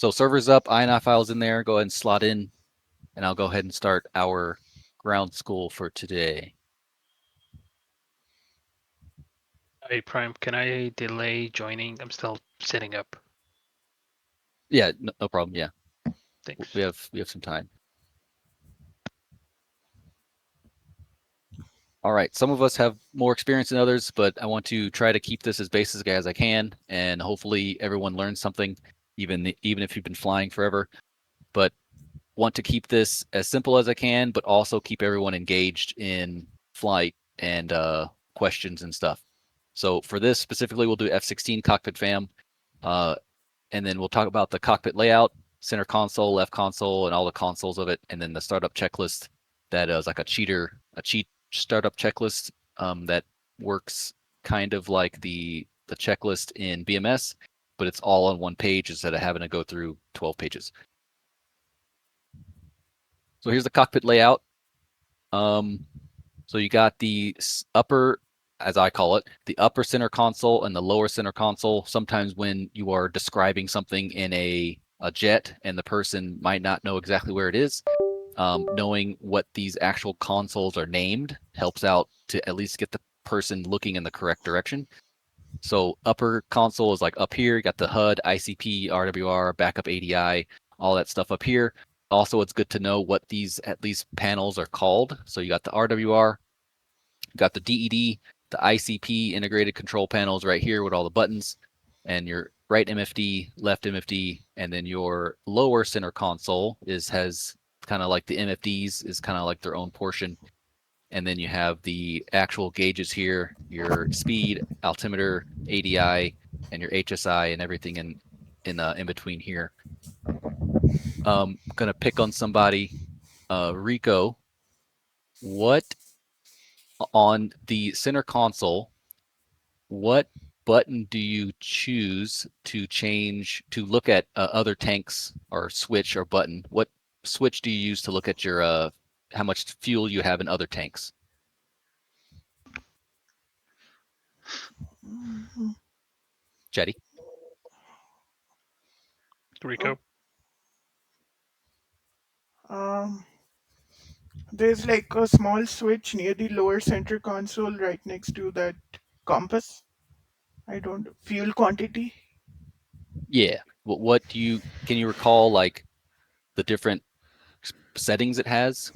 So server's up, INI files in there. Go ahead and slot in, and I'll go ahead and start our ground school for today. Hey, Prime, can I delay joining? I'm still setting up. Yeah, no problem. Yeah, Thanks. we have some time. All right, some of us have more experience than others, but I want to try to keep this as basic as I can, and hopefully everyone learns something, even if you've been flying forever. But want to keep this as simple as I can, but also keep everyone engaged in flight and questions and stuff. So for this specifically, we'll do F-16 cockpit fam, and then we'll talk about the cockpit layout, center console, left console, and all the consoles of it, and then the startup checklist that is like a cheat startup checklist that works kind of like the checklist in BMS, but it's all on one page instead of having to go through 12 pages. So here's the cockpit layout. So you got the upper, as I call it, the upper center console and the lower center console. Sometimes when you are describing something in a jet and the person might not know exactly where it is, knowing what these actual consoles are named helps out to at least get the person looking in the correct direction. So upper console is like up here. You got the HUD, ICP, RWR, backup ADI, all that stuff up here. Also, it's good to know what these at least panels are called. So you got the RWR, you got the DED, the ICP integrated control panels right here with all the buttons, and your right MFD, left MFD, and then your lower center console has kind of like the MFDs is kind of like their own portion. And then you have the actual gauges here, your speed, altimeter, ADI, and your HSI, and everything in between here. Gonna pick on somebody, Rico. What on the center console? What button do you choose to change to look at other tanks, or switch or button? What switch do you use to look at your how much fuel you have in other tanks? Jetty. Rico. Oh, um, there's like a small switch near the lower center console right next to that compass. I don't fuel quantity. Yeah. What do you can you recall like the different settings it has,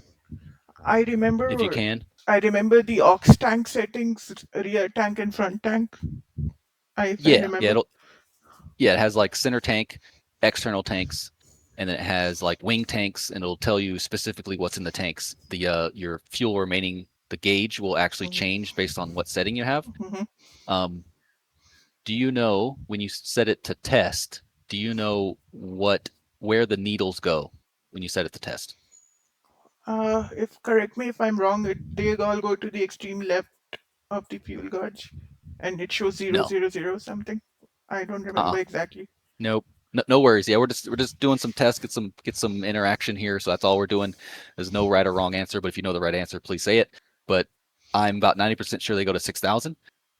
I if you remember can? I remember the aux tank settings, rear tank and front tank. If I Yeah, remember. it has like center tank, external tanks, and then it has like wing tanks, and it'll tell you specifically what's in the tanks. The your fuel remaining, the gauge will actually Mhm, change based on what setting you have. mhm. Um, do you know when you set it to test? Do you know where the needles go when you set it to test? If correct me if I'm wrong, they all go to the extreme left of the fuel gauge, and it shows zero No. zero zero something. I don't Uh-uh. remember exactly. Nope. No worries. Yeah, we're just doing some tests, get some interaction here. So that's all we're doing. There's no right or wrong answer, but if you know the right answer, please say it. But I'm about 90% sure they go to 6,000.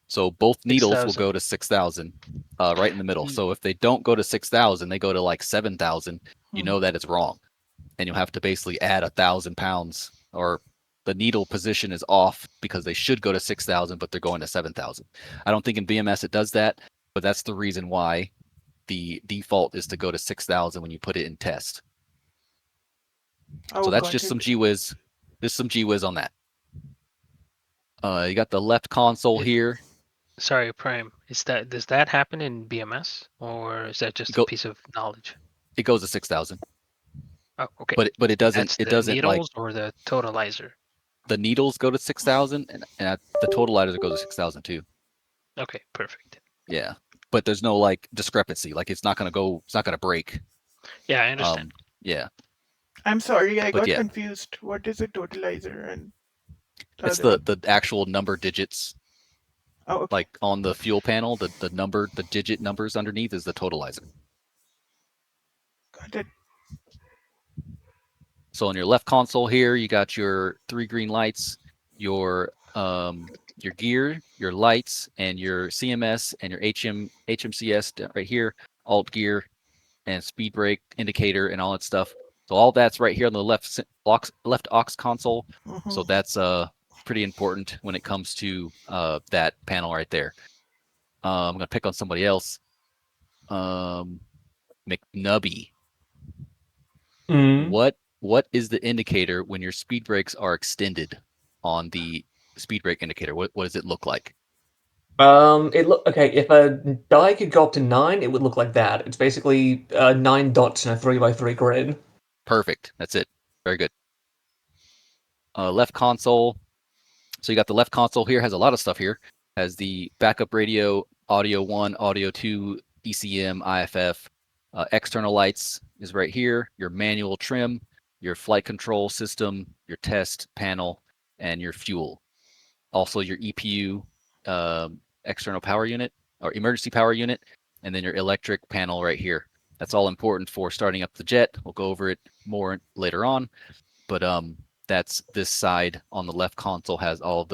So both needles will 6,000. go to 6,000, right in the middle. So if they don't go to 6,000, they go to like 7,000. You Mhm. know that it's wrong, and you'll have to basically add 1,000 pounds, or the needle position is off because they should go to 6,000, but they're going to 7,000. I don't think in BMS it does that, but that's the reason why the default is to go to 6,000 when you put it in test. So Oh, that's got just some it. GWiz. Just some GWiz on that. You got the left console It, here. sorry, Prime. Does that happen in BMS or is that It just a go piece of knowledge? it goes to 6,000, Oh, okay. but it And doesn't that's the like needles or the totalizer? the needles go to 6,000, and the totalizer goes to 6,000 too. Okay, perfect. Yeah, but there's no like discrepancy. Like it's not gonna break. Yeah, I understand. Yeah, I'm sorry, I but got yeah, confused. What is a totalizer and the it's other one? the actual number digits, Oh, okay. like on the fuel panel. The digit numbers underneath is the totalizer. Got it. So on your left console here, you got your 3 green lights, your gear, your lights, and your CMS and your HMCS right here, alt gear. and speed brake indicator and all that stuff. So all that's right here on the left aux console. So Mhm. that's pretty important when it comes to that panel right there. I'm gonna pick on somebody else. McNubby. Mm. What is the indicator when your speed brakes are extended on the speed brake indicator? What does it look like? It look okay. If a die could go up to 9, it would look like that. It's basically 9 dots in a 3x3 grid. Perfect. That's it. Very good. Left console. So you got the left console here, has a lot of stuff here. Has the backup radio, audio 1, audio 2, ECM, IFF. External lights is right here. Your manual trim, your flight control system, your test panel, and your fuel. Also your EPU, external power unit or emergency power unit, and then your electric panel right here. That's all important for starting up the jet. We'll go over it more later on, but that's this side on the left console has all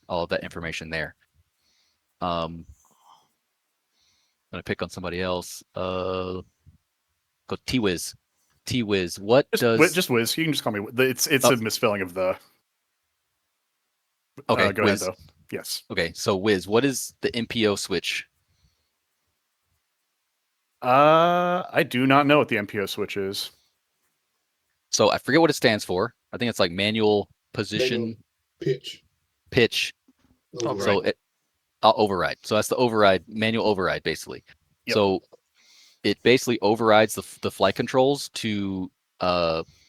of that information there. I'm gonna pick on somebody else. Go T-Wiz. T-Wiz, what does Just Wiz. You can just call me. It's oh, a misspelling of the. okay, Go ahead Wiz. though. Yes. Okay, so Wiz, what is the MPO switch? I do not know what the MPO switch is. So I forget what it stands for. I think it's like manual position pitch. pitch. Override. So it override. So that's the override, manual override, basically. Yep. So it basically overrides the flight controls to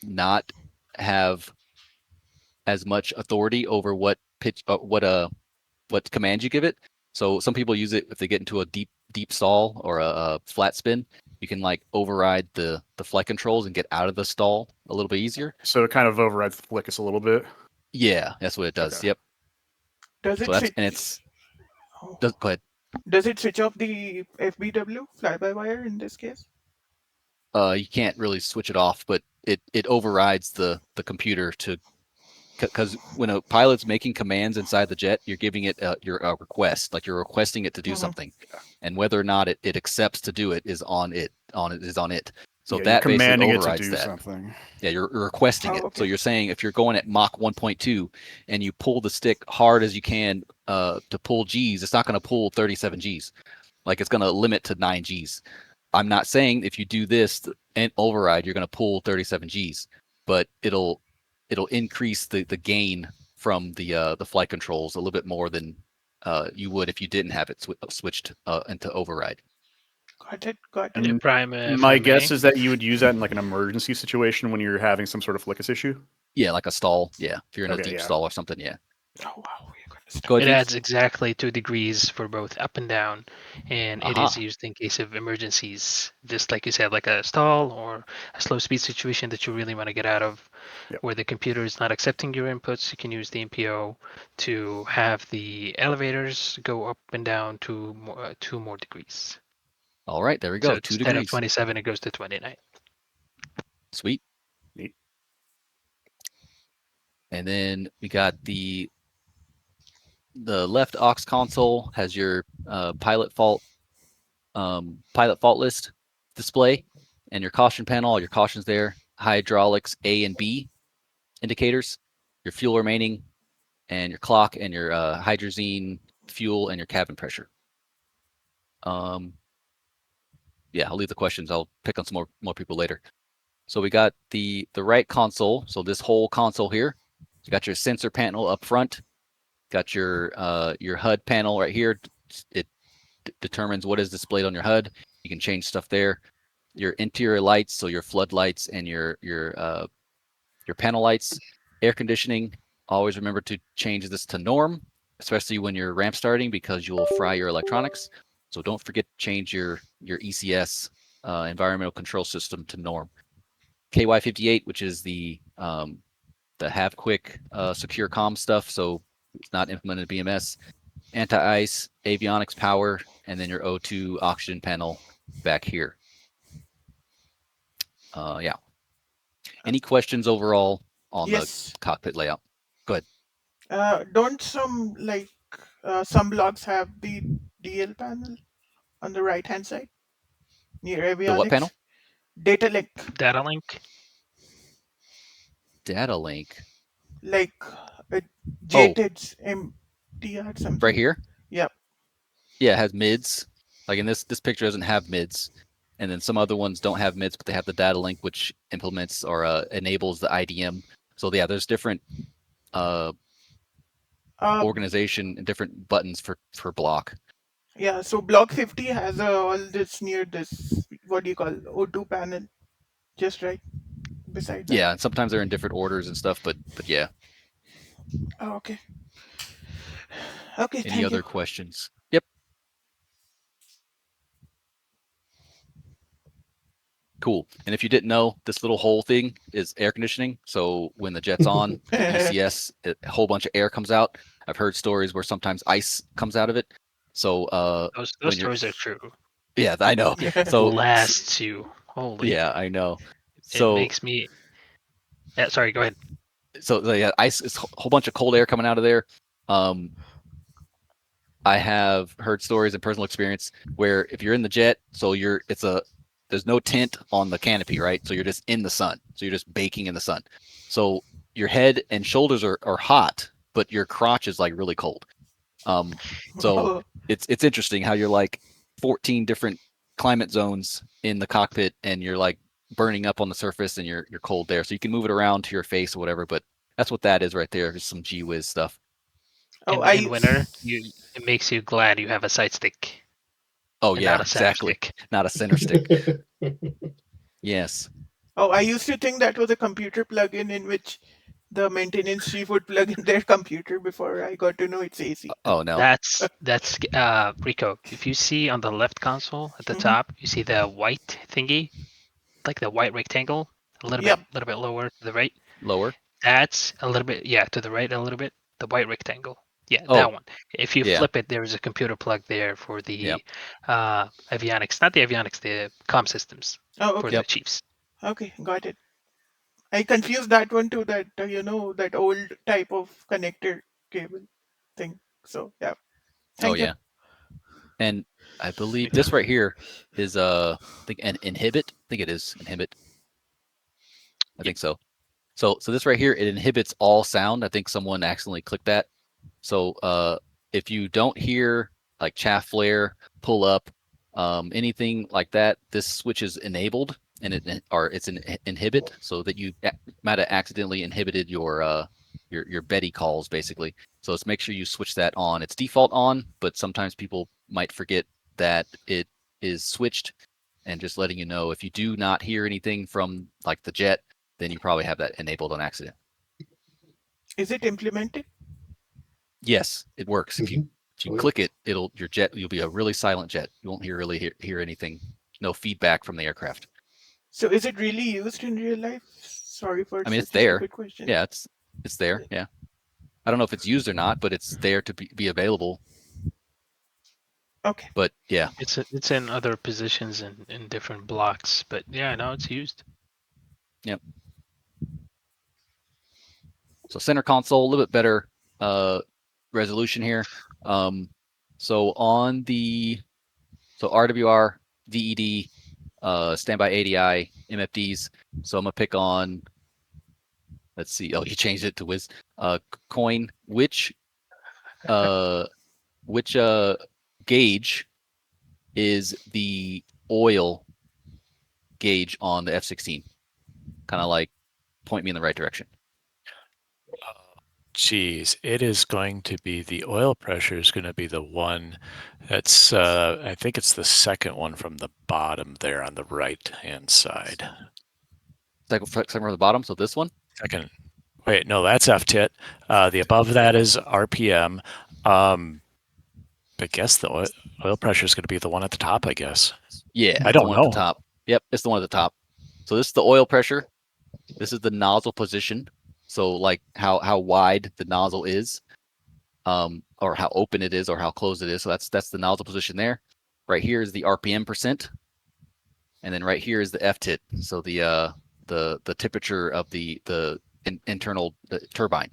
not have as much authority over what pitch, what command you give it. So some people use it if they get into a deep stall or a flat spin. You can like override the flight controls and get out of the stall a little bit easier. So it kind of overrides the flickus a little bit. Yeah, that's what it does. Okay. Yep. Does So it that's switch? and it's Oh. go ahead. Does it switch off the FBW fly-by-wire in this case? You can't really switch it off, but it overrides the computer to because when a pilot's making commands inside the jet, you're giving it your request, like you're requesting it to do Mhm. something, and whether or not it accepts to do it is on it. So Yeah, you're that basically commanding it to overrides do that. something. Yeah, you're requesting Oh, it. So okay. you're saying if you're going at Mach 1.2 and you pull the stick hard as you can to pull G's, it's not going to pull 37 G's. Like it's going to limit to 9 G's. I'm not saying if you do this and override, you're going to pull 37 G's, but it'll increase the gain from the flight controls a little bit more than you would if you didn't have it switched into override. Got it. Got it. Yeah, And Prime, if my I guess may. is that you would use that in like an emergency situation when you're having some sort of flickus issue. Yeah, like a stall. Yeah, if you're in a Okay, deep yeah. stall or something. Yeah. Oh wow, you got to Go start. It ahead, Vince. adds exactly 2 degrees for both up and down, and it is Aha. used in case of emergencies, just like you said, like a stall or a slow speed situation that you really want to get out of, Yep. where the computer is not accepting your inputs. You can use the MPO to have the elevators go up and down to 2 more degrees. All right, there we So go. 2 instead of degrees. 27, it goes to 29. Sweet. Neat. And then we got the left aux console has your pilot fault list display and your caution panel, all your cautions there, hydraulics A and B indicators, your fuel remaining, and your clock and your hydrazine fuel and your cabin pressure. Yeah, I'll leave the questions. I'll pick on some more people later. So we got the right console. So this whole console here, you got your sensor panel up front, got your HUD panel right here. It determines what is displayed on your HUD. You can change stuff there. Your interior lights, so your floodlights and your panel lights, air conditioning. Always remember to change this to norm, especially when you're ramp starting because you'll fry your electronics. So don't forget to change your ECS environmental control system to norm. KY58, which is the have quick secure comm stuff, so it's not implemented BMS. Anti-ice, avionics power, and then your O2 oxygen panel back here. Yeah. Any questions overall on the Yes. cockpit layout? Go ahead. Don't some blogs have the DL panel on the right hand side near The what avionics? panel? Data link, Data link. Data link. like Oh, JTED's MTR something. right here. Yeah. Yeah, it has mids. Like in this picture doesn't have mids, and then some other ones don't have mids, but they have the data link, which implements or enables the IDM. So yeah, there's different organization and different buttons for block. Yeah, so block 50 has all this near this, what do you call, O2 panel, just right beside that. Yeah, and sometimes they're in different orders and stuff, but yeah. Oh, okay. Okay, Any thank you. other questions? Yep. Cool. And if you didn't know, this little hole thing is air conditioning. So when the jet's on, the ECS, a whole bunch of air comes out. I've heard stories where sometimes ice comes out of it. So Those when you're, stories are true. yeah, I know. It So blasts you. Holy. yeah, I know. It So makes me. Yeah, sorry. Go ahead. yeah, ice is a whole bunch of cold air coming out of there. I have heard stories and personal experience where if you're in the jet, so there's no tint on the canopy, right? So you're just in the sun. So you're just baking in the sun. So your head and shoulders are hot, but your crotch is like really cold. So Oh, it's interesting how you're like 14 different climate zones in the cockpit, and you're like burning up on the surface, and you're cold there. So you can move it around to your face or whatever, but that's what that is right there. Just some gee whiz stuff. oh, In winter, it makes you glad you have a side stick Oh and yeah, not a center exactly. stick. Not a center stick. Yes. I used to think that was a computer plugin in which the maintenance chief would plug in their computer before I got to know it's AC. Oh no. That's Rico. If you see on the left console at the Mhm. top, you see the white thingy, like the white rectangle, a Yep. little bit lower to the right. Lower. That's a little bit, yeah, to the right a little bit. The white rectangle. Yeah, Oh that one. If you yeah. flip it, there is a computer plug there for Yep. the avionics, not the avionics, the comm systems Oh, for okay. the Yep. chiefs. Okay, got it. I confused that one to that, that old type of connector cable thing. So, yeah. Oh Thank you. yeah. And I believe this right here is I think an inhibit. I think it is inhibit. I Yep. think so. So this right here, it inhibits all sound. I think someone accidentally clicked that. So if you don't hear like chaff flare, pull up, anything like that, this switch is enabled, and it's an inhibit, so that you might have accidentally inhibited your Betty calls basically. So let's make sure you switch that on. It's default on, but sometimes people might forget that it is switched. And just letting you know, if you do not hear anything from like the jet, then you probably have that enabled on accident. Is it implemented? Yes, it works. If you Oh, yeah. click it, you'll be a really silent jet. You won't hear anything. No feedback from the aircraft. So, is it really used in real life? Sorry for I mean, it's such a there. stupid question. Yeah, it's there. Yeah. I don't know if it's used or not, but it's there to be available. Okay. But yeah. It's in other positions in different blocks, but yeah, now it's used. Yep. So center console, a little bit better resolution here. So on the RWR, VED, standby ADI, MFDs. So I'm gonna pick on. Let's see. Oh, you changed it to Wiz. Coin. Uh, which gauge is the oil gauge on the F-16? Kind of like point me in the right direction. Geez, it is going to be the oil pressure is going to be the one that's, I think it's the second one from the bottom there on the right-hand side. Second from the bottom. So this one. Second, wait, no, that's FTIT. The above that is RPM. I guess the oil pressure is going to be the one at the top, I guess. Yeah, I it's the don't one at the know. top. Yep, it's the one at the top. So this is the oil pressure. This is the nozzle position. So like how wide the nozzle is, or how open it is, or how closed it is. So that's the nozzle position there. Right here is the RPM percent, and then right here is the FTIT. So the temperature of the internal turbine.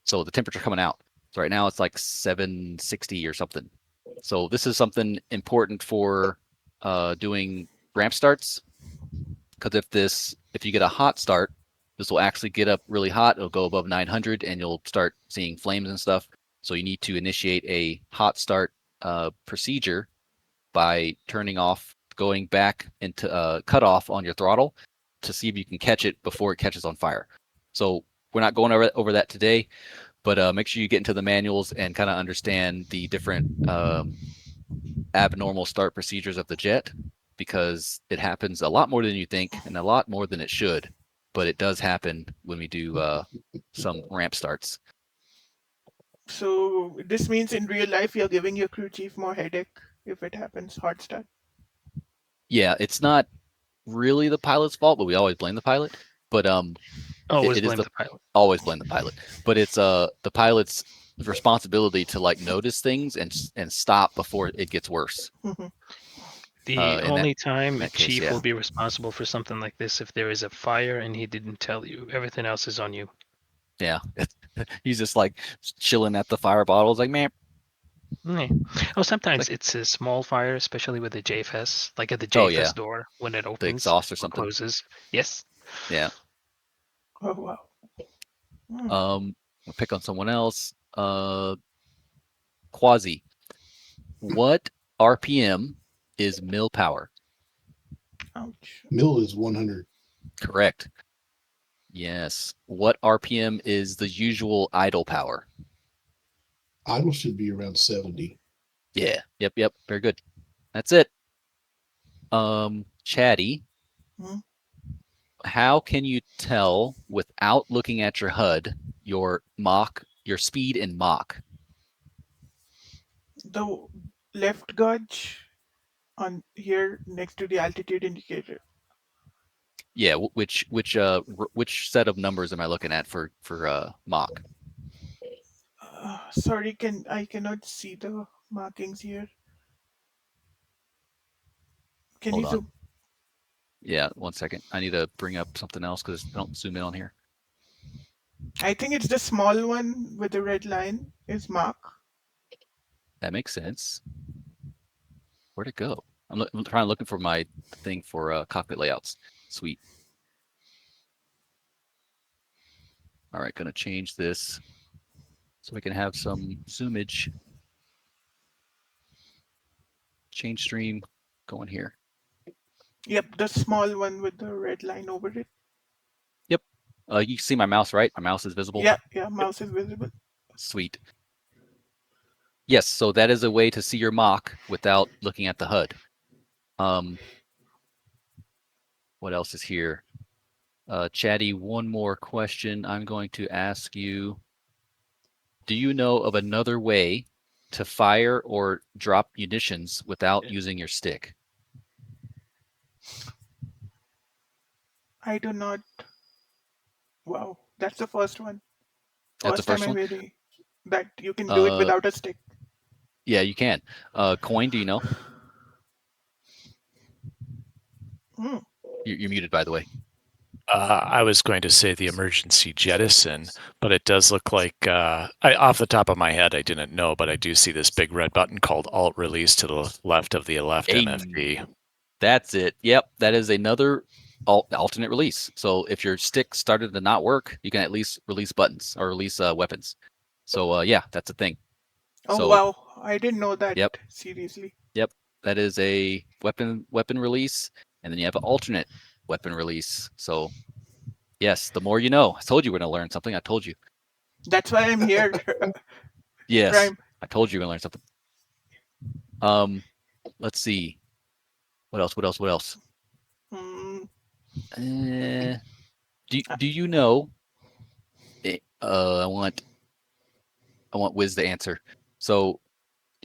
So the temperature coming out. So right now it's like 760 or something. So this is something important for doing ramp starts, because if you get a hot start, this will actually get up really hot. It'll go above 900, and you'll start seeing flames and stuff. So you need to initiate a hot start procedure by going back into cutoff on your throttle to see if you can catch it before it catches on fire. So we're not going over that today, but make sure you get into the manuals and kind of understand the different abnormal start procedures of the jet, because it happens a lot more than you think and a lot more than it should, but it does happen when we do some ramp starts. So this means in real life you're giving your crew chief more headache if it happens hot start. Yeah, it's not really the pilot's fault, but we always blame the pilot. But Always it is blame the pilot. always blame the pilot. But it's the pilot's responsibility to like notice things and stop before it gets worse. The in only that time a case, chief yeah. will be responsible for something like this if there is a fire and he didn't tell you. Everything else is on you. Yeah, he's just like chilling at the fire bottles, like, man. Yeah. Oh, sometimes it's a small fire, especially with the JFS, like at the Oh, JFS yeah. door when it The opens exhaust or or something. closes. Yes. Yeah. Oh wow. I'll pick on someone else. Quasi. What RPM is mill power? Ouch. Mill is 100. Correct. Yes. What RPM is the usual idle power? Idle should be around 70. Yeah. Yep. Very good. That's it. Chatty. Hmm? How can you tell without looking at your HUD your speed in Mach? The left gauge on here next to the altitude indicator. Yeah, which set of numbers am I looking at for Mach? Sorry, I cannot see the markings here. Can Hold you on. zoom? Yeah, 1 second. I need to bring up something else because I don't zoom in on here. I think it's the small one with the red line is Mark. That makes sense. Where'd it go? I'm looking for my thing for cockpit layouts. Sweet. All right, gonna change this so we can have some zoomage. Change stream going here. Yep, the small one with the red line over it. Yep. You can see my mouse, right? My mouse is visible. Yeah, mouse is visible. Sweet. Yes, so that is a way to see your Mach without looking at the HUD. What else is here? Chatty, one more question I'm going to ask you. Do you know of another way to fire or drop munitions without using your stick? I do not. Wow, that's the first one. That's the First time first I'm one? hearing that you can do it without a stick. Yeah, you can. Coin, do you know? Hmm. You're muted, by the way. I was going to say the emergency jettison, but it does look like, off the top of my head, I didn't know, but I do see this big red button called Alt Release to the left of the left Hey. MFD. That's it. Yep, that is another alternate release. So if your stick started to not work, you can at least release buttons or release weapons. So yeah, that's a thing. Oh So, wow, I didn't know that. Yep. Seriously. Yep, that is a weapon release, and then you have an alternate weapon release. So yes, the more you know. I told you we're gonna learn something. I told you. That's why I'm here. Yes, Prime. I told you we're gonna learn something. Let's see. What else? Hmm. Do you know? I want Wiz to answer. So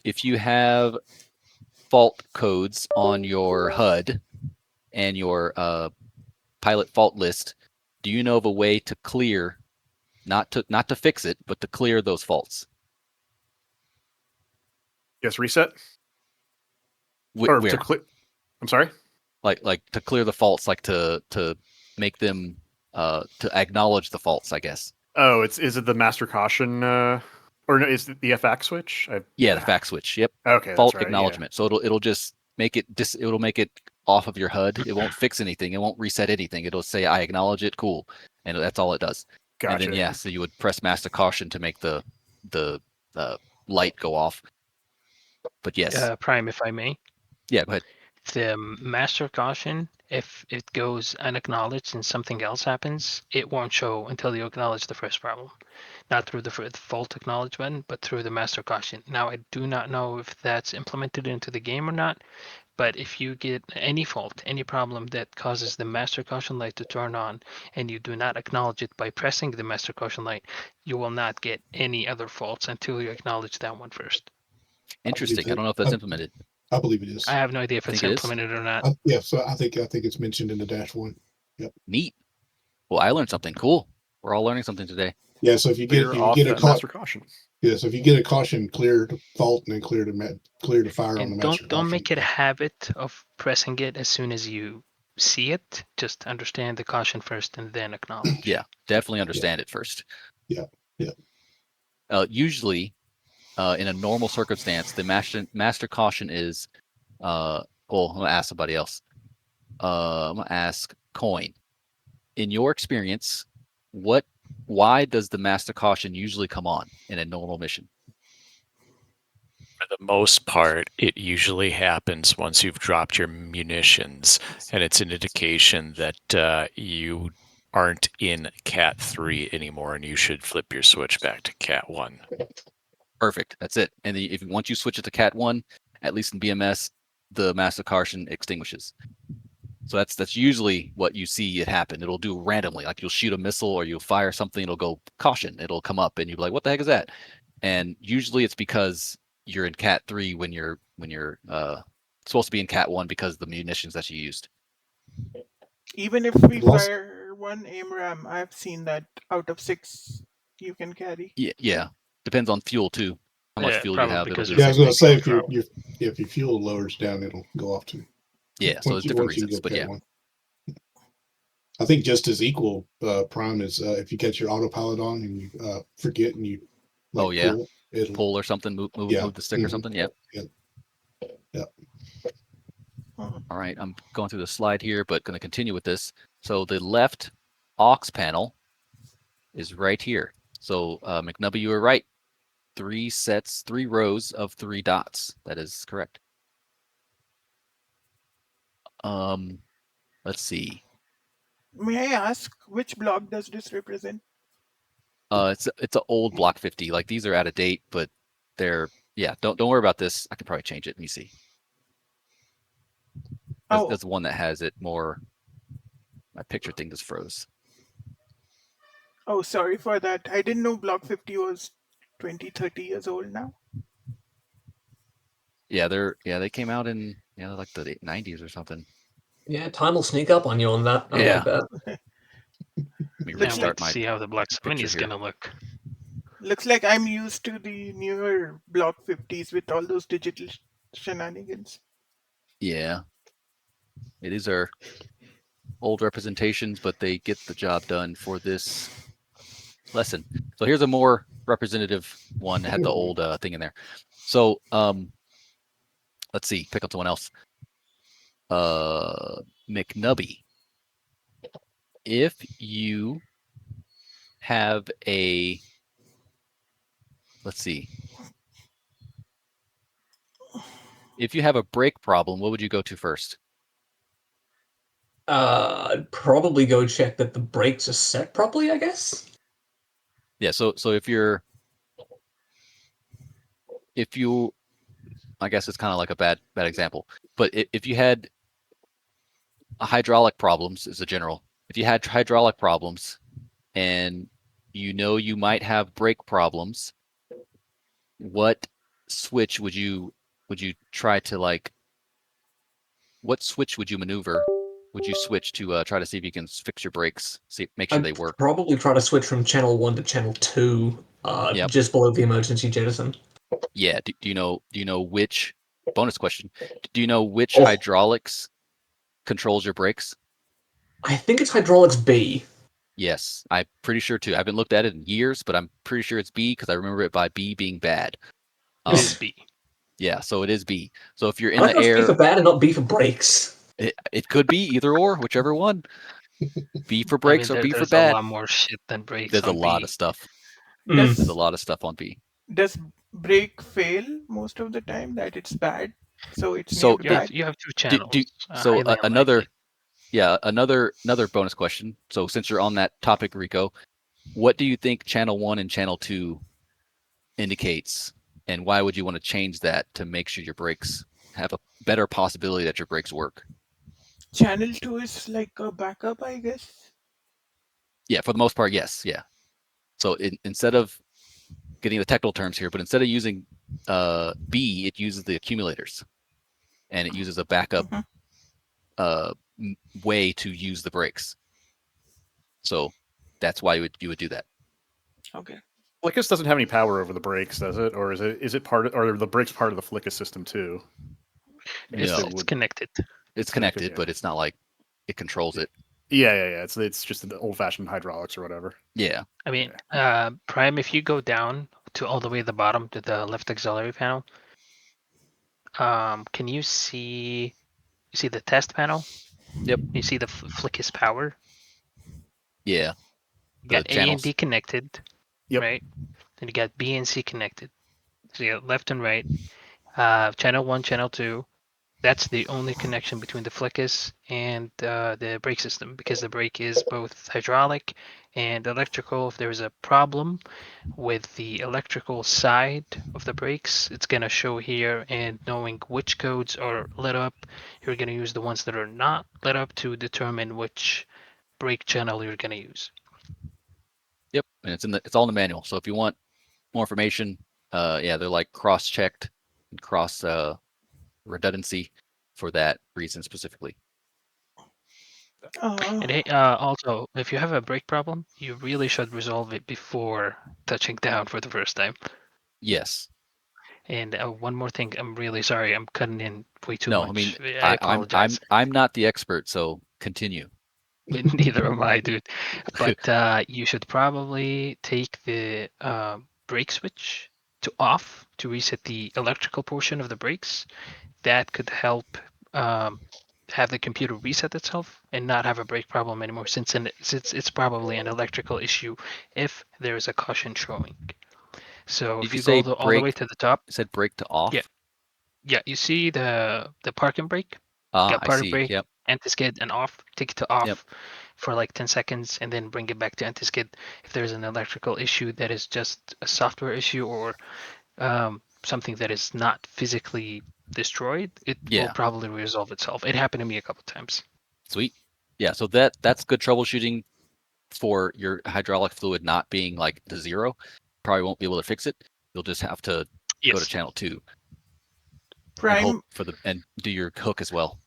if you have fault codes on your HUD and your pilot fault list, do you know of a way to clear, not to fix it, but to clear those faults? Yes, reset. Where? To click. I'm sorry. Like to clear the faults, like to make them to acknowledge the faults, I guess. Oh, is it the master caution or no, is it the FX switch? Yeah, the fact switch. Yep. Okay, Fault that's right, acknowledgement. So it'll just make it it'll make it off of your HUD. It won't fix anything. It won't reset anything. It'll say, I acknowledge it. Cool. And that's all it does. Gotcha. And then, yeah, so you would press master caution to make the light go off. But yes. Prime, if I may. Yeah, go ahead. The master caution, if it goes unacknowledged and something else happens, it won't show until you acknowledge the first problem. Not through the fault acknowledge button, but through the master caution. Now, I do not know if that's implemented into the game or not, but if you get any fault, any problem that causes the master caution light to turn on, and you do not acknowledge it by pressing the master caution light, you will not get any other faults until you acknowledge that one first. Interesting. I don't know if that's implemented. I believe it is. I have no idea if it's Think it is? implemented or not. Yeah, so I think it's mentioned in the dash one. Neat. Well, I learned something. Cool. We're all learning something today. Yeah, so if you get a master caution. Yeah, so if you get a caution, clear to fault and then clear to fire on the And master don't caution. make it a habit of pressing it as soon as you see it. Just understand the caution first and then acknowledge. Yeah, definitely understand it first. Yeah. Usually, in a normal circumstance, the master caution is, well, I'm gonna ask somebody else. I'm gonna ask Coin. In your experience, why does the master caution usually come on in a normal mission? For the most part, it usually happens once you've dropped your munitions, and it's an indication that you aren't in Cat 3 anymore, and you should flip your switch back to Cat 1. Perfect. That's it. And once you switch it to Cat 1, at least in BMS, the master caution extinguishes. So that's usually what you see it happen. It'll do randomly, like you'll shoot a missile or you'll fire something, it'll go caution, it'll come up, and you'll be like, what the heck is that? And usually it's because you're in Cat 3 when you're supposed to be in Cat 1 because of the munitions that you used. Even if we fire one AMRAM, I've seen that out of 6 you can carry. Yeah. Depends on fuel too. How much fuel you have. Because I was going to say if your fuel lowers down, it'll go off too. Yeah, so there's different reasons, but yeah. One. I think just as equal, Prime, is if you get your autopilot on and you forget and you pull or something, move the stick or something. Yeah. All right, I'm going through the slide here, but going to continue with this. So the left aux panel is right here. So McNubby, you were right. 3 rows of 3 dots. That is correct. Let's see. May I ask which block does this represent? It's an old block 50. Like these are out of date, but they're don't worry about this. I can probably change it. Let me see. That's the one that has it more. My picture thing just froze. Oh, sorry for that. I didn't know block 50 was 20, 30 years old now. Yeah, they came out in like the 90s or something. Yeah, time will sneak up on you on that. I like that. Let me Now restart let's see how the Black 70 is going to look. Looks like I'm used to the newer block 50s with all those digital shenanigans. Yeah. These are old representations, but they get the job done for this lesson. So here's a more representative one that had the old thing in there. So let's see, pick up someone else. McNubby. If you have a, let's see. If you have a brake problem, what would you go to first? I'd probably go check that the brakes are set properly, I guess. Yeah, so if you I guess it's kind of like a bad example, but if you had hydraulic problems as a general, if you had hydraulic problems and you might have brake problems, what switch would you try to what switch would you maneuver? Would you switch to try to see if you can fix your brakes, make sure they work? Probably try to switch from channel 1 to channel 2, just below the emergency jettison. Yeah. Do you know which? Bonus question. Do you know which hydraulics controls your brakes? I think it's hydraulics B. Yes, I'm pretty sure too. I haven't looked at it in years, but I'm pretty sure it's B because I remember it by B being bad. It is B. Yeah, so it is B. So if you're in I the air, B for bad and not B for brakes. It could be either or, whichever one. B for I brakes mean, or B for there's a bad. lot more shit than brakes There's a on lot B. of stuff. Mm. There's a Does lot of stuff on B. does brake fail most of the time that it's bad? So it's So near You have bad. you have two do, channels. do so Highly another unlikely. another bonus question. So since you're on that topic, Rico, what do you think channel 1 and channel 2 indicates, and why would you want to change that to make sure your brakes have a better possibility that your brakes work? Channel 2 is like a backup, I guess. Yeah, for the most part, yes. Yeah. So instead of getting the technical terms here, but instead of using B, it uses the accumulators, and it uses a backup Mhm. way to use the brakes. So that's why you would do that. Okay. Flickus doesn't have any power over the brakes, does it? Or is it part of, or are the brakes part of the Flickus system too? I guess No. they It's would. connected. It's Connected, connected, yeah. but it's not like it controls it. Yeah. It's just the old-fashioned hydraulics or whatever. Yeah. I mean, Prime, if you go down to all the way at the bottom to the left auxiliary panel, can you see the test panel? Yep. You see the Flickus power? Yeah. You The got A and channels. D connected, Yep. right? Then you got B and C connected. So you got left and right. Channel 1, channel 2. That's the only connection between the Flickus and the brake system, because the brake is both hydraulic and electrical. If there is a problem with the electrical side of the brakes, it's going to show here, and knowing which codes are lit up, you're going to use the ones that are not lit up to determine which brake channel you're going to use. Yep. And it's all in the manual. So if you want more information, yeah, they're like cross-checked and cross redundancy for that reason specifically. And hey, also, if you have a brake problem, you really should resolve it before touching down for the first time. Yes. And one more thing, I'm really sorry, I'm cutting in way too No, much. I mean, I apologize. I'm not the expert, so continue. Neither am I, dude. But you should probably take the brake switch to off to reset the electrical portion of the brakes. That could help have the computer reset itself and not have a brake problem anymore, since it's probably an electrical issue if there is a caution showing. So Did if you you go say all the way brake? to the top, You said brake to yeah, off? yeah, you see the parking brake. Ah, Got I parking see. brake, Yep. anti-skid, and off. Take it to Yep. off for like 10 seconds, and then bring it back to anti-skid. If there's an electrical issue that is just a software issue, or something that is not physically destroyed, it will Yeah. probably resolve itself. It happened to me a couple times. Sweet. Yeah. So that's good troubleshooting for your hydraulic fluid not being like to zero. Probably won't be able to fix it. You'll just have to go to Yes. channel 2 and hope Prime, for and do your hook as well.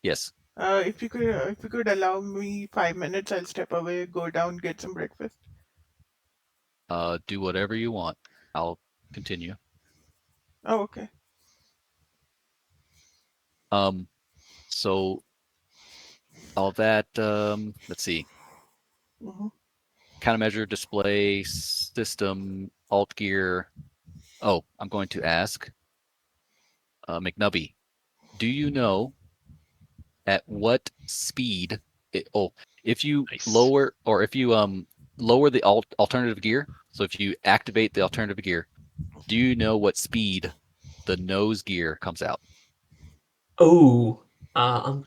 Yes. if you could allow me 5 minutes, I'll step away, go down, get some breakfast. Do whatever you want. I'll continue. Oh, okay. So all that. Let's see. Hmm. Countermeasure, display, system, alt gear. Oh, I'm going to ask McNubby. Do you know at what speed? If you Nice. lower or if you lower the alternative gear. So if you activate the alternative gear, do you know what speed the nose gear comes out? Oh, I'm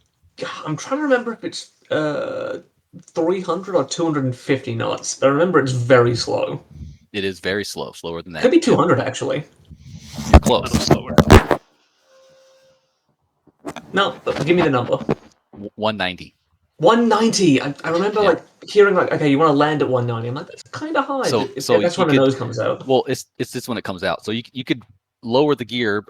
trying to remember if it's 300 or 250 knots. But I remember it's very slow. It is very slow, slower than Could that. be Yep. 200 actually. You're A little close. slower. No, but give me the number. 190. 190. I remember Yeah. like hearing like, okay, you want to land at 190. I'm like, that's kind of high. So But so that's you when the could nose comes out. well it's just when it comes out. So you could lower the gear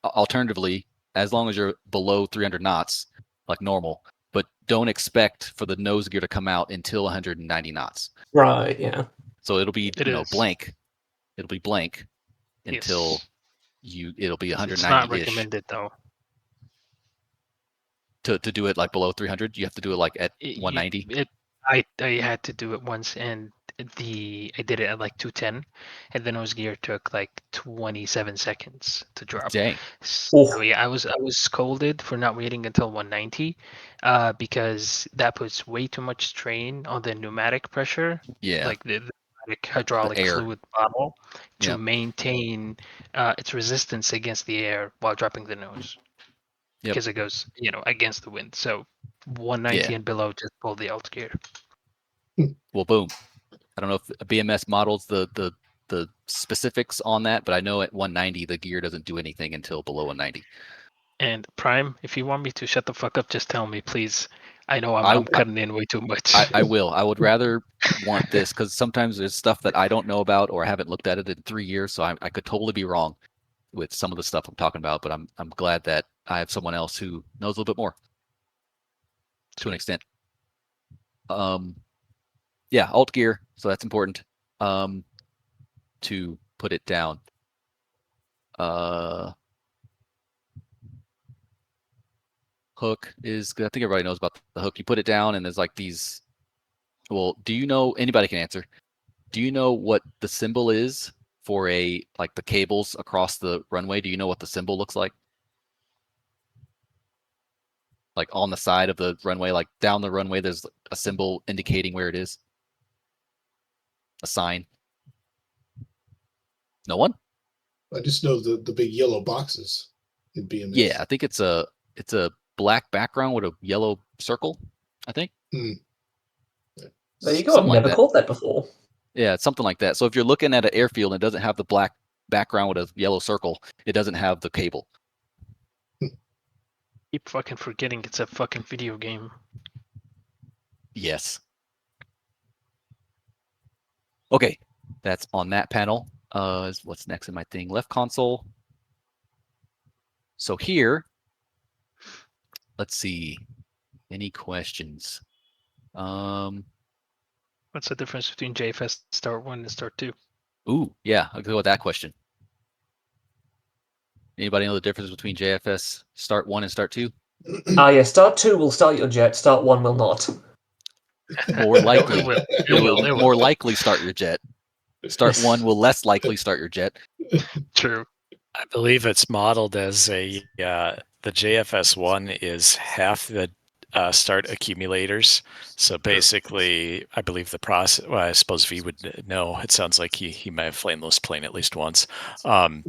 alternatively as long as you're below 300 knots like normal, but don't expect for the nose gear to come out until 190 knots. Right. Yeah. So it'll be It is. blank. It'll be blank until Yes. it'll be It's not 190-ish. recommended though. To do it like below 300, you have to do it like at It, 190. it, I had to do it once, and I did it at like 210, and the nose gear took like 27 seconds to drop. Dang. So yeah, I was scolded for not waiting until 190, because that puts way too much strain on the pneumatic pressure, Yeah. like the pneumatic hydraulic air. fluid bottle, to Yep. maintain its resistance against the air while dropping the nose, Yep. because it goes against the wind. So 190 Yeah. and below, just pull the alt gear. Well, boom. I don't know if BMS models the specifics on that, but I know at 190 the gear doesn't do anything until below 190. And Prime, if you want me to shut the fuck up, just tell me, please. I know I- I'm cutting in way too much. I will. I would rather want this because sometimes there's stuff that I don't know about or I haven't looked at it in 3 years, so I could totally be wrong with some of the stuff I'm talking about. But I'm glad that I have someone else who knows a little bit more to an extent. Yeah, alt gear, so that's important. To put it down. Hook is good. I think everybody knows about the hook. You put it down and there's like these. Well, do you know, anybody can answer. Do you know what the symbol is for like the cables across the runway? Do you know what the symbol looks like? Like on the side of the runway, like down the runway, there's a symbol indicating where it is. A sign. No one? I just know the big yellow boxes in BMS. Yeah, I think it's a black background with a yellow circle, I think. There you go. Something I've like never that. caught that before. Yeah, it's something like that. So if you're looking at an airfield and it doesn't have the black background with a yellow circle, it doesn't have the cable. Keep fucking forgetting it's a fucking video game. Yes. Okay, that's on that panel. What's next in my thing? Left console. So here, let's see. Any questions? What's the difference between JFS Start 1 and Start 2? Ooh, yeah, I'll go with that question. Anybody know the difference between JFS Start 1 and Start 2? Yeah, Start 2 will start your jet, Start 1 will not. More likely. It will. More likely start your jet. Start 1 will less likely start your jet. True. I believe it's modeled as the JFS1 is half the start accumulators. So basically, I believe the process. Well, I suppose V would know. It sounds like he might have flown this plane at least once. The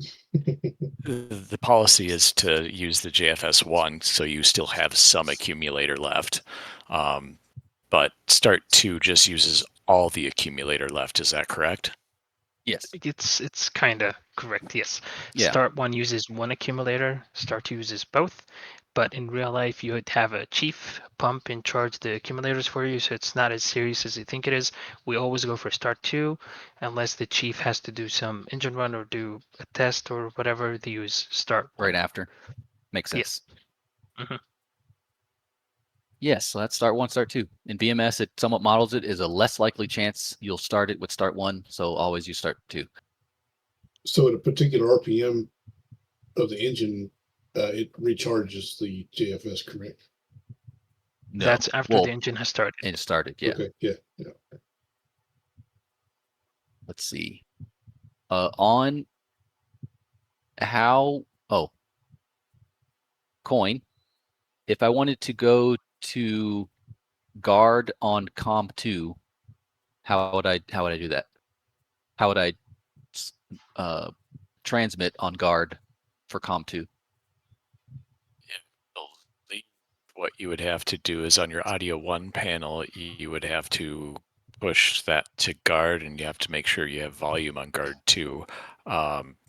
policy is to use the JFS1, so you still have some accumulator left. But Start 2 just uses all the accumulator left. Is that correct? Yes. It's kind of correct. Yes. Yeah. Start 1 uses one accumulator. Start 2 uses both. But in real life, you would have a chief pump in charge of the accumulators for you, so it's not as serious as you think it is. We always go for Start 2, unless the chief has to do some engine run or do a test or whatever. They use Start 1. Right after. Makes sense. Yeah. Mm-hmm. Yes, so that's Start 1, Start 2. In BMS, it somewhat models it is a less likely chance you'll start it with Start 1, so always use Start 2. So at a particular RPM of the engine, it recharges the JFS, correct? No. That's after the engine has started. And it started, yeah. Okay, yeah. Let's see. On how, coin. If I wanted to go to guard on COM 2, how would I do that? How would I transmit on guard for COM 2? What you would have to do is on your audio 1 panel, you would have to push that to guard, and you have to make sure you have volume on guard 2.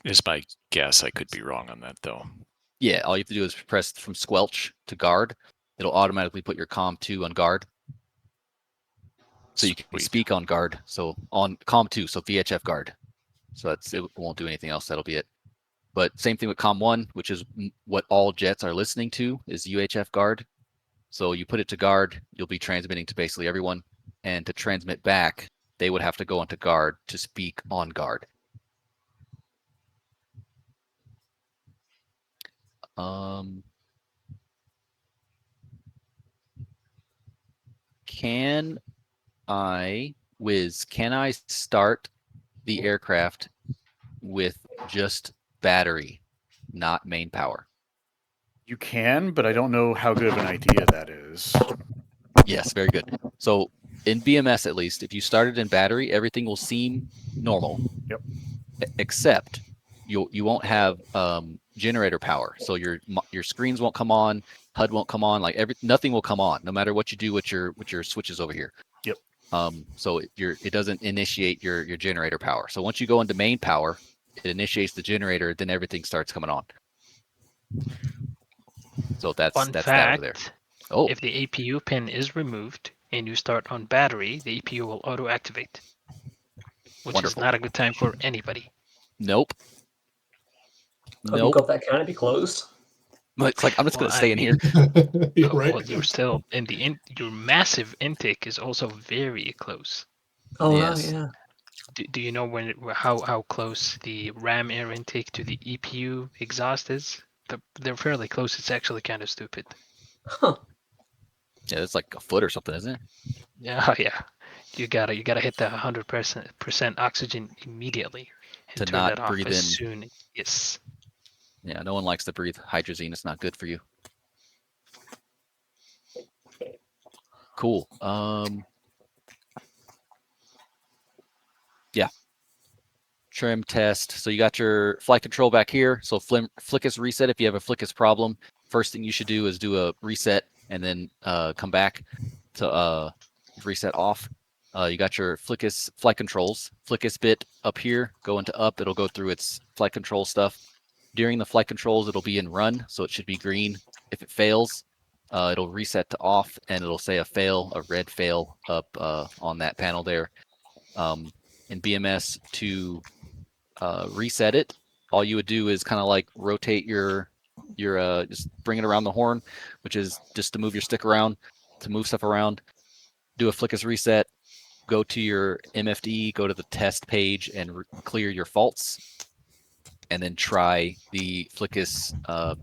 Is my guess. I could be wrong on that though. Yeah, all you have to do is press from squelch to guard. It'll automatically put your COM 2 on guard. So you can speak on guard. So on COM 2, so VHF guard. So it won't do anything else. That'll be it. But same thing with COM 1, which is what all jets are listening to, is UHF guard. So you put it to guard, you'll be transmitting to basically everyone. And to transmit back, they would have to go into guard to speak on guard. Can I Wiz, can I start the aircraft with just battery, not main power? You can, but I don't know how good of an idea that is. Yes, very good. So in BMS, at least, if you started in battery, everything will seem normal. Yep. Except you won't have generator power. So your screens won't come on, HUD won't come on, nothing will come on, no matter what you do with your switches over here. Yep. So it doesn't initiate your generator power. So once you go into main power, it initiates the generator, then everything starts coming on. So that's Fun that over there. fact, Oh, if the APU pin is removed and you start on battery, the APU will auto-activate, which wonderful. is not a good time for anybody. Nope. Have you Nope. got that canopy closed? It's like I'm just Well, gonna I stay in mean, here. Yeah, right. well, you're still in the your massive intake is also very close. Oh, Yes. right, yeah. Do you know how close the RAM air intake to the EPU exhaust is? They're fairly close. It's actually kind of stupid. Huh. Yeah, it's like a foot or something, isn't it? Yeah, yeah. You gotta hit the 100% oxygen immediately and To turn not that off breathe as in. soon. Yes. Yeah, no one likes to breathe hydrazine. It's not good for you. Cool. Yeah. Trim test. So you got your flight control back here. So Flickus reset. If you have a Flickus problem, first thing you should do is do a reset and then come back to reset off. You got your Flickus flight controls. Flickus bit up here, go into up. It'll go through its flight control stuff. During the flight controls, it'll be in run, so it should be green. If it fails, it'll reset to off, and it'll say a red fail up on that panel there. In BMS, to reset it, all you would do is kind of like rotate your just bring it around the horn, which is just to move your stick around, to move stuff around. Do a Flickus reset. Go to your MFD, go to the test page, and clear your faults, and then try the Flickus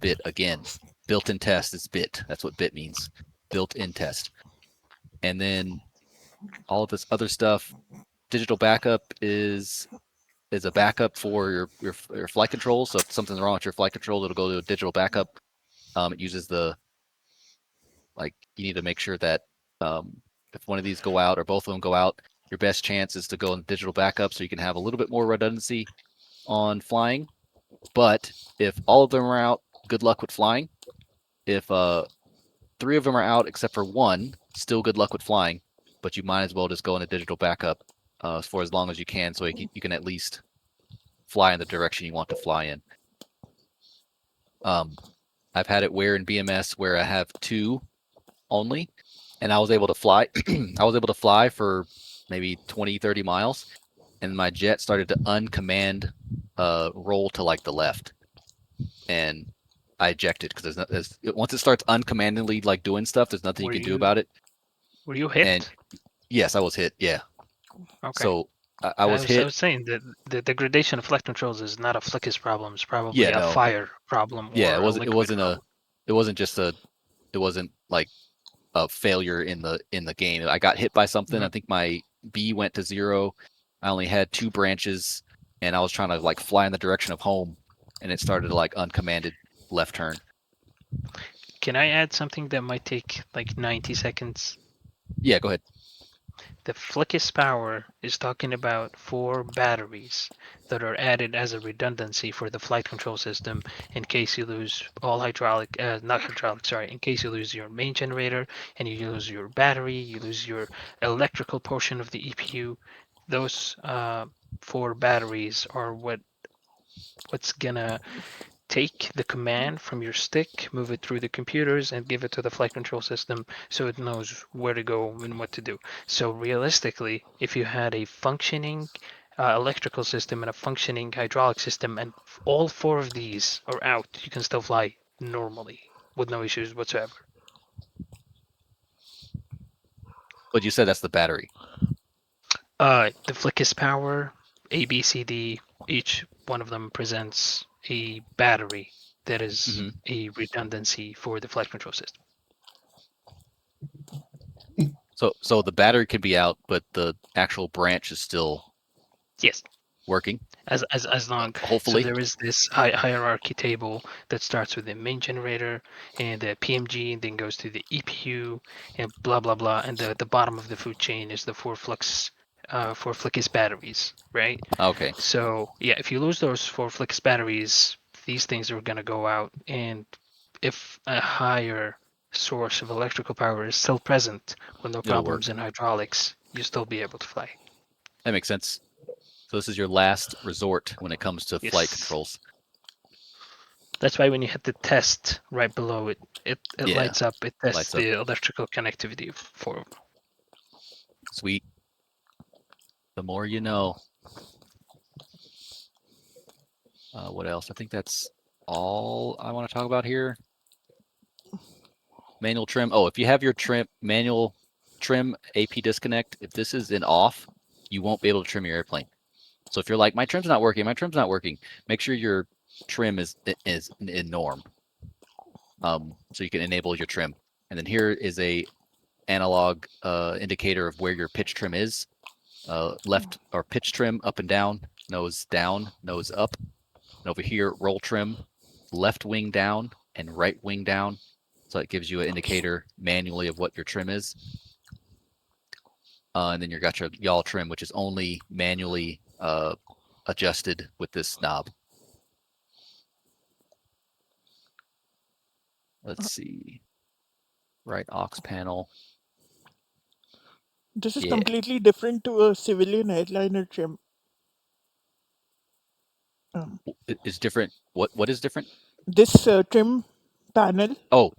bit again. Built-in test is bit. That's what bit means. Built-in test. And then all of this other stuff. Digital backup is a backup for your flight controls. So if something's wrong with your flight controls, it'll go to a digital backup. It uses you need to make sure that if one of these go out or both of them go out, your best chance is to go in digital backup so you can have a little bit more redundancy on flying. But if all of them are out, good luck with flying. If 3 of them are out except for 1, still good luck with flying. But you might as well just go in a digital backup for as long as you can, so you can at least fly in the direction you want to fly in. I've had it where in BMS where I have 2 only, and I was able to fly. I was able to fly for maybe 20, 30 miles, and my jet started to uncommand roll to like the left, and I ejected because once it starts uncommandedly like doing stuff, there's nothing you Were can do you about it. were you hit? And yes, I was hit. Yeah. Okay. So I was I hit. was saying that the degradation of flight controls is not a Flickus problem. It's probably Yeah, a no. fire problem Yeah, or a liquid problem. it wasn't like a failure in the game. I got hit by something. I think my B went to 0. I only had 2 branches, and I was trying to like fly in the direction of home, and it started to like uncommanded left turn. Can I add something that might take like 90 seconds? Yeah, go ahead. The Flickus power is talking about 4 batteries that are added as a redundancy for the flight control system in case you lose all in case you lose your main generator and you lose your battery, you lose your electrical portion of the EPU. Those 4 batteries are what's gonna take the command from your stick, move it through the computers, and give it to the flight control system so it knows where to go and what to do. So realistically, if you had a functioning electrical system and a functioning hydraulic system, and all 4 of these are out, you can still fly normally with no issues whatsoever. But you said that's the battery. The Flickus power, A, B, C, D, each one of them presents a battery that is a redundancy for the flight control system. So the battery can be out, but the actual branch is still Yes, working. as long. So Hopefully. there is this hierarchy table that starts with the main generator and the PMG, and then goes to the EPU and blah blah blah. And the bottom of the food chain is the four Flickus batteries, right? Okay. So yeah, if you lose those four Flickus batteries, these things are gonna go out. And if a higher source of electrical power is still present with no It'll problems work. in hydraulics, you'll still be able to fly. That makes sense. So this is your last resort when it comes to flight Yes. controls. That's why when you hit the test right below it, it Yeah. lights up. It tests Lights up. the electrical connectivity for. Sweet. The more you know. What else? I think that's all I want to talk about here. Manual trim. Oh, if you have your manual trim AP disconnect, if this is in off, you won't be able to trim your airplane. So if you're like, my trim's not working, make sure your trim is in norm. So you can enable your trim. And then here is a analog indicator of where your pitch trim is. Left or pitch trim up and down, nose up. And over here, roll trim, left wing down and right wing down. So it gives you an indicator manually of what your trim is. And then you got your yaw trim, which is only manually adjusted with this knob. Let's see. Right aux panel. This is Yeah. completely different to a civilian airliner trim. It's different. What is different? This trim panel, Oh,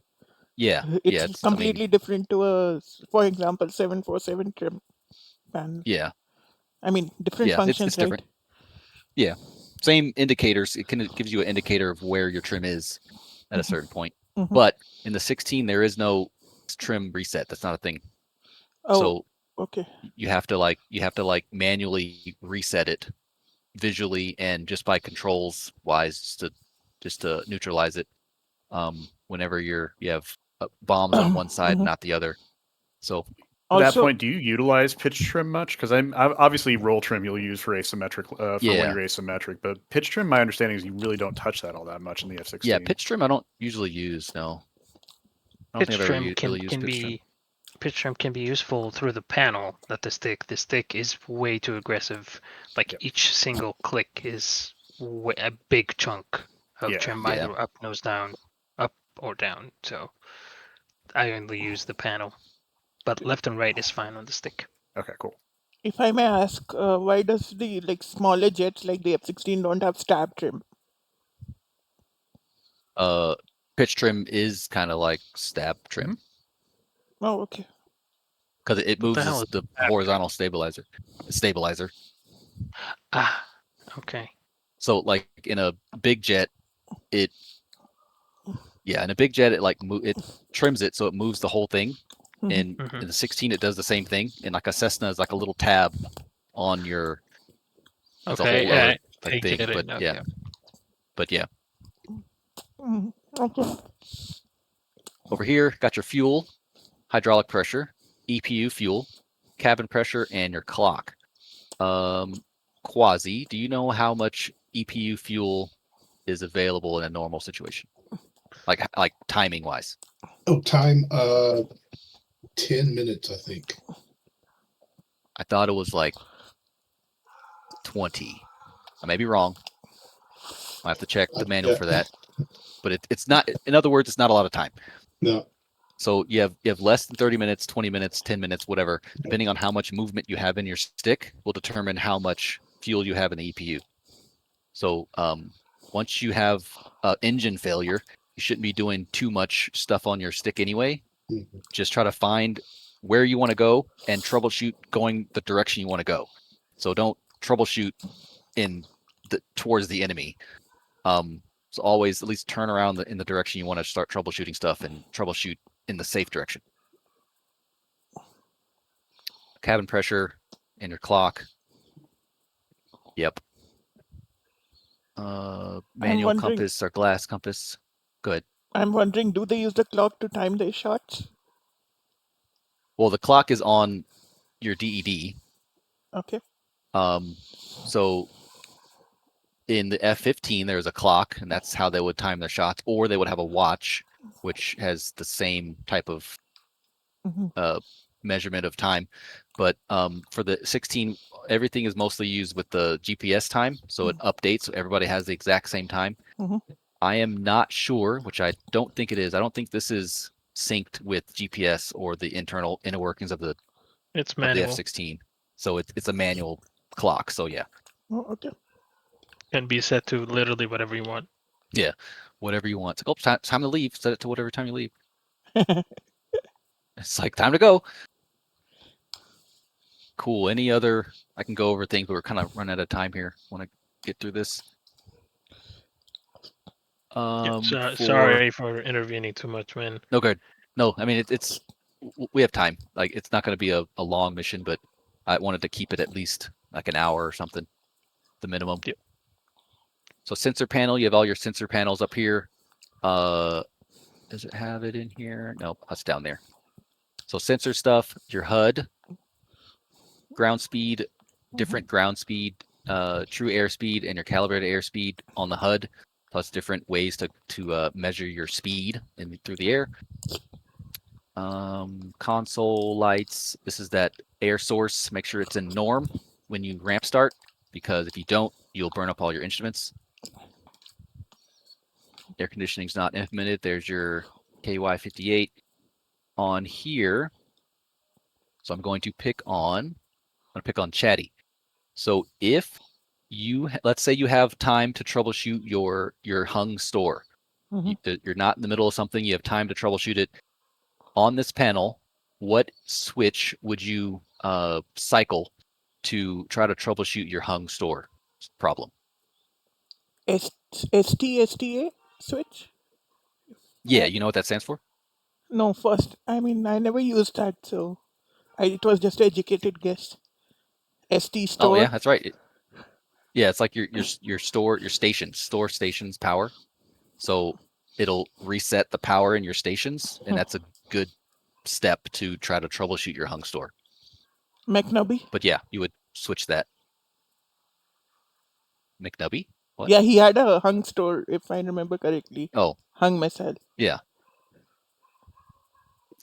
yeah. it's It's, I mean, completely different to a, for example, 747 trim panel. yeah. I mean, different Yeah, it's functions, right? different. Yeah. Same indicators. It kind of gives you an indicator of where your trim is at a certain point. Mhm. But in the 16, there is no trim reset. That's not a thing. Oh, So okay. you have to manually reset it visually and just by controls wise just to neutralize it. Whenever you have bombs on one side, not the other. So At that Also, point, do you utilize pitch trim much? Because I'm obviously roll trim you'll use for asymmetric for when Yeah. you're asymmetric, but pitch trim, my understanding is you really don't touch that all that much in the F-16. yeah, pitch trim I don't usually use. No, I don't Pitch think I've ever trim really used pitch trim. pitch trim can be useful through the panel, not the stick. The stick is way too aggressive. Like Yep. each single click is a big chunk of Yeah. trim, Yeah. either up, nose down, up or down. So I only use the panel, but left and right is fine on the stick. Okay, cool. if I may ask, why does the smaller jets like the F-16 don't have stab trim? Pitch trim is kind of like stab trim Oh, okay. because it What the moves hell is the horizontal stabilizer. Ah, okay. So like in a big jet, it it trims it so it moves the whole thing. And Mhm. in the 16, it does the same thing. And like a Cessna is like a little tab on your. It's a whole Okay, other I thing, get it. but yeah, Okay. but yeah. Okay. Over here, got your fuel, hydraulic pressure, EPU fuel, cabin pressure, and your clock. Quasi, do you know how much EPU fuel is available in a normal situation? Like timing wise? Oh, time 10 minutes, I think. I thought it was like 20. I may be wrong. I have to check the manual for that. But it's not. In other words, it's not a lot of time. No. So you have less than 30 minutes, 20 minutes, 10 minutes, whatever, depending on how much movement you have in your stick will determine how much fuel you have in the EPU. So once you have engine failure, you shouldn't be doing too much stuff on your stick anyway. Mhm. Just try to find where you want to go and troubleshoot going the direction you want to go. So don't troubleshoot towards the enemy. So always at least turn around in the direction you want to start troubleshooting stuff and troubleshoot in the safe direction. Cabin pressure and your clock. Yep. Manual compass or glass compass. Good. I'm wondering, do they use the clock to time their shots? Well, the clock is on your DED. Okay. So in the F-15, there's a clock, and that's how they would time their shots, or they would have a watch, which has the same type of Mhm. measurement of time. But for the 16, everything is mostly used with the GPS time, so it updates, so everybody has the exact same time. Mhm. I am not sure, which I don't think it is. I don't think this is synced with GPS or the internal inner workings of the It's of the manual. F-16. So it's a manual clock. So yeah, Oh, okay. Can be set to literally whatever you want. yeah, whatever you want. It's like, oh, time to leave. Set it to whatever time you leave. It's like time to go. Cool. Any other? I can go over things, but we're kind of running out of time here. Want to get through this? Yeah, For sorry for intervening too much, man. no good. No, I mean it's we have time. Like it's not going to be a long mission, but I wanted to keep it at least like an hour or something, the minimum. Yep. So sensor panel, you have all your sensor panels up here. Does it have it in here? Nope, that's down there. So sensor stuff, your HUD, ground speed, different ground speed, true airspeed, and your calibrated airspeed on the HUD, plus different ways to measure your speed through the air. Console lights. This is that air source. Make sure it's in norm when you ramp start, because if you don't, you'll burn up all your instruments. Air conditioning's not implemented. There's your KY58 on here. So I'm going to pick on Chatty. So if you let's say you have time to troubleshoot your hung store, you're not in the middle of something, you have time to troubleshoot it on this panel. What switch would you cycle to try to troubleshoot your hung store problem? S STA switch? Yeah, Uh, you know what that stands for? no, first. I mean, I never used that, so it was just educated guess. ST Oh yeah, store. that's right. Yeah, it's like your store stations power. So it'll reset the power in your stations, and that's a good step to try to troubleshoot your hung store. McNubby. But yeah, you would switch that. McNubby? What? Yeah, he had a hung store, if I remember correctly. Oh, Hung missile. yeah.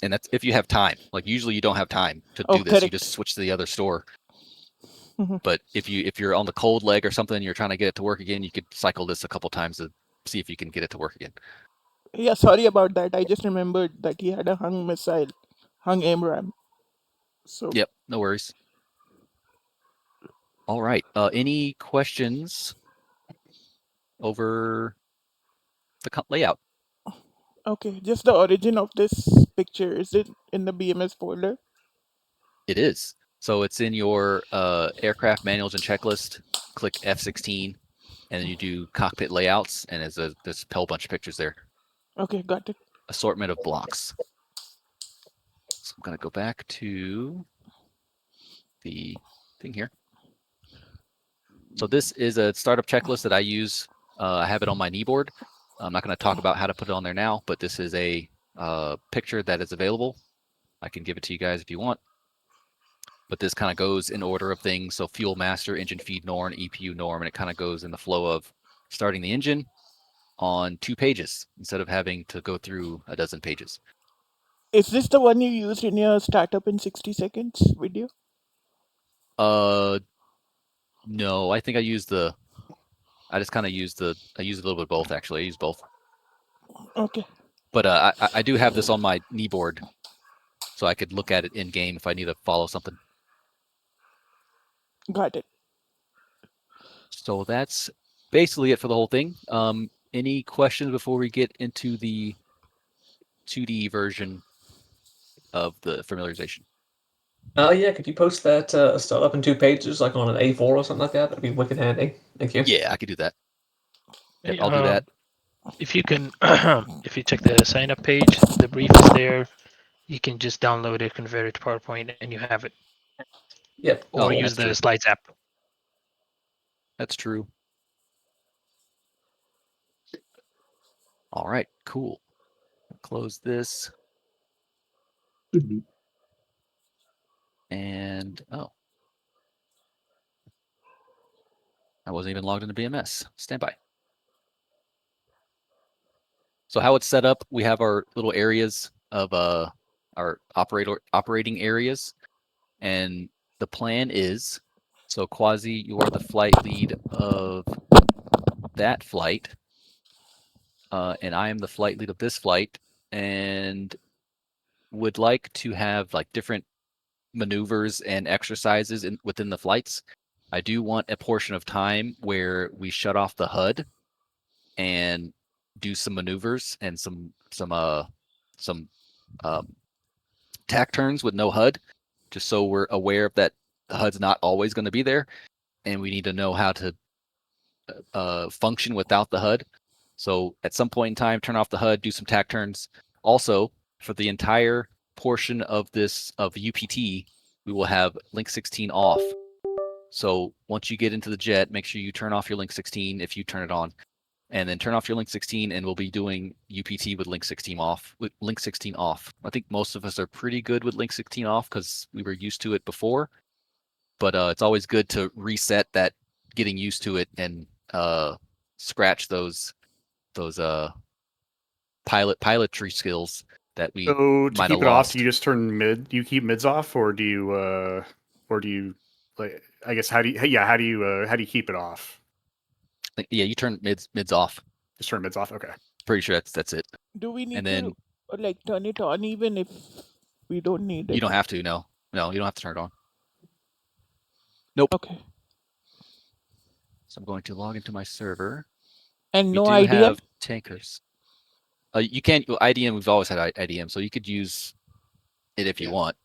And that's if you have time. Like usually you don't have time to Oh, do this. You just correct. switch to the other store. Mhm. But if you're on the cold leg or something and you're trying to get it to work again, you could cycle this a couple times to see if you can get it to work again. Yeah, sorry about that. I just remembered that he had a hung missile, hung AMRAAM. So, Yep, no worries. All right. Any questions over the layout? okay, just the origin of this picture. Is it in the BMS folder? It is. So it's in your aircraft manuals and checklist. Click F-16, and then you do cockpit layouts, and there's a whole bunch of pictures there. Okay, got it. Assortment of blocks. So I'm going to go back to the thing here. So this is a startup checklist that I use. I have it on my knee board. I'm not going to talk about how to put it on there now, but this is a picture that is available. I can give it to you guys if you want. But this kind of goes in order of things. So fuel master, engine feed norm, EPU norm, and it kind of goes in the flow of starting the engine on 2 pages instead of having to go through a dozen pages. Is this the one you used in your startup in 60 seconds video? No, I think I use I just kind of use I use a little bit of both actually. I use both. Okay, But I do have this on my knee board, so I could look at it in game if I need to follow something. got it. So that's basically it for the whole thing. Any questions before we get into the 2D version of the familiarization? Yeah, could you post that startup in 2 pages, like on an A4 or something like that? That'd be wicked handy. Thank you. Yeah, I could do that. Yep, Hey, I'll do that. if you can, if you check the sign up page, the brief is there. You can just download it, convert it to PowerPoint, and you have it. Yep. Or Oh, use that's the true. Slides app. That's true. All right, cool. Close this. Mhm. And I wasn't even logged into BMS. Stand by. So how it's set up, we have our little areas of our operating areas, and the plan is, so Quasi, you are the flight lead of that flight, and I am the flight lead of this flight, and would like to have like different maneuvers and exercises within the flights. I do want a portion of time where we shut off the HUD and do some maneuvers and some tack turns with no HUD, just so we're aware of that the HUD's not always going to be there, and we need to know how to function without the HUD. So at some point in time, turn off the HUD, do some tack turns. Also, for the entire portion of this of UPT, we will have link 16 off. So once you get into the jet, make sure you turn off your link 16 if you turn it on, and then turn off your link 16, and we'll be doing UPT with link 16 off. I think most of us are pretty good with link 16 off because we were used to it before, but it's always good to reset that, getting used to it, and scratch those pilotry skills that we So to might have keep it off, lost. do you just turn do you keep mids off, or do you like? I guess how do you keep it off? Yeah, you turn mids off. Just turn mids off. Okay. Pretty sure that's it. Do we need And then to like turn it on even if we don't need it? you don't have to. No, you don't have to turn it on. Nope. Okay. So I'm going to log into my server. And We no do IDM? have tankers. You can't IDM. We've always had IDM, so you could use it if you want.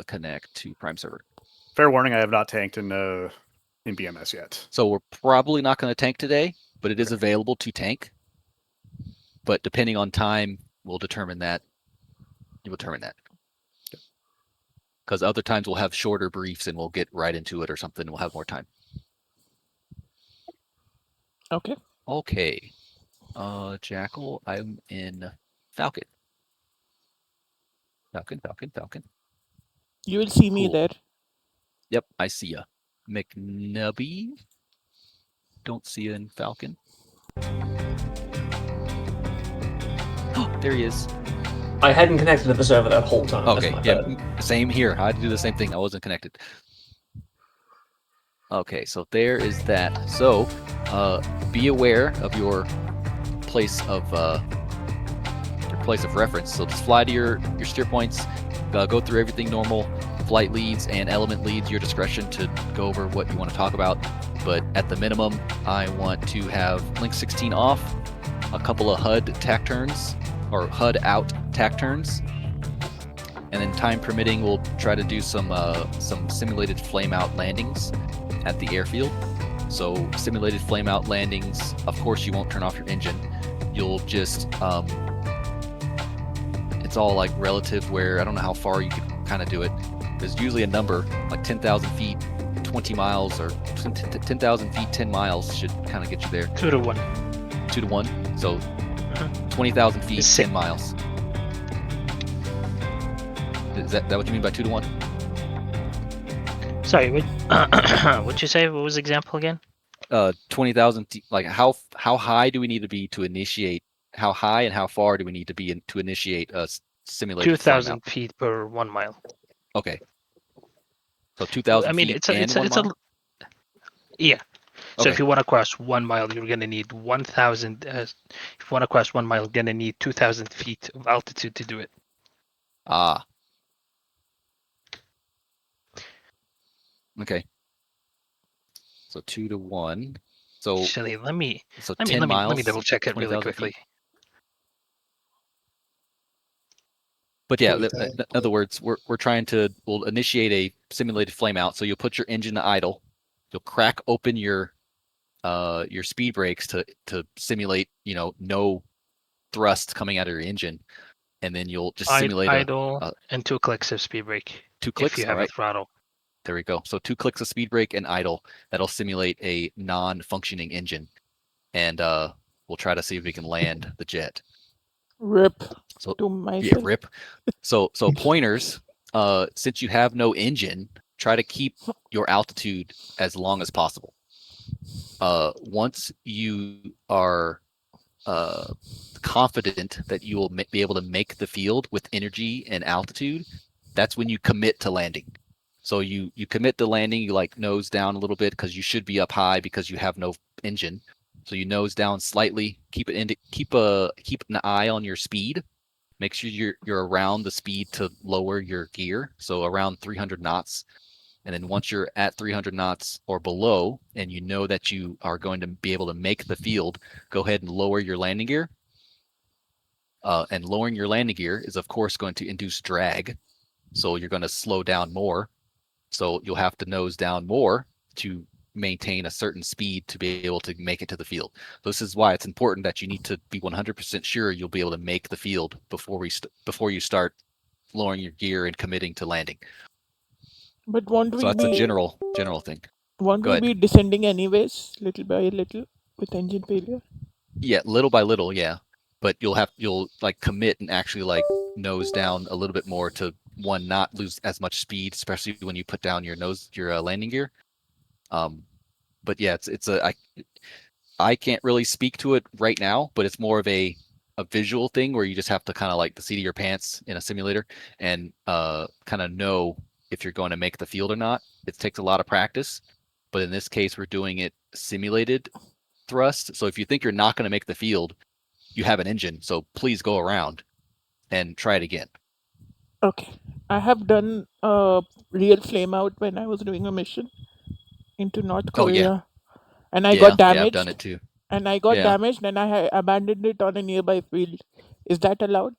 Connect to Prime server. Fair warning, I have not tanked in BMS yet. So we're probably not going to tank today, but it is available to tank. But depending on time, we'll determine that. You will determine that. Because other times we'll have shorter briefs and we'll get right into it or something. We'll have more time. Okay. Okay. Jackal, I'm in Falcon. Falcon. You will see me Cool. there. Yep, I see ya. McNubby. Don't see you in Falcon. Oh, there he is. I hadn't connected to the server that whole time. Okay, That's my yeah, bad. same here. I had to do the same thing. I wasn't connected. Okay, so there is that. So, be aware of your place of reference. So just fly to your steer points. Go through everything normal. Flight leads and element leads, your discretion to go over what you want to talk about. But at the minimum, I want to have link 16 off, a couple of HUD tack turns, or HUD out tack turns, and then time permitting, we'll try to do some simulated flame out landings at the airfield. So simulated flame out landings, of course you won't turn off your engine. You'll just it's all like relative, where I don't know how far you can kind of do it. There's usually a number like 10,000 feet, 20 miles, or 10,000 feet, 10 miles should kind of get you there. 2 to 1. 2 to 1. So 20,000 feet, 10 miles. Is that what you mean by 2 to 1? Sorry, what'd you say? What was the example again? 20,000. Like how high do we need to be to initiate? How high and how far do we need to be to initiate a simulated 2,000 feet per 1 mile. Okay. So 2,000 I mean, feet it's and 1 mile? Yeah. So Okay. if you want to cross 1 mile, you're going to need 1,000. If you want to cross 1 mile, you're going to need 2,000 feet of altitude to do it. Ah. Okay. So 2 to 1. So Actually, let me 10 miles. Let me double check it really 20,000 quickly. feet. But yeah, in 20,000. other words, we'll initiate a simulated flame out. So you'll put your engine to idle. You'll crack open your speed brakes to simulate, no thrust coming out of your engine, and then you'll just simulate idle and 2 clicks of speed brake. 2 clicks. If you have a throttle. There we go. So 2 clicks of speed brake and idle. That'll simulate a non-functioning engine, and we'll try to see if we can land the jet. Rip So to yeah, myself. rip. So pointers, since you have no engine, try to keep your altitude as long as possible. Once you are confident that you will be able to make the field with energy and altitude, that's when you commit to landing. So you commit to landing, you like nose down a little bit because you should be up high because you have no engine. So you nose down slightly, keep an eye on your speed. Make sure you're around the speed to lower your gear, so around 300 knots. And then once you're at 300 knots or below, and you know that you are going to be able to make the field, go ahead and lower your landing gear. And lowering your landing gear is, of course, going to induce drag. So you're going to slow down more. So you'll have to nose down more to maintain a certain speed to be able to make it to the field. So this is why it's important that you need to be 100% sure you'll be able to make the field before you start lowering your gear and committing to landing. But won't So we that's a be general thing. won't Go we ahead. be descending anyways, little by little, with engine failure? Yeah, little by little, yeah. But you'll like commit and actually like nose down a little bit more to one, not lose as much speed, especially when you put down your landing gear. Um, but yeah, I can't really speak to it right now, but it's more of a visual thing where you just have to kind of like the seat of your pants in a simulator and kind of know if you're going to make the field or not. It takes a lot of practice, but in this case, we're doing it simulated thrust. So if you think you're not going to make the field, you have an engine, so please go around and try it again. Okay. I have done a real flame out when I was doing a mission into North Oh yeah, Korea, and I got yeah, I've done damaged. it too. And I got Yeah, damaged, and I abandoned it on a nearby field. Is that allowed?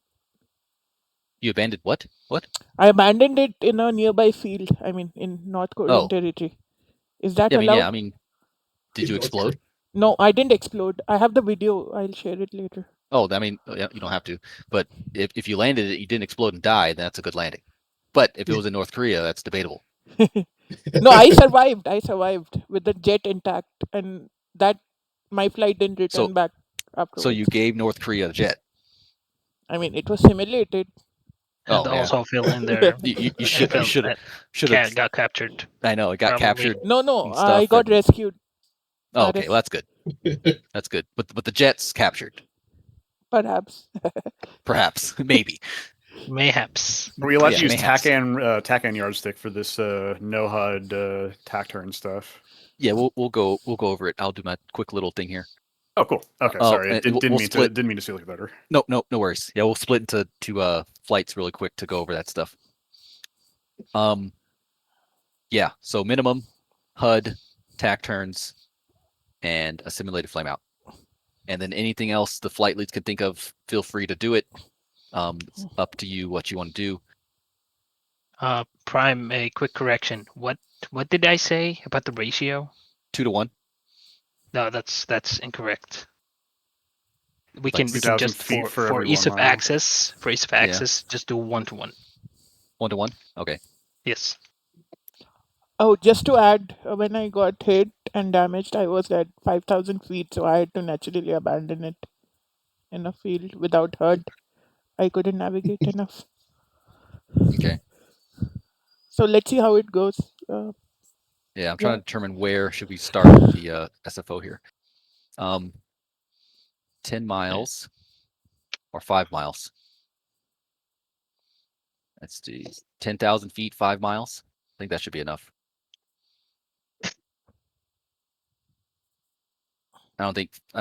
you abandoned what? What? I abandoned it in a nearby field. I mean, in North Korean Oh, territory. Is that yeah. I mean, yeah. allowed? I mean, did In you North Korea. explode? No, I didn't explode. I have the video. I'll share it later. Oh, I mean, yeah, you don't have to. But if you landed it, you didn't explode and die, then that's a good landing. But if it was in North Korea, that's debatable. No, I survived. I survived with the jet intact, and that my flight didn't So return back so you afterwards. gave North Korea a jet. I mean, it was simulated. And Oh yeah. also fill in there You and should felt that have. got captured. I know it got Probably. captured No, no, and I stuff. got And rescued. oh, okay, well RF, that's good. That's good. But the jet's captured, perhaps. perhaps, maybe. Mayhaps. Are we allowed Yeah, to use mayhaps. TACAN yardstick for this no HUD tack turn stuff? Yeah, we'll go over it. I'll do my quick little thing here. Oh, cool. Okay, Oh, sorry. and Didn't we'll mean to split. didn't mean to steal like better. No worries. Yeah, we'll split into flights really quick to go over that stuff. Um, yeah. So minimum HUD, tack turns, and a simulated flameout. And then anything else the flight leads can think of, feel free to do it. It's up to you what you want to do. Prime, a quick correction. What did I say about the ratio? 2 to 1. No, that's incorrect. We Like can 2,000 just feet for for every ease 1 of mile. access Yeah. just do 1-to-1. 1 to 1. Okay. Yes. Oh, just to add, when I got hit and damaged, I was at 5,000 feet, so I had to naturally abandon it in a field without HUD. I couldn't navigate enough. Okay. So let's see how it goes. Yeah, I'm trying Yeah. to determine where should we start the SFO here. 10 miles or 5 miles. Let's see. 10,000 feet, 5 miles. I think that should be enough. I don't think I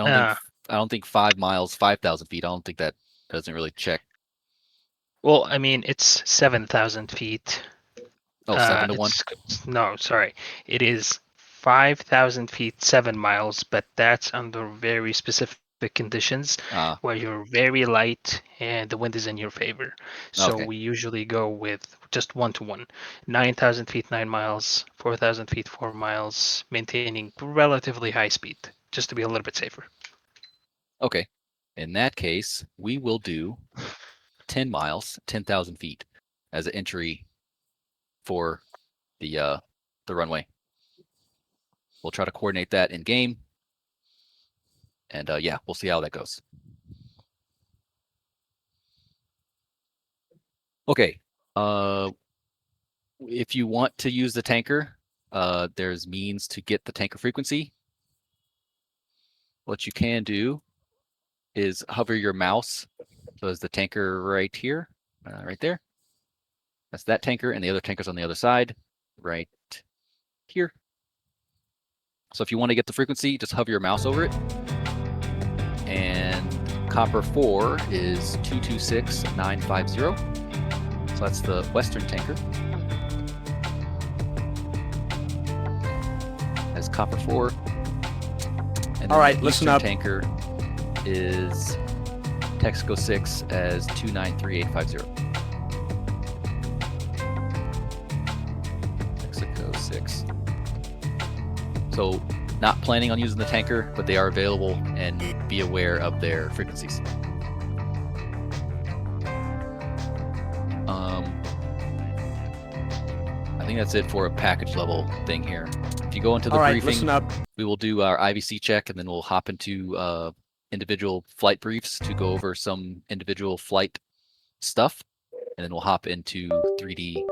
don't think 5 miles, 5,000 feet. I don't think that doesn't really check. Well, I mean, it's 7,000 feet. Oh, 7 to 1. No, sorry. It is 5,000 feet, 7 miles, but that's under very specific conditions Ah, where you're very light and the wind is in your favor. So okay. we usually go with just 1-to-1. 9,000 feet, 9 miles, 4,000 feet, 4 miles, maintaining relatively high speed, just to be a little bit safer. Okay. In that case, we will do 10 miles, 10,000 feet as an entry for the runway. We'll try to coordinate that in game. And yeah, we'll see how that goes. Okay. If you want to use the tanker, there's means to get the tanker frequency. What you can do is hover your mouse. So there's the tanker right here, right there. That's that tanker, and the other tanker's on the other side, right here. So if you want to get the frequency, just hover your mouse over it. And copper 4 is 226950. So that's the western tanker. As copper 4. And All right, the listen eastern up. tanker is Texaco 6 as 293850. Texaco 6. So not planning on using the tanker, but they are available, and be aware of their frequencies. I think that's it for a package level thing here. If you go into the All right, briefing, listen up. we will do our IVC check, and then we'll hop into individual flight briefs to go over some individual flight stuff, and then we'll hop into 3D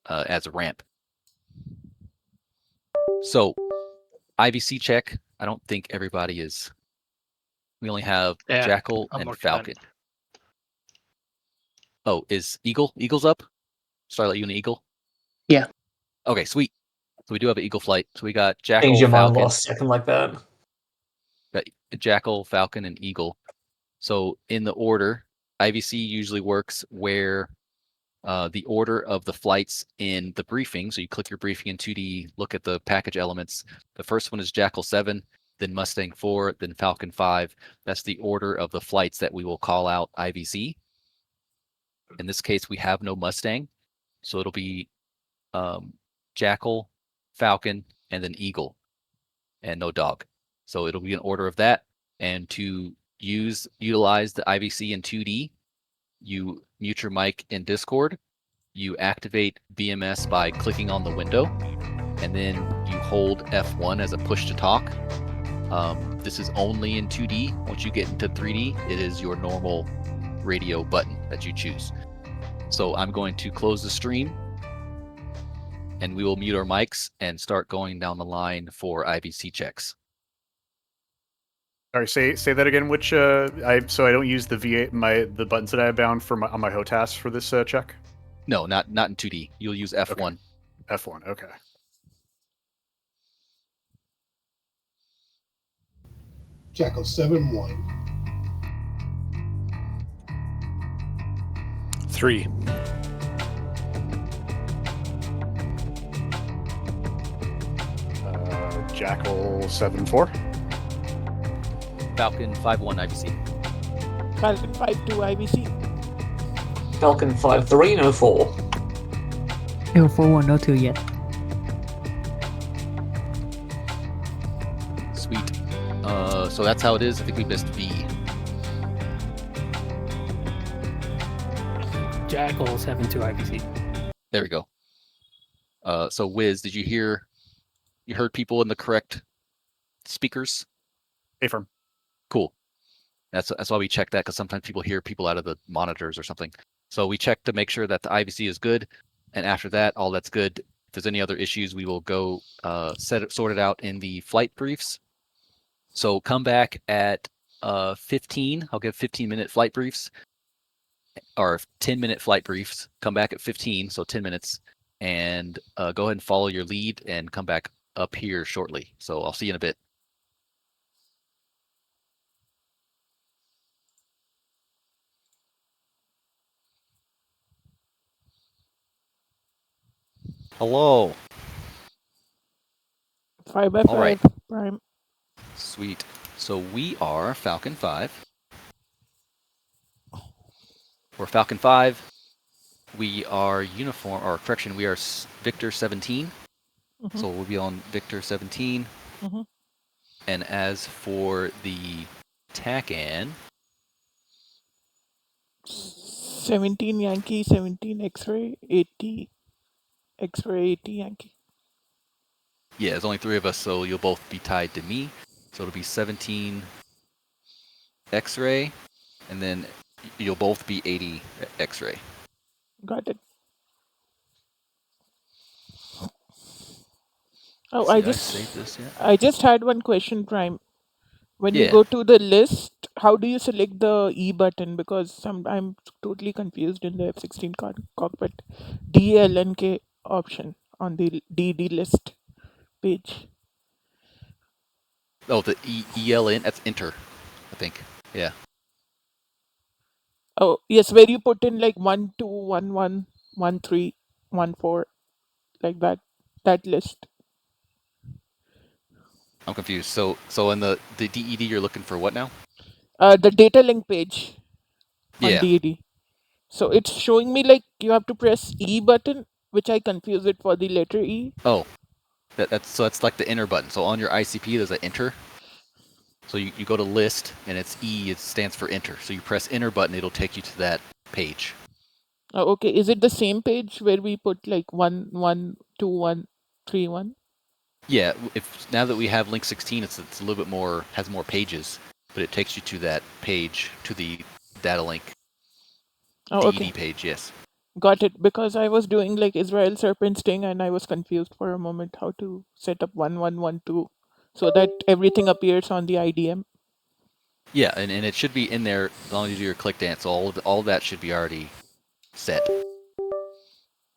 as a ramp. So IVC check, I don't think everybody is. We only have Yeah, Jackal I'm and working on Falcon. Oh, is Eagle? Eagle's up? Sorry, let you an Eagle? Yeah. Okay, sweet. So we do have an Eagle flight. So we got Change Jackal, your mind Falcon. last second like that. Got Jackal, Falcon, and Eagle. So in the order, IVC usually works where the order of the flights in the briefing. So you click your briefing in 2D, look at the package elements. The first one is Jackal 7, then Mustang 4, then Falcon 5. That's the order of the flights that we will call out IVC. In this case, we have no Mustang. So it'll be Jackal, Falcon, and then Eagle, and no dog. So it'll be an order of that. And to utilize the IVC in 2D, you mute your mic in Discord. You activate BMS by clicking on the window, and then you hold F1 as a push to talk. This is only in 2D. Once you get into 3D, it is your normal radio button that you choose. So I'm going to close the stream, and we will mute our mics and start going down the line for IVC checks. Sorry, say that again. Which so I don't use the the buttons that I have bound for on my HOTAS for this check. No, not in 2D. You'll use F1. Okay. F1. Okay. Jackal 7-1. 3. Jackal 7-4. Falcon 5-1 IVC. Falcon 5-2 IVC. Falcon 5-3, no 4. 041, no 2 yet. Sweet. So that's how it is. I think we missed V. Jackal 7-2 IVC. There we go. So Wiz, did you heard people in the correct speakers? Affirm. Cool. That's why we check that, because sometimes people hear people out of the monitors or something. So we check to make sure that the IVC is good, and after that, all that's good. If there's any other issues, we will go sort it out in the flight briefs. So come back at 15. I'll give 15-minute flight briefs, or 10-minute flight briefs. Come back at 15, so 10 minutes, and go ahead and follow your lead and come back up here shortly. So I'll see you in a bit. Hello. 5x5 All right. prime. Sweet. So we are Falcon 5. We're Falcon 5. We are we are Victor 17. Mhm. So we'll be on Victor 17. Mhm. And as for the TACAN, 17 Yankee, 17 X-ray, 80 X-ray, 80 Yankee. yeah, there's only 3 of us, so you'll both be tied to me. So it'll be 17 X-ray, and then you'll both be 80 X-ray. Got it. Oh, See, I saved this yet? I just had one question, Prime. When you Yeah. go to the list, how do you select the E button? Because I'm totally confused in the F-16 cockpit DLNK option on the DD list page. Oh, the ELN. That's enter, I think. Yeah. Oh, yes, where you put in like 1, 2, 1, 1, 1, 3, 1, 4, like that list. I'm confused. So in the DED, you're looking for what now? The data link page on Yeah. DED. So it's showing me like you have to press E button, which I confuse it for the letter E. Oh, that's like the enter button. So on your ICP, there's an enter. So you go to list, and it's E. It stands for enter. So you press enter button, it'll take you to that page. Oh, okay. Is it the same page where we put like 1, 1, 2, 1, 3, 1? Yeah. If now that we have Link 16, it's a little bit more, has more pages, but it takes you to that page, to the data link Oh, DED okay. page. Yes. Got it. Because I was doing like Israel Serpent Sting and I was confused for a moment how to set up 1, 1, 1, 2 so that everything appears on the IDM. Yeah, and it should be in there as long as you do your click dance. All of that should be already set.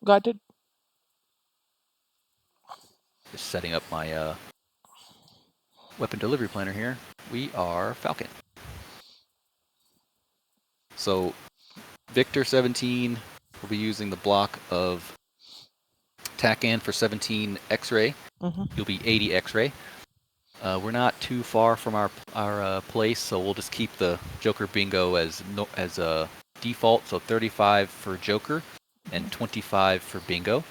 Got it. Just setting up my weapon delivery planner here. We are Falcon. So Victor 17 will be using the block of TACAN for 17 X-ray. Mm-hmm. You'll be 80 X-ray. We're not too far from our place, so we'll just keep the Joker bingo as a default. So 35 for Joker and 25 for bingo.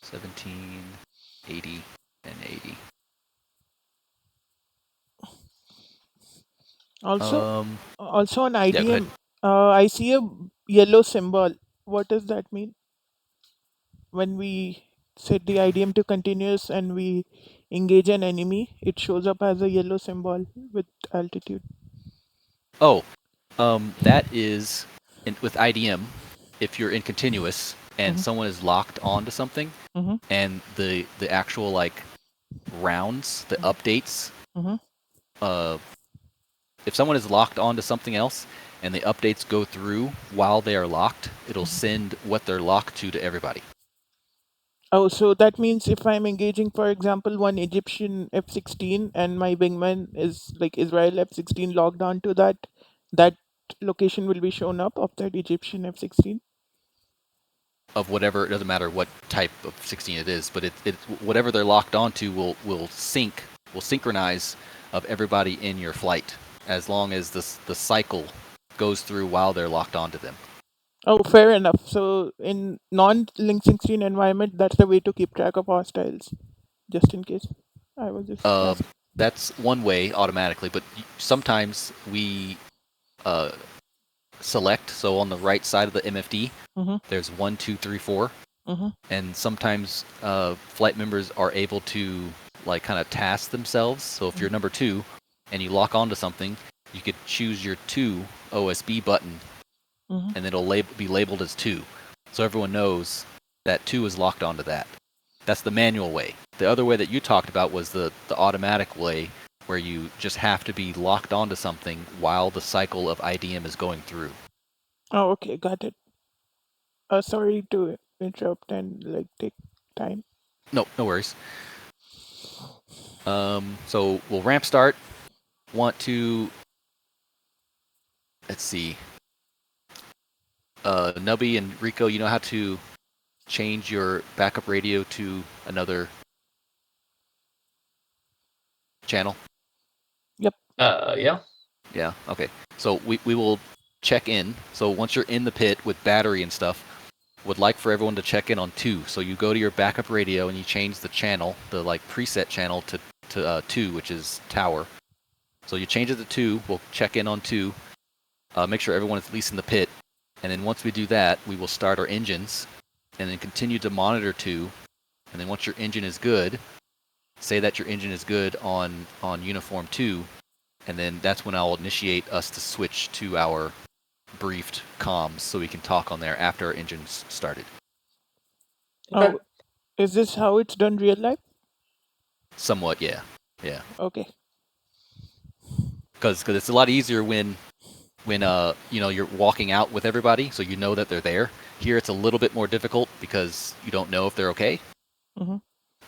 17, 80, and 80. Also on Yeah, go ahead. IDM, I see a yellow symbol. What does that mean? When we set the IDM to continuous and we engage an enemy, it shows up as a yellow symbol with altitude. Oh, that is with IDM. If you're in continuous and Mhm. someone is locked onto something, Mhm. and the actual like rounds, the updates, Mhm. if someone is locked onto something else and the updates go through while they are locked, it'll send what they're locked to everybody. Oh, so that means if I'm engaging, for example, one Egyptian F-16 and my wingman is like Israel F-16 logged on to that location will be shown up of that Egyptian F-16. Of whatever, it doesn't matter what type of 16 it is, but it whatever they're locked onto will synchronize of everybody in your flight, as long as the cycle goes through while they're locked onto them. Oh, fair enough. So in non-Link 16 environment, that's the way to keep track of hostiles, just in case. I was just asking. That's one way automatically, but sometimes we select. So on the right side of the MFD, Mm-hmm. there's 1, 2, 3, 4, Mm-hmm. and sometimes flight members are able to like kind of task themselves. So if you're number 2 and you lock onto something, you could choose your 2 OSB button, Mm-hmm. and it'll be labeled as 2, so everyone knows that 2 is locked onto that. That's the manual way. The other way that you talked about was the automatic way, where you just have to be locked onto something while the cycle of IDM is going through. Oh, okay, got it. Sorry to interrupt and like take time. No worries. So we'll ramp start. Want to, let's see. Nubby and Rico, you know how to change your backup radio to another channel? Yep. Yeah. Yeah, okay. So we will check in. So once you're in the pit with battery and stuff, would like for everyone to check in on 2. So you go to your backup radio and you change the channel, the like preset channel to 2, which is tower. So you change it to 2. We'll check in on 2. Make sure everyone is at least in the pit. And then once we do that, we will start our engines and then continue to monitor 2. And then once your engine is good, say that your engine is good on uniform 2, and then that's when I'll initiate us to switch to our briefed comms so we can talk on there after our engine's started. Okay. Oh, is this how it's done real life? Somewhat, yeah. Yeah. Okay. Because it's a lot easier when you're walking out with everybody, so you know that they're there. Here it's a little bit more difficult because you don't know if they're okay.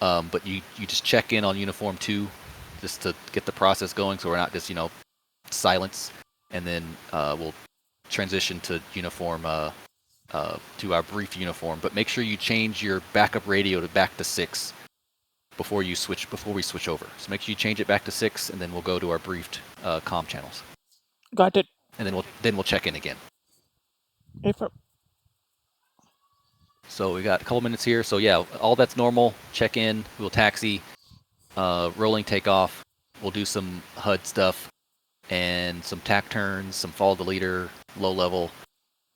But you just check in on uniform 2 just to get the process going, so we're not just silence, and then we'll transition to uniform to our brief uniform. But make sure you change your backup radio to back to 6 before we switch over. So make sure you change it back to 6, and then we'll go to our briefed comm channels. Got it. And then we'll check in again. So we got a couple minutes here. So yeah, all that's normal. Check in. We'll taxi. Rolling takeoff. We'll do some HUD stuff and some tack turns, some follow the leader, low level,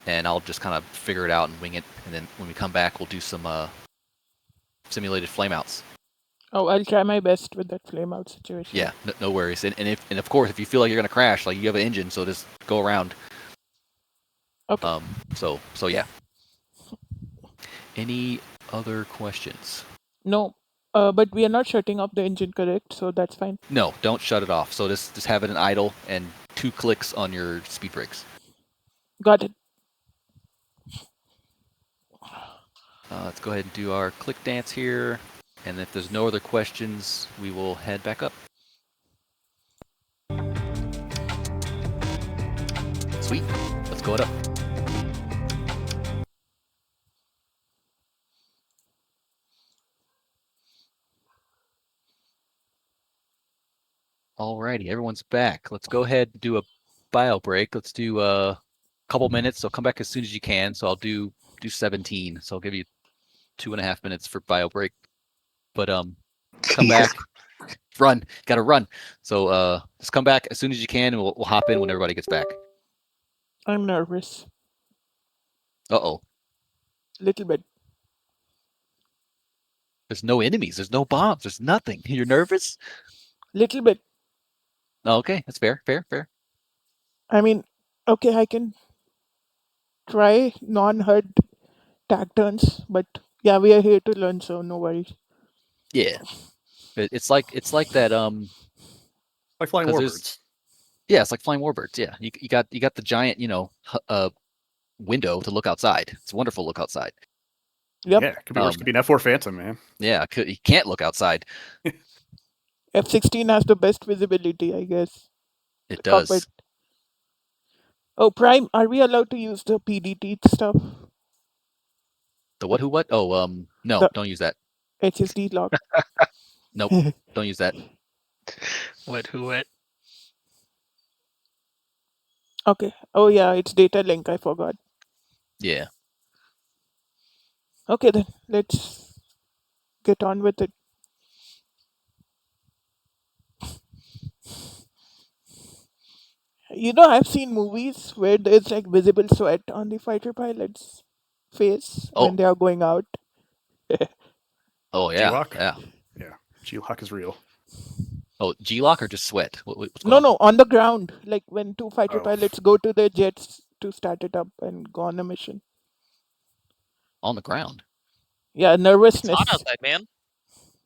and I'll just kind of figure it out and wing it. And then when we come back, we'll do some simulated flameouts. Oh, I'll try my best with that flameout situation. Yeah, no worries. And of course, if you feel like you're gonna crash, like you have an engine, so just go around. Okay. So yeah. Any other questions? No, but we are not shutting off the engine, correct? So that's fine. No, don't shut it off. So just have it in idle and 2 clicks on your speed brakes. Got it. Let's go ahead and do our click dance here. And if there's no other questions, we will head back up. Sweet. Let's go it up. Alrighty, everyone's back. Let's go ahead and do a bio break. Let's do a couple minutes. So come back as soon as you can. So I'll do 17. So I'll give you 2.5 minutes for bio break. But come back. Run. Gotta run. So just come back as soon as you can, and we'll hop in when everybody gets back. I'm nervous. Uh-oh. Little bit. There's no enemies. There's no bombs. There's nothing. You're nervous? Little bit. Oh, okay, that's fair. I mean, okay, I can try non-HUD tag turns, but yeah, we are here to learn, so no worries. Yeah. It's like that Like flying 'cause there's- warbirds. Yeah, it's like flying warbirds. Yeah. You got the giant, window to look outside. It's a wonderful look outside. Yep. Yeah, could be worse. Could be an F4 Phantom, man. Yeah, you can't look outside. F-16 has the best visibility, I guess. It The does. cockpit. Oh, Prime, are we allowed to use the PDT stuff? The what, who, what? Oh, no, The- don't use that. HSD lock. Nope, don't use that. What? Who? What? Okay. Oh yeah, it's data link. I forgot. Yeah. Okay then, let's get on with it. I've seen movies where there's like visible sweat on the fighter pilot's face Oh. when they are going out. Oh yeah. G-Lock? Yeah. Yeah, G-Lock is real. Oh, G-Lock or just sweat? What's going No, on? no, on the ground. Like when 2 fighter Oh. pilots go to their jets to start it up and go on a mission. On the ground. Yeah, It's nervousness. hot outside, man.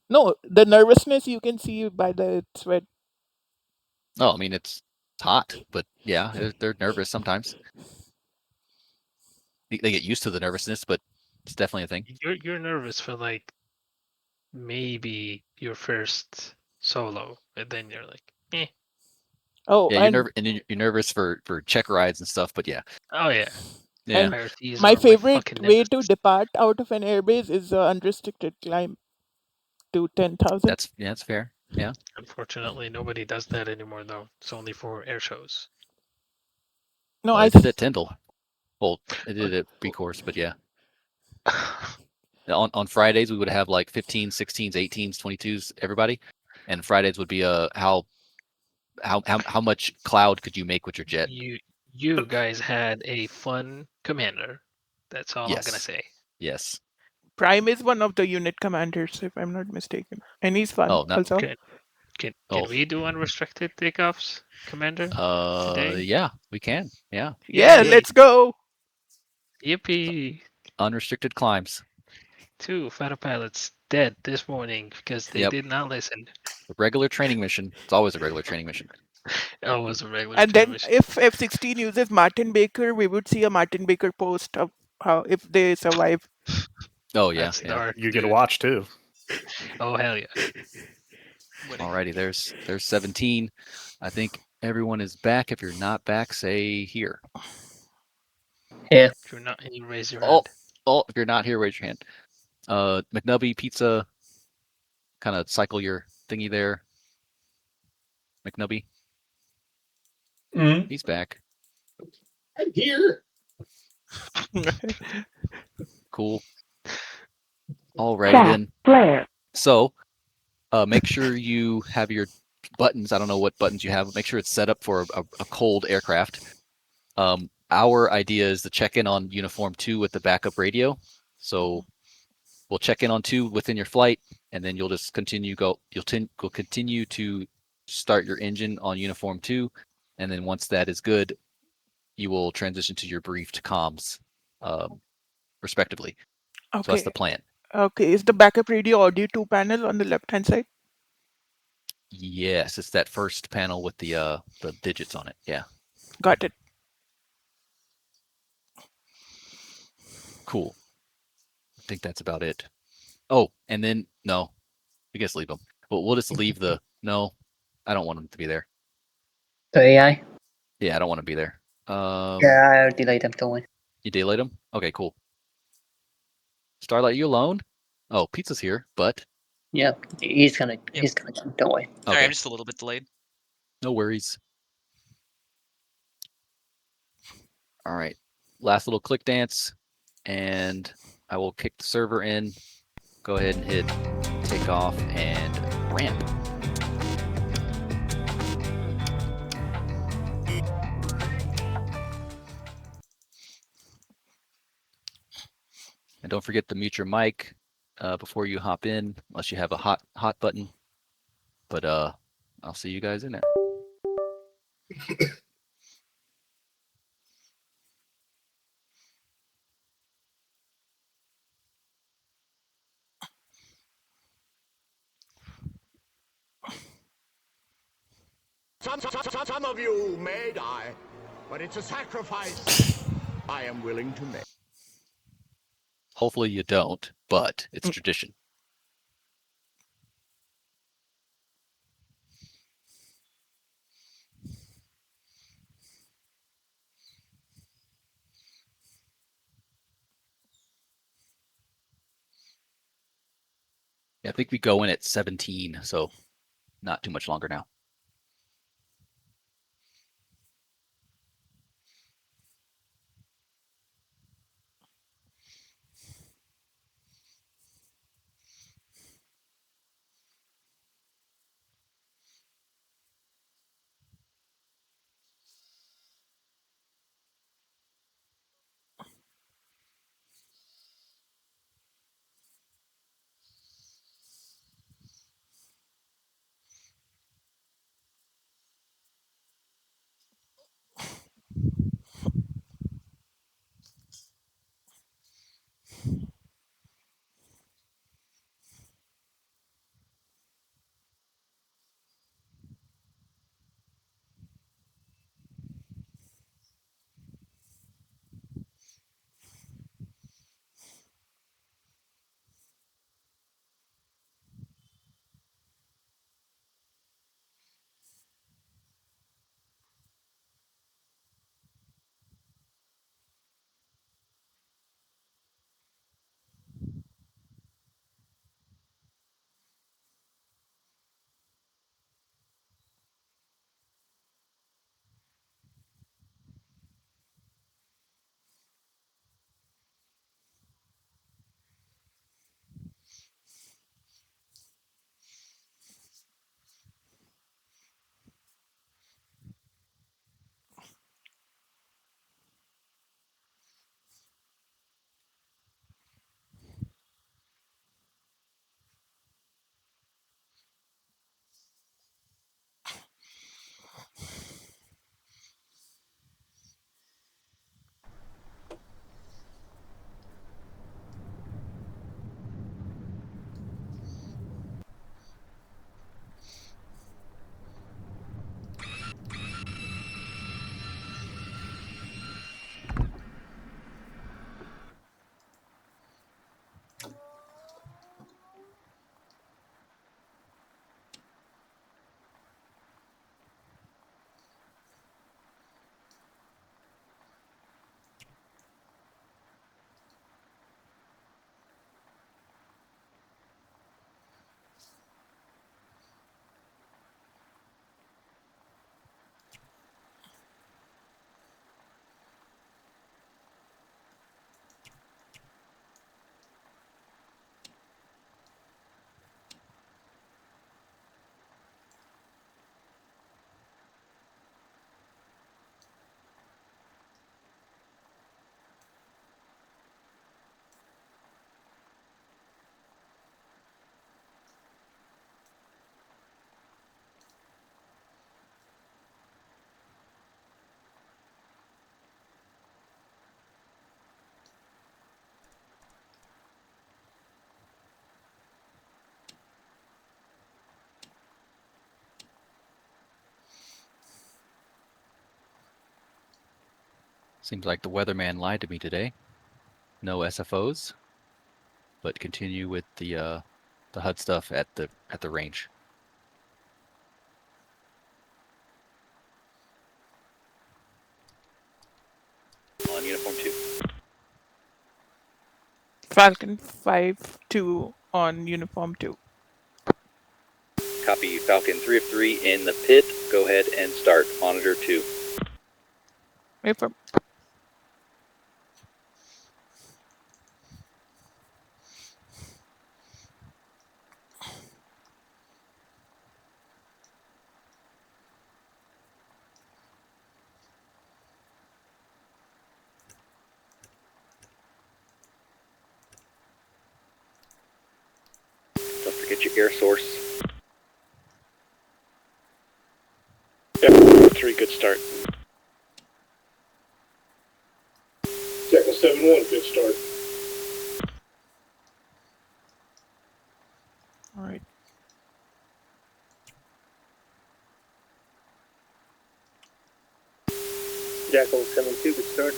No, the nervousness you can see by the sweat. No, I mean it's hot, but yeah, they're nervous sometimes. They get used to the nervousness, but it's definitely a thing. You're nervous for like maybe your first solo, and then you're like, eh. Oh, Yeah, and you're nervous for check rides and stuff, but yeah. Oh yeah. Yeah. And IRTs my are favorite fucking way to nemesis. depart out of an airbase is unrestricted climb to 10,000. That's fair. Yeah. Unfortunately, nobody does that anymore, though. It's only for air shows. No, Well, I they did at Tyndall. Well, they did it at B course, but yeah. On Fridays we would have like 15s, 16s, 18s, 22s, everybody. And Fridays would be how much cloud could you make with your jet? You guys had a fun commander. That's all I'm gonna Yes. say. Yes. Prime is one of the unit commanders, if I'm not mistaken, and he's fun Oh, not also. Can Oh. we do unrestricted takeoffs, Commander? Today? Yeah, we can. Yeah, Yeah, Yay! let's go. Yippee! unrestricted climbs. 2 fighter pilots dead this morning because they Yep. did not listen. A regular training mission. It's always a regular training mission. Oh, it was a regular And then mission. if F-16 uses Martin Baker, we would see a Martin Baker post of how if they survive. Oh yeah, That's yeah. dark, You get a dude. watch too. Oh hell yeah! Alrighty, there's 17. I think everyone is back. If you're not back, say here. Yeah. If you're not, you raise your Oh, hand. if you're not here, raise your hand. McNubby Pizza, kind of cycle your thingy there. McNubby, Mm. he's back. I'm here. Cool. Alrighty then. Flare. So, make sure you have your buttons. I don't know what buttons you have, but make sure it's set up for a cold aircraft. Our idea is to check in on uniform 2 with the backup radio. So we'll check in on 2 within your flight, and then you'll just continue you'll continue to start your engine on uniform 2, and then once that is good, you will transition to your briefed comms, respectively. So that's Okay. the plan. Okay. Is the backup radio audio 2 panel on the left-hand side? Yes, it's that first panel with the digits on it. Yeah. Got it. Cool. I think that's about it. Oh, and then no, I guess leave them. But we'll just leave the no. I don't want them to be there. The AI. Yeah, I don't want to be there. Yeah, I'll delay them. Don't worry. You daylight them? Okay, cool. Starlight, you alone? Oh, Pizza's here, but Yeah, he's gonna Yep. he's gonna come. Don't worry. Sorry, okay, I'm just a little bit delayed. no worries. All right, last little click dance, and I will kick the server in. Go ahead and hit takeoff and ramp. And don't forget to mute your mic before you hop in, unless you have a hot button. But I'll see you guys in there. Some of you may die, but it's a sacrifice I am willing to make. Hopefully you don't, but it's tradition. Yeah, I think we go in at 17, so not too much longer now. Seems like the weatherman lied to me today. No SFOs, but continue with the HUD stuff at the range. On uniform 2. Falcon 5-2 on uniform 2. Copy. Falcon 3 of 3 in the pit. Go ahead and start. Monitor 2. Wait for Don't forget your air source. F-3, good start. Jackal 7-1, good start. all right. Jackal 7-2, good start.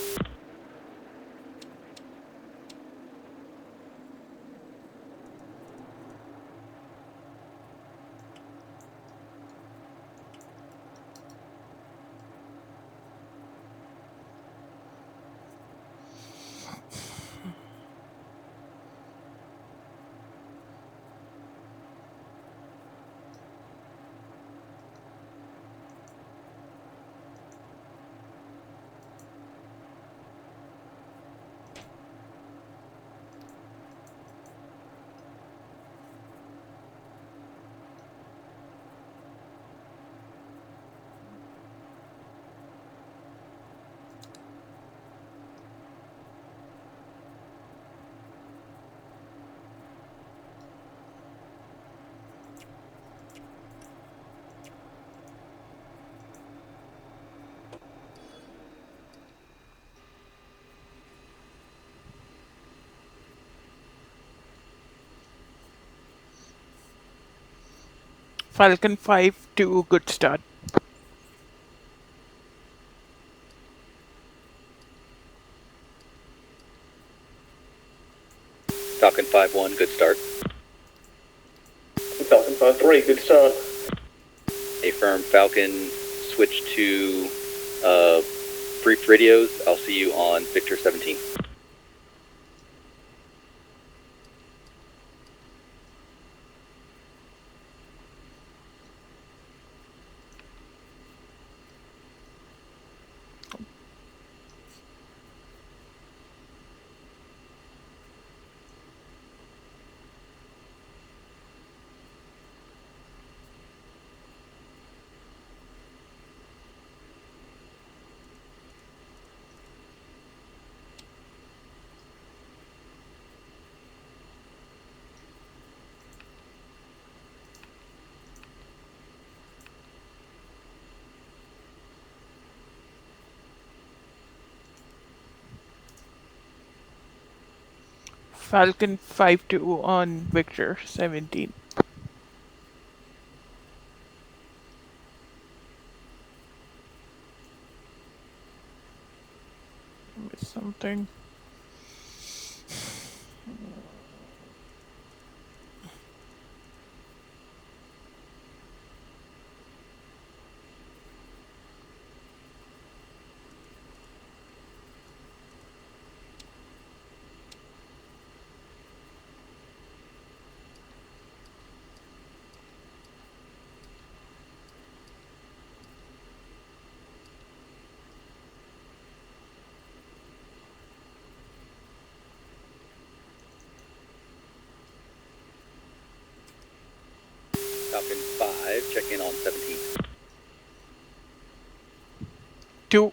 Falcon 5-2, good start. Falcon 5-1, good start. Falcon 5-3, good start. Affirm. Falcon, switch to brief radios. I'll see you on Victor 17. Falcon 5-2 on Victor 17. Missed something. Falcon 5, check in on 17. 2.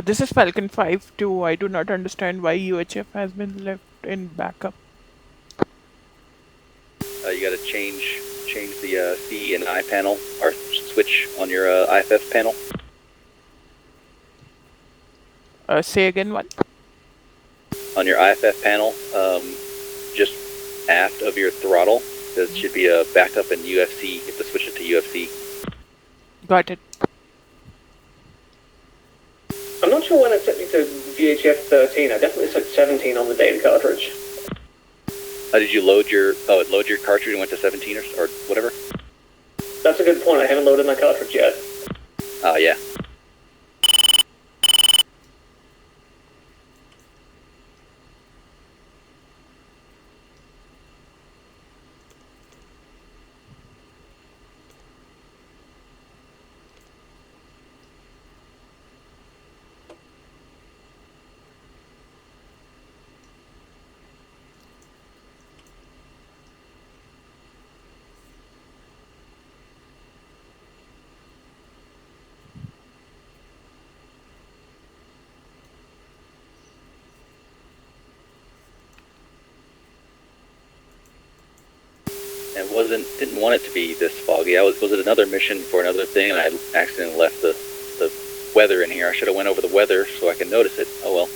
This is Falcon 5-2. I do not understand why UHF has been left in backup. You got to change the C and I panel, or switch on your IFF panel. Say again what? On your IFF panel, just aft of your throttle, there should be a backup in UFC. You have to switch it to UFC. Got it. I'm not sure when it set me to VHF 13. I definitely set 17 on the data cartridge. Did you load your cartridge and went to 17 or whatever? That's a good point. I haven't loaded my cartridge yet. Yeah. And didn't want it to be this foggy. Was it another mission for another thing, and I accidentally left the weather in here. I should have went over the weather so I could notice it. Oh well.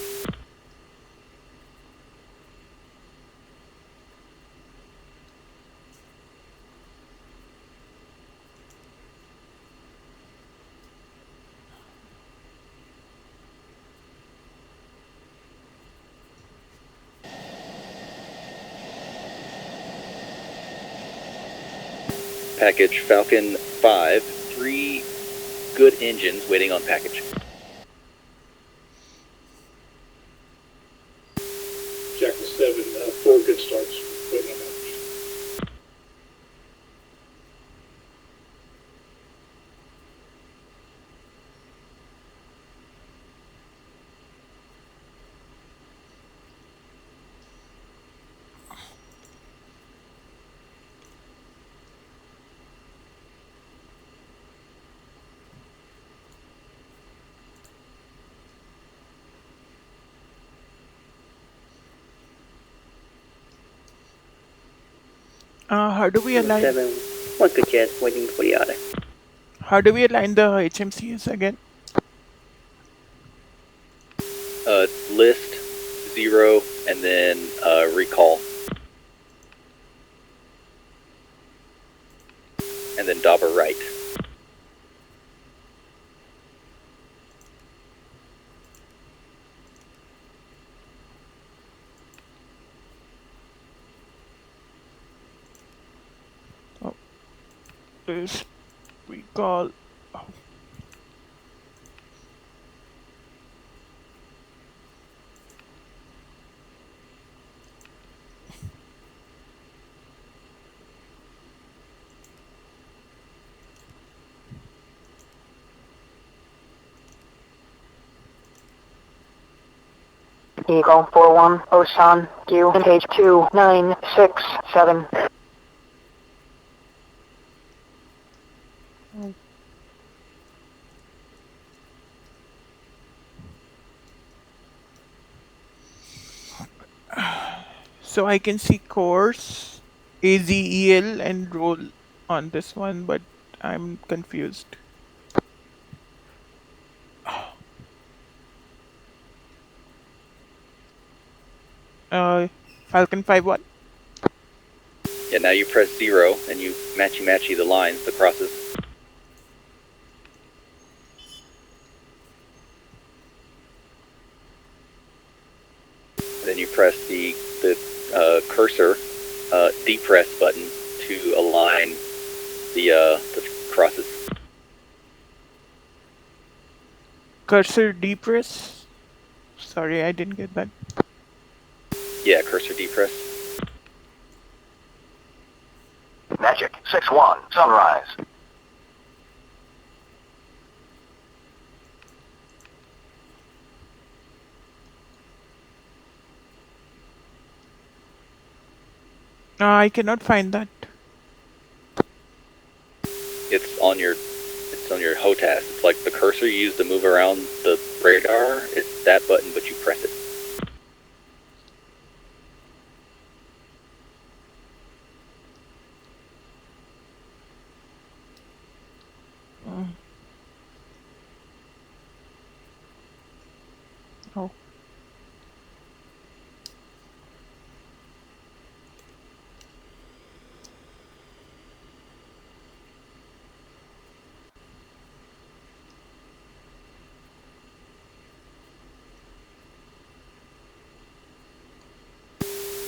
Package Falcon 5, 3 good engines waiting on package. Jackal 7, 4 good starts. Waiting on package. How do we align? 7, 1 good jet waiting for the other. How do we align the HMCs again? List 0 and then recall, and then dauber right. This recall. Oh. Eagle 41, Osan, Q, page 2967. So I can see course, AZEL, and roll on this one, but I'm confused. Falcon 5 what? Yeah, now you press 0 and you matchy the lines, the crosses. And then you press the cursor depress button to align the crosses. Cursor depress? Sorry, I didn't get that. Yeah, cursor depress. Magic 6-1, sunrise. I cannot find that. It's on your HOTAS. It's like the cursor you use to move around the radar. It's that button, but you press it. Oh.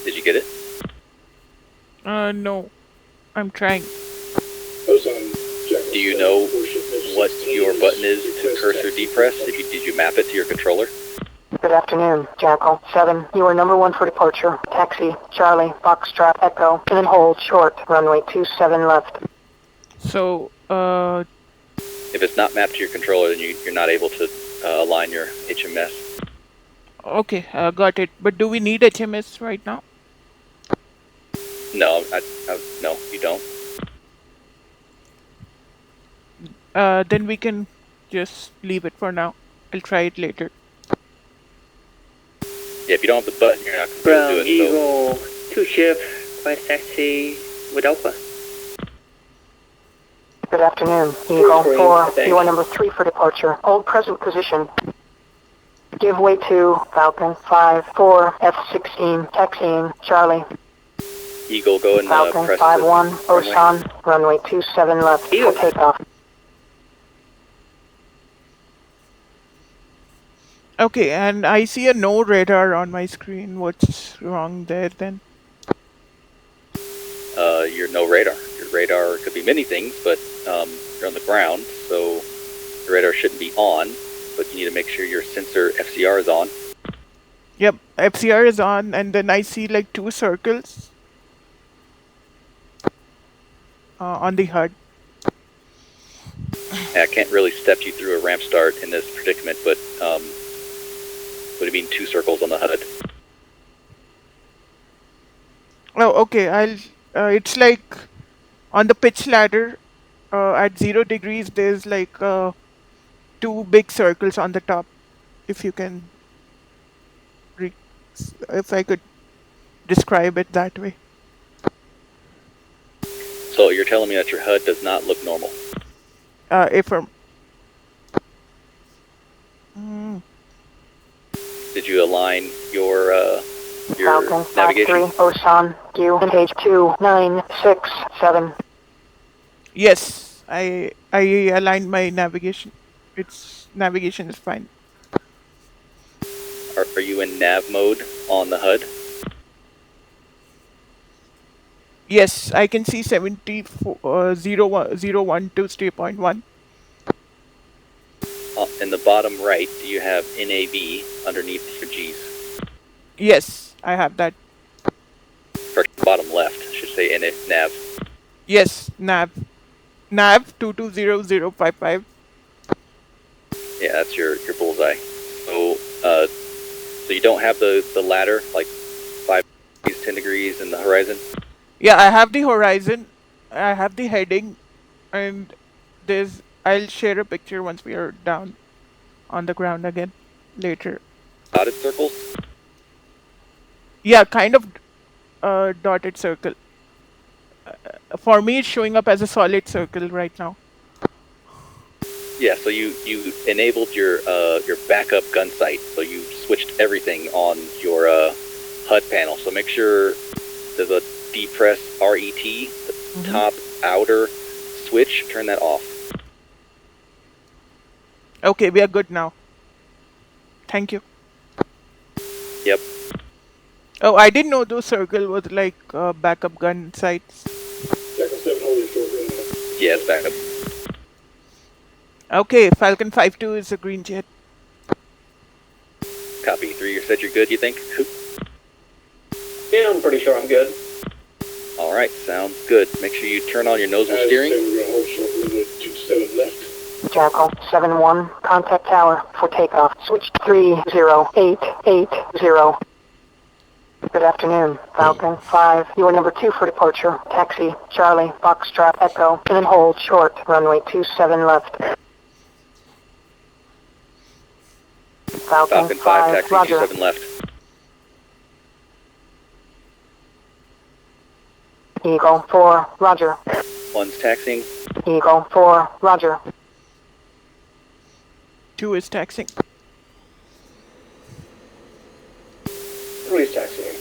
Did you get it? No. I'm trying. Do you know what your button is to cursor depress? Did you map it to your controller? Good afternoon, Jackal 7. You are number 1 for departure. Taxi, Charlie, Foxtrot, Echo, and then hold short. Runway 27 left. So, If it's not mapped to your controller, then you're not able to align your HMS. okay, got it. But do we need HMS right now? No, no, you don't. Then we can just leave it for now. I'll try it later. Yeah, if you don't have the button, you're not going to be able to do it. Eagle 2 ship, request taxi with Alpha. Good afternoon, Eagle 4. You are number 3 for departure. Hold present position. Give way to Falcon 5-4 F-16 taxiing Charlie. Eagle, go and Falcon press 5-1 the Osan, runway 27 left for takeoff. Okay, and I see a no radar on my screen. What's wrong there then? You're no radar. Your radar could be many things, but you're on the ground, so your radar shouldn't be on, but you need to make sure your sensor FCR is on. Yep, FCR is on, and then I see like 2 circles on the HUD. I can't really step you through a ramp start in this predicament, but what do you mean 2 circles on the HUD? Oh, okay. It's like on the pitch ladder at 0 degrees. There's like 2 big circles on the top. If you can, if I could describe it that way. So you're telling me that your HUD does not look normal? Affirm. Did you align your Falcon navigation? 5-3 Osan, you in page 2967. Yes, I aligned my navigation. Navigation is fine. Are you in nav mode on the HUD? Yes, I can see 012 stay point 1. In the bottom right, do you have NAV underneath your G's? Yes, I have that. Or bottom left, I should say nav. Yes, nav 220055. Yeah, that's your bullseye. So so you don't have the ladder, like 5 degrees, 10 degrees in the horizon? Yeah, I have the horizon, I have the heading, and I'll share a picture once we are down on the ground again later. Dotted circles? Yeah, kind of dotted circle. For me, it's showing up as a solid circle right now. Yeah, so you enabled your backup gun sight, so you switched everything on your HUD panel. So make sure there's a depress RET, the top outer switch, turn that off. Okay, we are good now. Thank you. Yep. Oh, I didn't know those circle was like backup gun sights. Yeah, it's backup. Okay, Falcon 5-2 is a green jet. Copy. 3, you said you're good, you think? Yeah, I'm pretty sure I'm good. Alright, sounds good. Make sure you turn on your nozzle steering. Jackal 7-1, contact tower for takeoff. Switch 30880. Good afternoon, Falcon 5. You are number 2 for departure. Taxi, Charlie, Foxtrot, Echo, and then hold short. Runway 27 left. Falcon 5, taxi Roger. 27 left. Eagle 4, Roger. 1's taxiing. Eagle 4, Roger. 2 is taxiing. 3 is taxiing.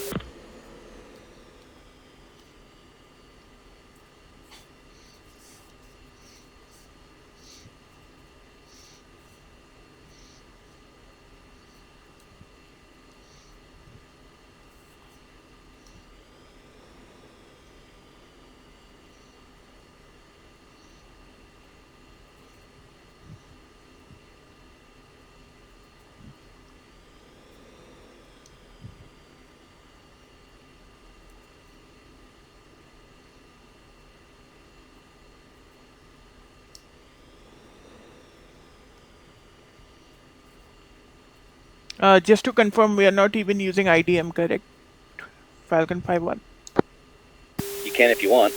Just to confirm, we are not even using IDM, correct? Falcon 5.1. You can if you want.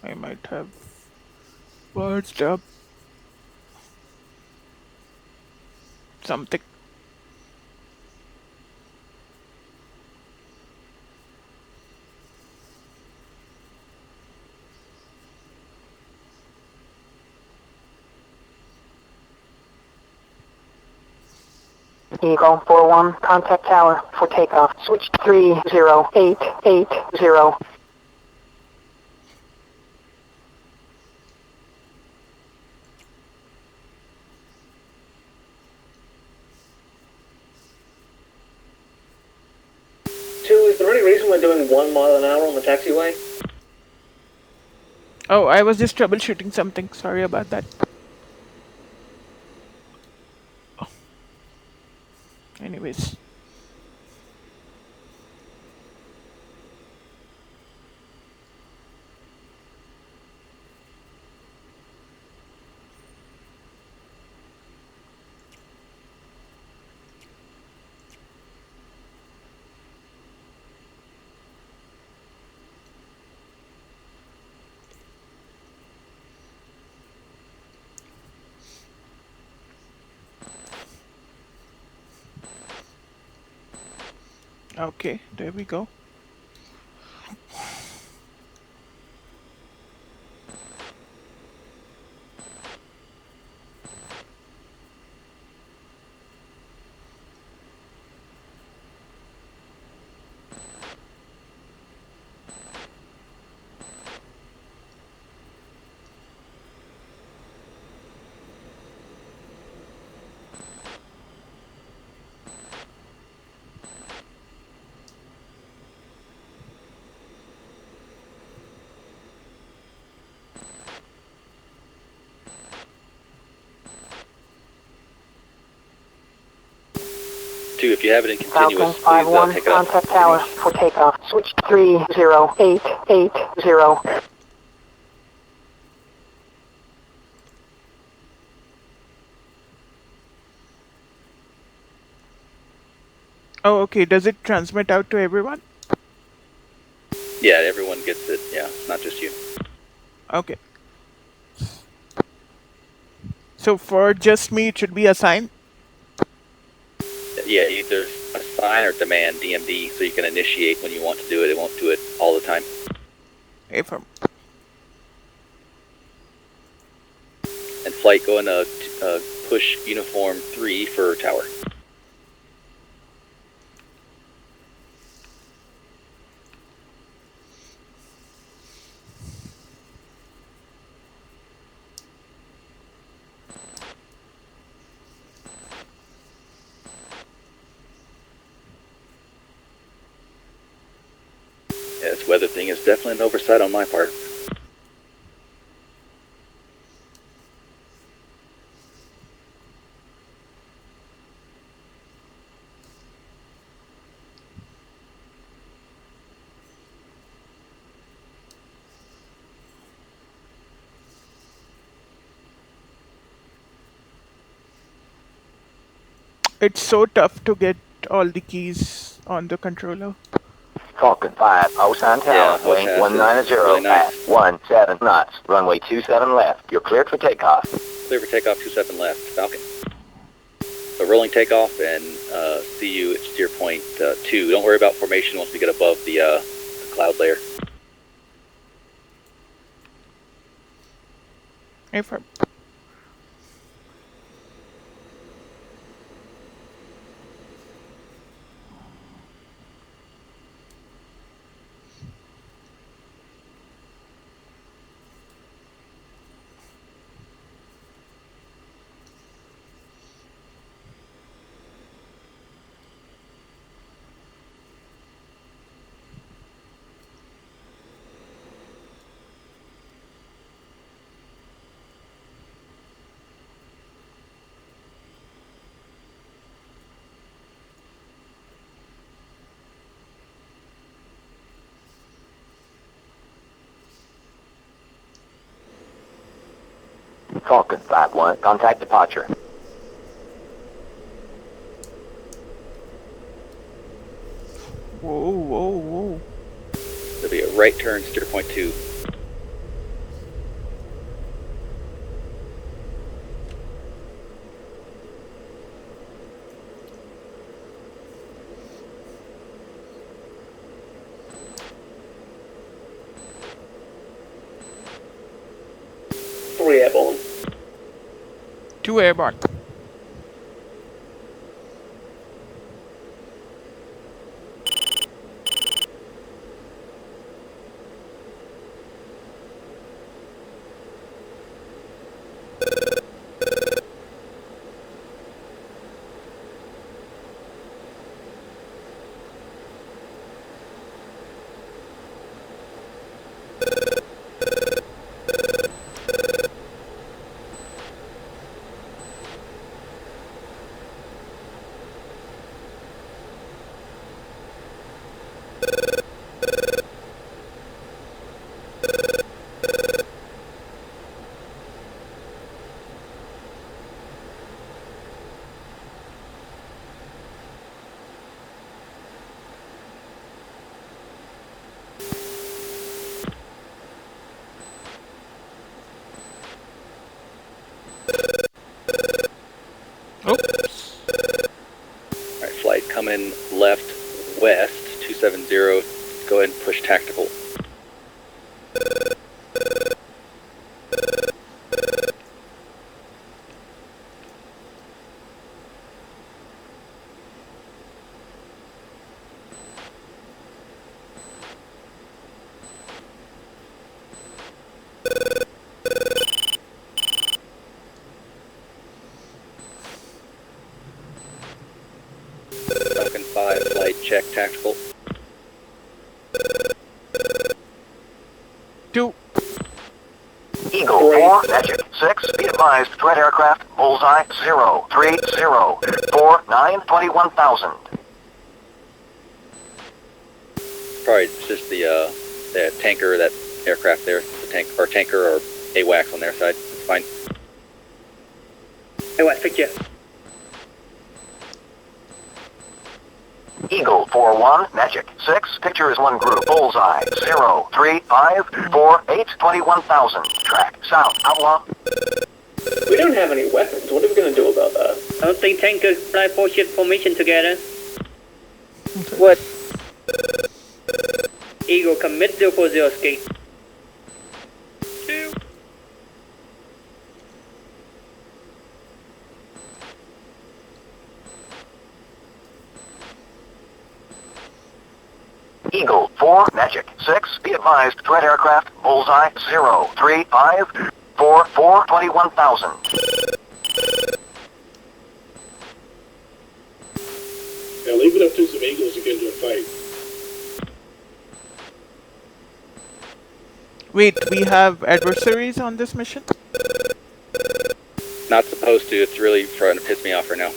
I might have merged up something. Eagle 4-1, contact tower for takeoff. Switch 30880. Is there any reason we're doing 1 mile an hour on the taxiway? Oh, I was just troubleshooting something. Sorry about that. Anyways. Okay, there we go. If you have it in Falcon continuous, 5-1, please take it off. contact tower for takeoff. Switch 30880. Oh, okay. Does it transmit out to everyone? Yeah, everyone gets it. Yeah, not just you. Okay. So for just me, it should be a sign? Yeah, either assign or demand DMD so you can initiate when you want to do it. It won't do it all the time. Affirm. And flight going to push uniform 3 for tower. Yeah, this weather thing is definitely an oversight on my part. It's so tough to get all the keys on the controller. Falcon 5, Osan Tower, wing 190, really nice. at 17 knots, runway 27 left. You're cleared for takeoff. Clear for takeoff 27 left, Falcon. So rolling takeoff and see you at steer point 2. Don't worry about formation once we get above the cloud layer. Affirm. Falcon 5-1, contact departure. Whoa, whoa, whoa. There'll be a right turn, steer point 2. Three airborne. 2 airborne. Oops. Alright, flight coming left, west, 270. Go ahead and push tactical. Falcon 5, flight check tactical. 2. Eagle 4, Magic 6, be advised, threat aircraft, bullseye 0, 3, 0, 4, 9, 21,000. Probably just the tanker, that aircraft there, the tanker or AWACS on their side. It's fine. AWACS picture. Eagle 4-1, Magic 6, picture is 1 group, bullseye 0, 3, 5, 4, 8, 21,000. Track south, outlaw. We don't have any weapons. What are we going to do about that? I don't think tankers fly 4 ship formation together. What? Eagle commit 040 escape. 2. Eagle 4, Magic 6, be advised, threat aircraft, bullseye 0, 3, 5, 4, 4, 21,000. Now leave it up to some Eagles to get into a fight. Wait, we have adversaries on this mission? Not supposed to. It's really trying to piss me off right now.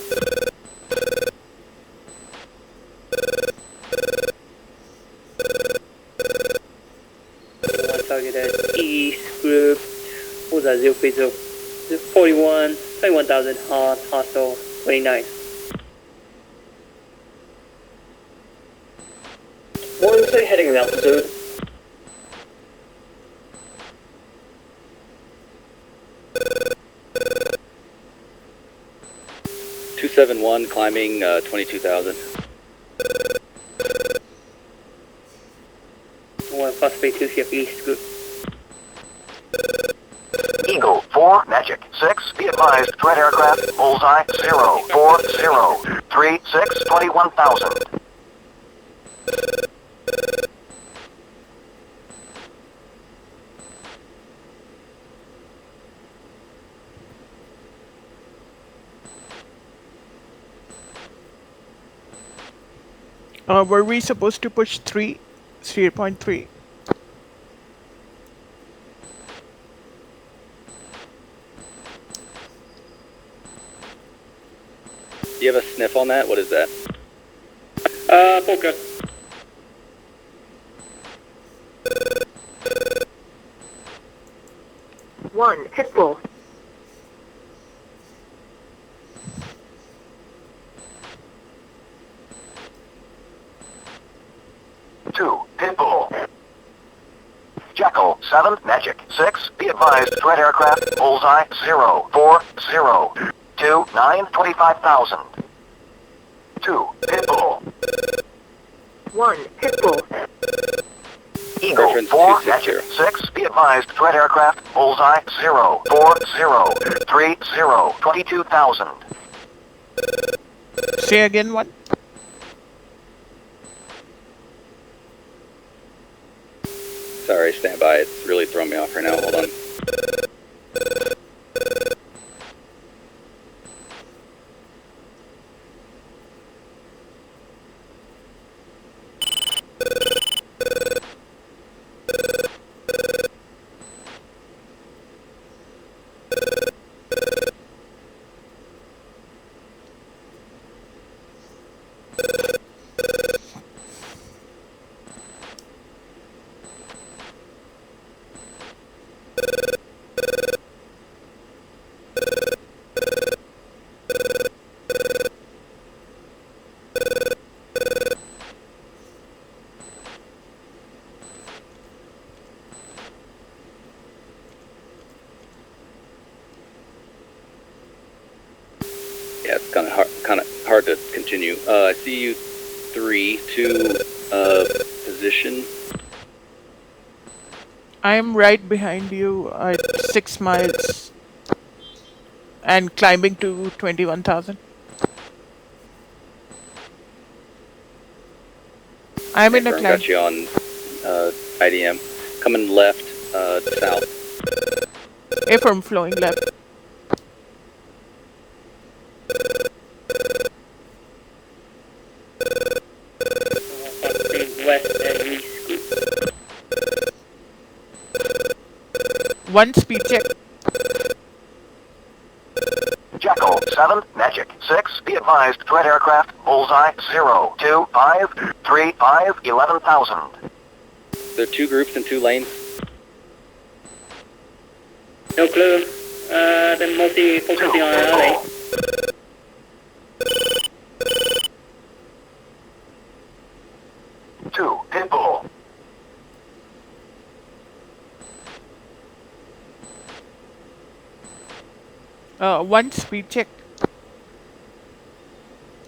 One targeted east group. What was that? 030. 41, 21,000 hot, hostile, 29. One say heading in altitude. .271 climbing 22,000. One possibly 2 ship east group. Eagle 4, Magic 6, be advised, threat aircraft, bullseye 0, 4, 0, 3, 6, 21,000. Were we supposed to push 3? 3.3? Do you have a sniff on that? What is that? Focus. One, pitbull. 7, magic. 6, be advised, threat aircraft, bullseye, 0, 4, 0. 2, 9, 25,000. 2, pitbull. 1, pitbull. Eagle, Reference 4, 260. magic. 6, be advised, threat aircraft, bullseye, 0, 4, 0. 3, 0, 22,000. Say again what? Sorry, stand by. It's really throwing me off right now. Hold on. Yeah, it's kind of hard to continue. I see you 3 to position. I am right behind you at 6 miles and climbing to 21,000. I'm in a Brown climb. got you on IDM. Coming left, south. Affirm flowing left. West and east. 1 speed check. Jackal, 7, magic. 6, be advised, threat aircraft, bullseye, 0, 2, 5, 3, 5, 11,000. There are 2 groups and 2 lanes. No clue. They're mostly focusing on LA. 2, pitbull. One speed check.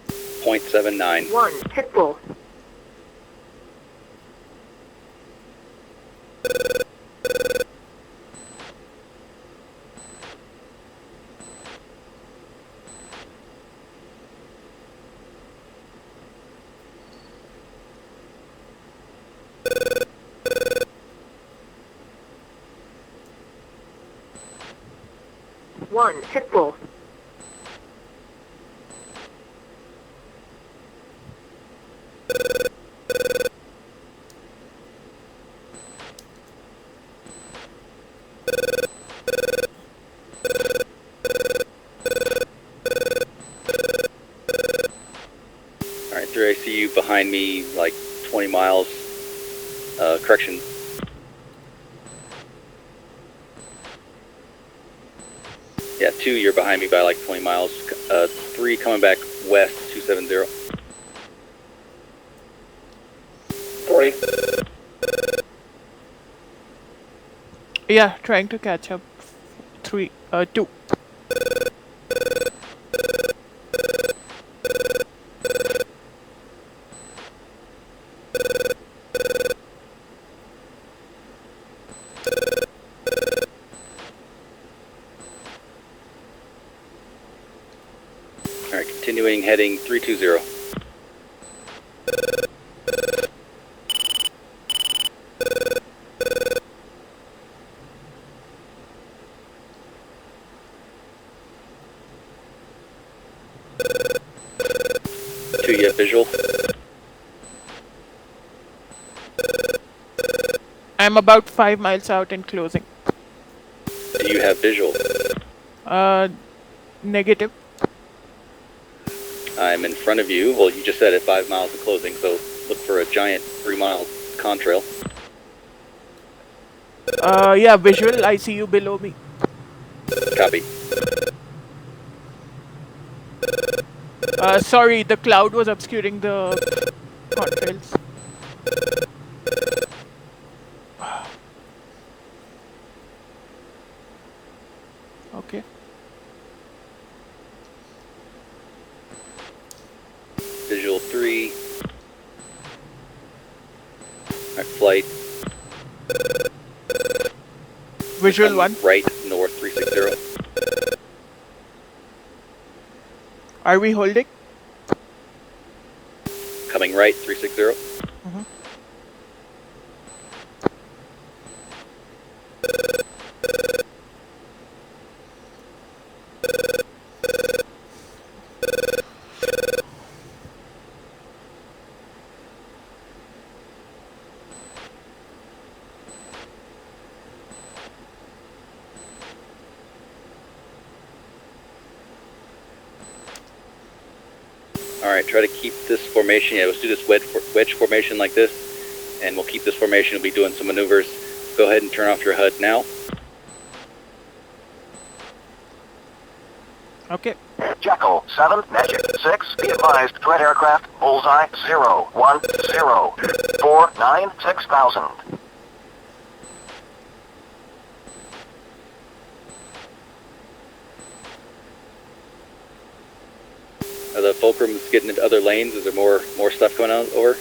0.79. 1, pitbull. One, pitbull. Alright, 3, I see you behind me, like 20 miles. Correction. Yeah, 2, you're behind me by like 20 miles. 3, coming back west, 270. 40. Yeah, trying to catch up. 2. Alright, continuing, heading 320. You have visual? I'm about 5 miles out and closing. Do you have visual? Negative. I'm in front of you. Well, you just said at 5 miles of closing, so look for a giant 3-mile contrail. Yeah, visual. I see you below me. Copy. Sorry, the cloud was obscuring the contrails. Okay. Visual 3. Alright, flight. Visual 1. Right, north 360. Are we holding? Coming right 360. Mm-hmm. Alright, try to keep this formation. Yeah, let's do this wedge formation like this. And we'll keep this formation. We'll be doing some maneuvers. Go ahead and turn off your HUD now. Okay. Jackal 7, Magic 6, be advised, threat aircraft, bullseye 0, 1, 0, 4, 9, 6,000. Are the fulcrums getting into other lanes? Is there more stuff going on over?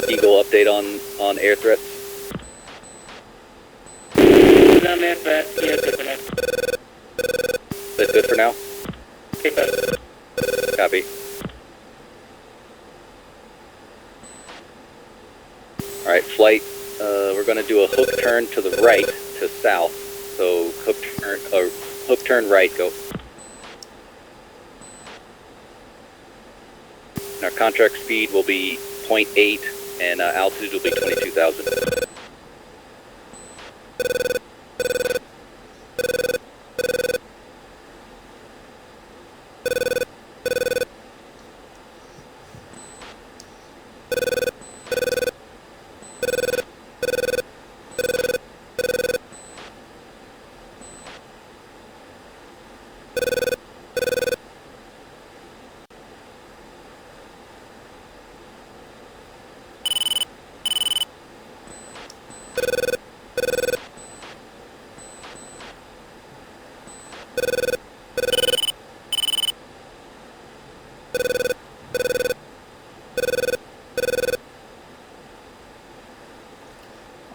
Eagle update on air threats. Is that good for now? Copy. Alright, flight. We're going to do a hook turn to the right to south. So hook turn right, go. And our contract speed will be 0.8 and altitude will be 22,000.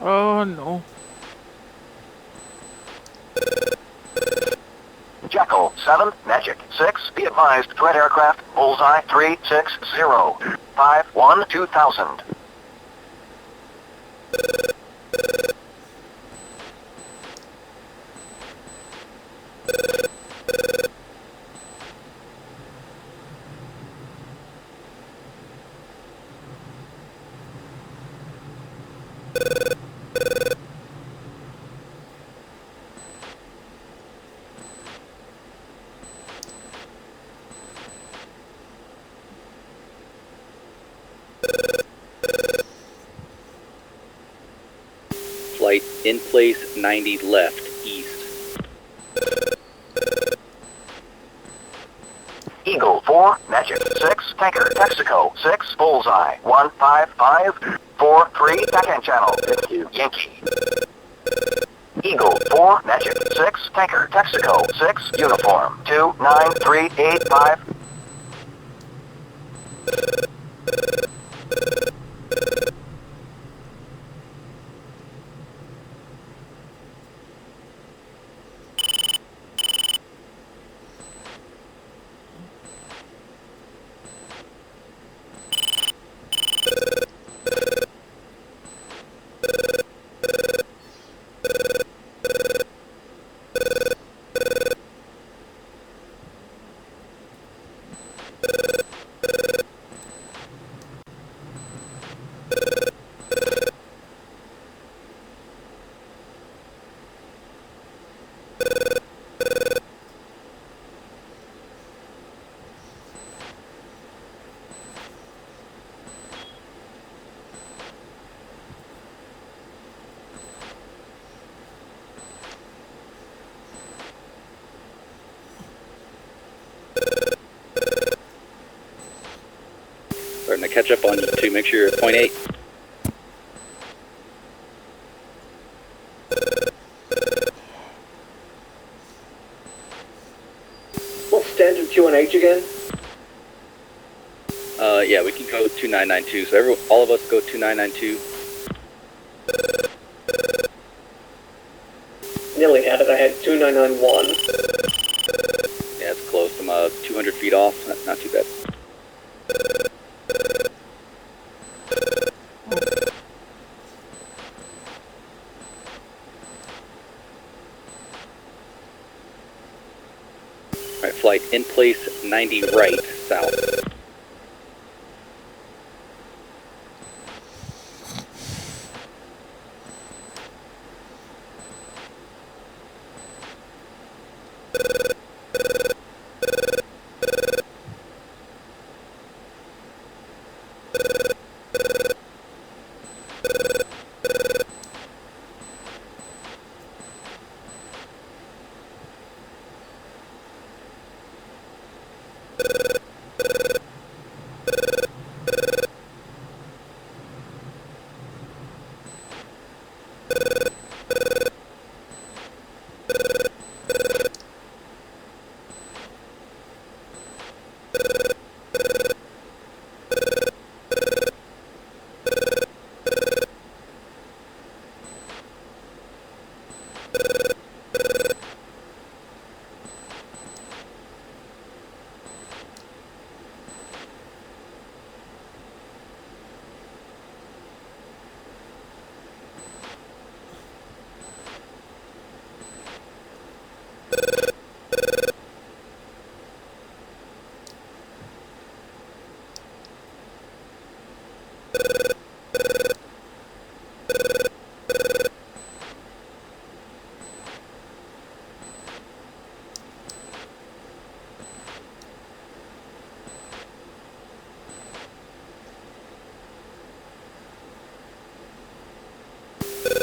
Oh no. Jackal 7, Magic 6, be advised, threat aircraft, bullseye 360, 51, 2000. Flight in place 90 left, east. Eagle 4, Magic 6, Tanker, Texaco 6, Bullseye 155, 43, backhand channel, thank you, Yankee. Eagle 4, Magic 6, Tanker, Texaco 6, Uniform 29385. Starting to catch up on you too. Make sure you're at 0.8. What's standard QNH again? Yeah, we can go 2992. So all of us go 2992. Nearly had it. I had 2991. Yeah, it's close. I'm 200 feet off. Not too bad. Alright, flight in place 90 right, south.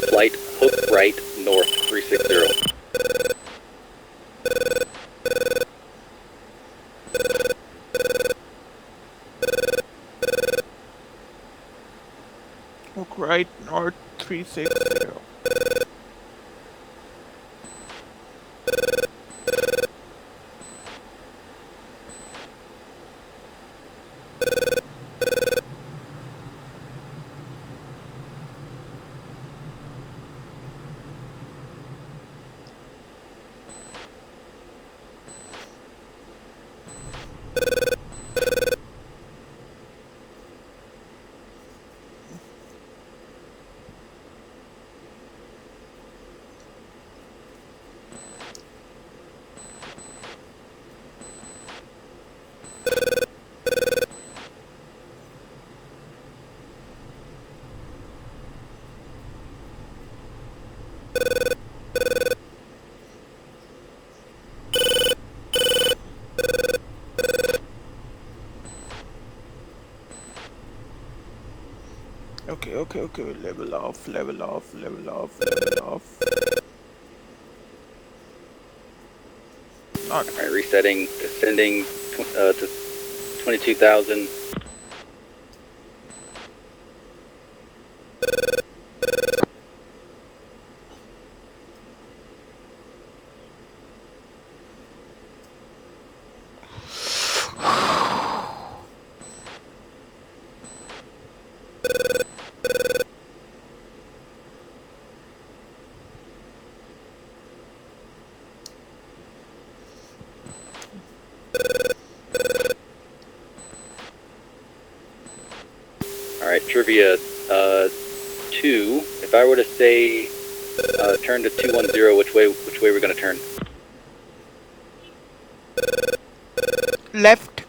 Flight hook right, north 360. Hook right, north 360. Okay, level off. Not Alright, resetting, descending to 22,000. Alright, trivia 2. If I were to say turn to 210, which way we're gonna turn? left.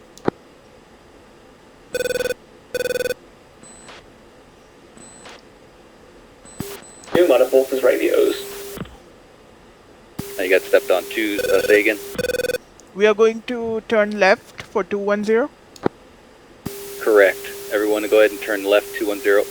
You might have both his radios. You got stepped on. Say again? We are going to turn left for 210. Correct. Everyone go ahead and turn left 210.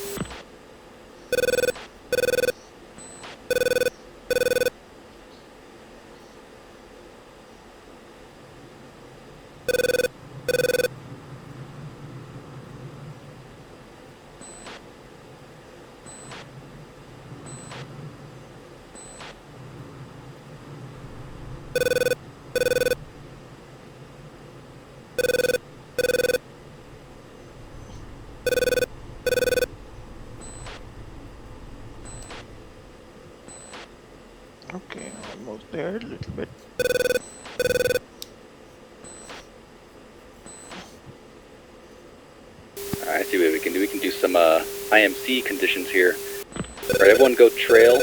we can do some IMC conditions here. All right, everyone go trail.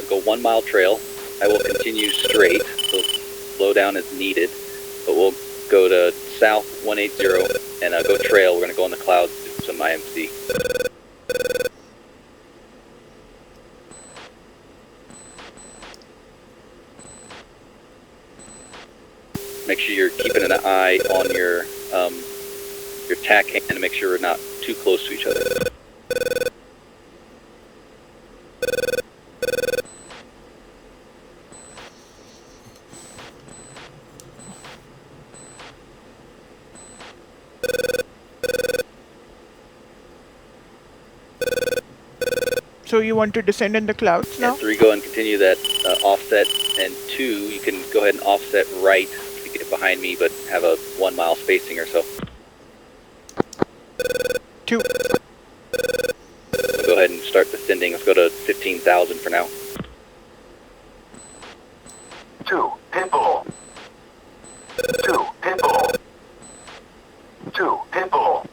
Go 1 mile trail. I will continue straight, so slow down as needed. But we'll go to south 180 and go trail. We're going to go in the clouds, do some IMC. Make sure you're keeping an eye on your tack hand to make sure we're not too close to each other. So you want to descend in the clouds now? 3, go and continue that offset, and 2, you can go ahead and offset right to get behind me, but have a 1 mile spacing or so. 2. We'll go ahead and start descending. Let's go to 15,000 for now. 2, pinball. 2, pinball. 2, pinball.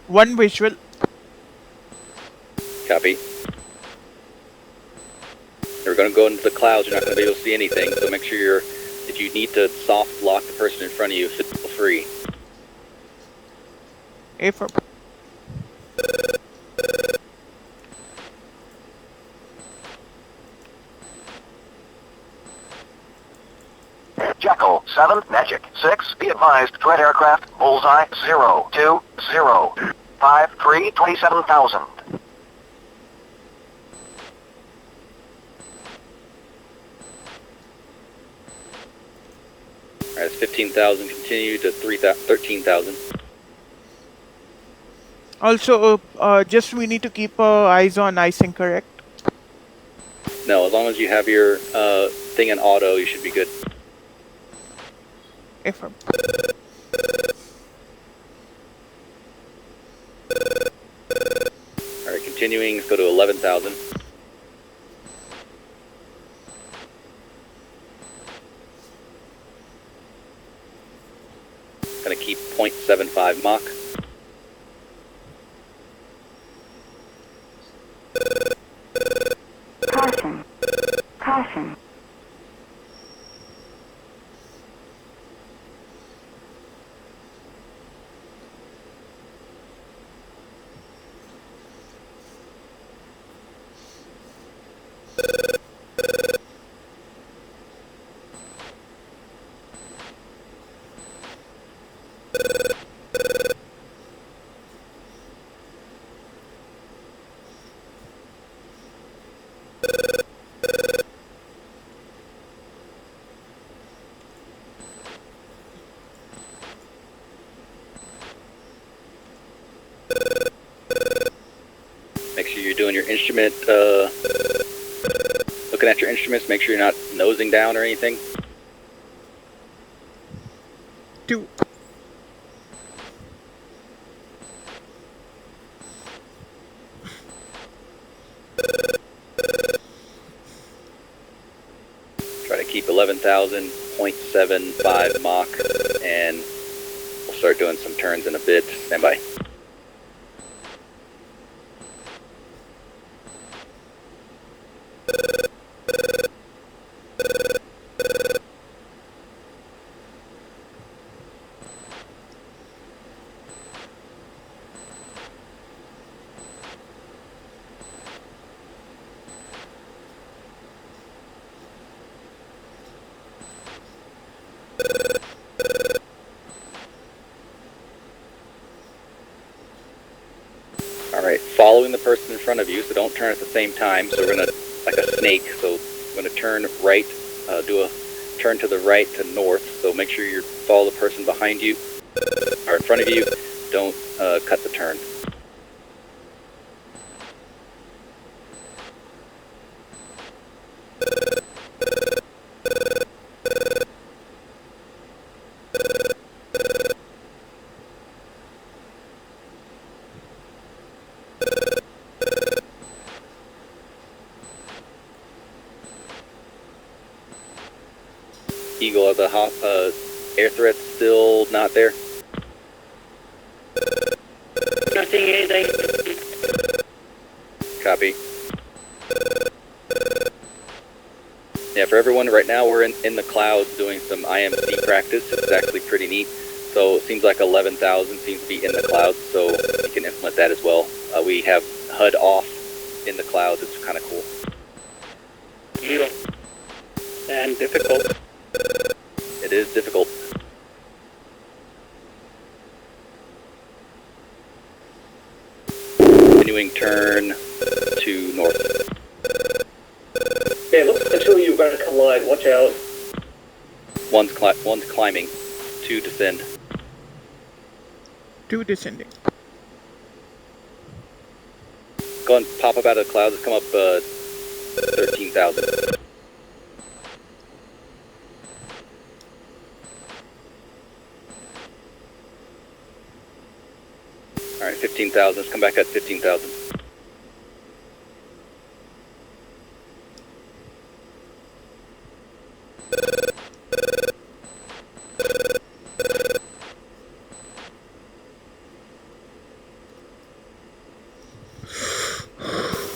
One visual. Copy. We're going to go into the clouds. You're not going to be able to see anything, so make sure you're, if you need to soft lock the person in front of you, feel free. A for Jackal, 7, Magic, 6, be advised, threat aircraft, bullseye, 0, 2, 0, 5, 3, 27,000. Alright, it's 15,000, continue to 13,000. also just we need to keep eyes on icing, correct? No, as long as you have your thing in auto, you should be good. Affirm. Alright, continuing, let's go to 11,000. Gonna keep 0.75 Mach. Caution. Caution. Make sure you're doing your instrument, looking at your instruments, make sure you're not nosing down or anything. 2. Try to keep 11,000, 0.75 Mach, and we'll start doing some turns in a bit. Stand by. Alright, following the person in front of you, so don't turn at the same time. So we're going to, like a snake, so we're going to turn right, do a turn to the right to north. So make sure you follow the person behind you, or in front of you. Don't cut the turn. Eagle, are the air threats still not there? Not seeing anything. Copy. Yeah, for everyone right now, we're in the clouds doing some IMC practice. It's actually pretty neat. So it seems like 11,000 seems to be in the clouds, so you can implement that as well. We have HUD off in the clouds. It's kind of cool. Yeah. And difficult. It is difficult. Continuing turn to north. Yeah, it looks like the two of you are going to collide. Watch out. One's climbing. 2 descend. 2 descending. Go and pop up out of the clouds. Come up 13,000. Alright, 15,000. Let's come back at 15,000.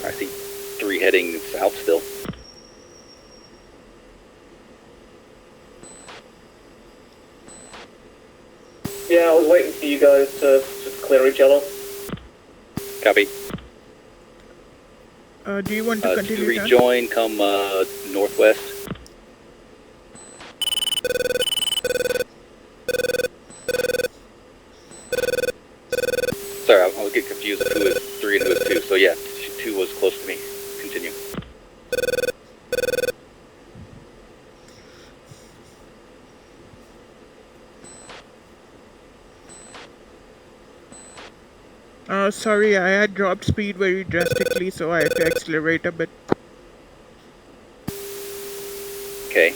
I see 3 heading south still. Yeah, I was waiting for you guys to clear each other. Copy. Do you want to To continue? rejoin, come northwest. Sorry, I was getting confused with who is 3 and who is 2. So yeah, 2 was close to me. Continue. Sorry, I had dropped speed very drastically, so I had to accelerate a bit. Okay.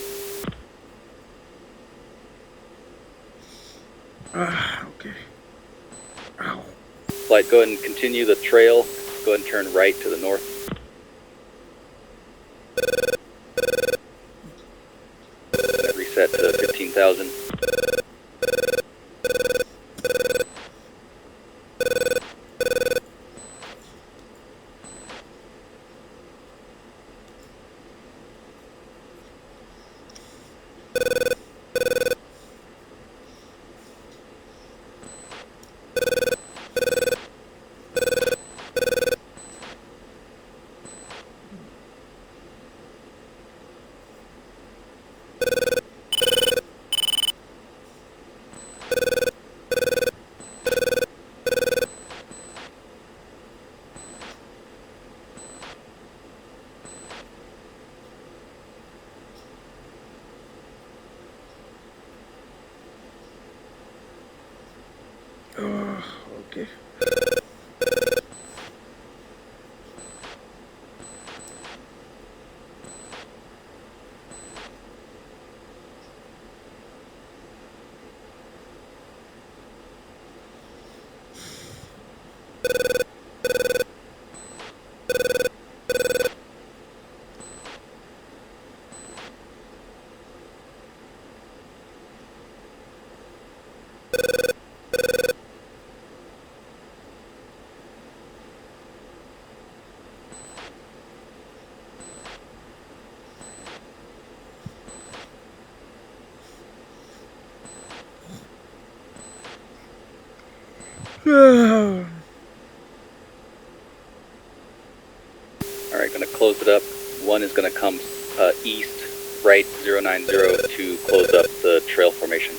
Okay. Ow. Flight, go ahead and continue the trail. Go ahead and turn right to the north. Reset to 15,000. Okay. Alright, gonna close it up. 1 is gonna come east, right 090 to close up the trail formation.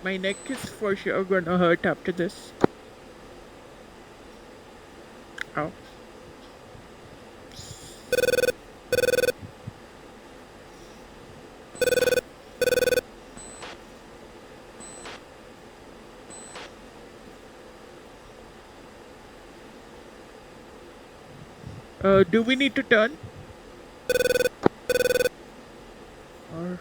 My neck is for sure gonna hurt after this. Ow. Do we need to turn? Or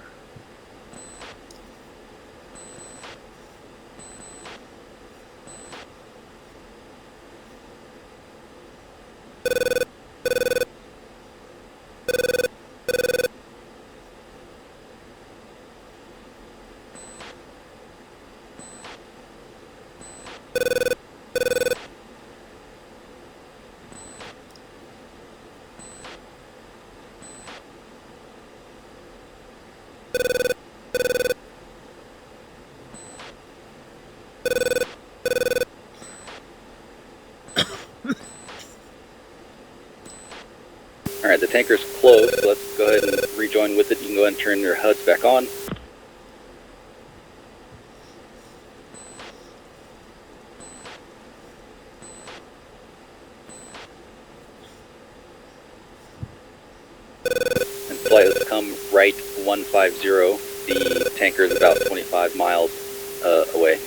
Alright, the tanker's close, so let's go ahead and rejoin with it. You can go ahead and turn your HUDs back on. And flight, let's come right 150. The tanker is about 25 miles away.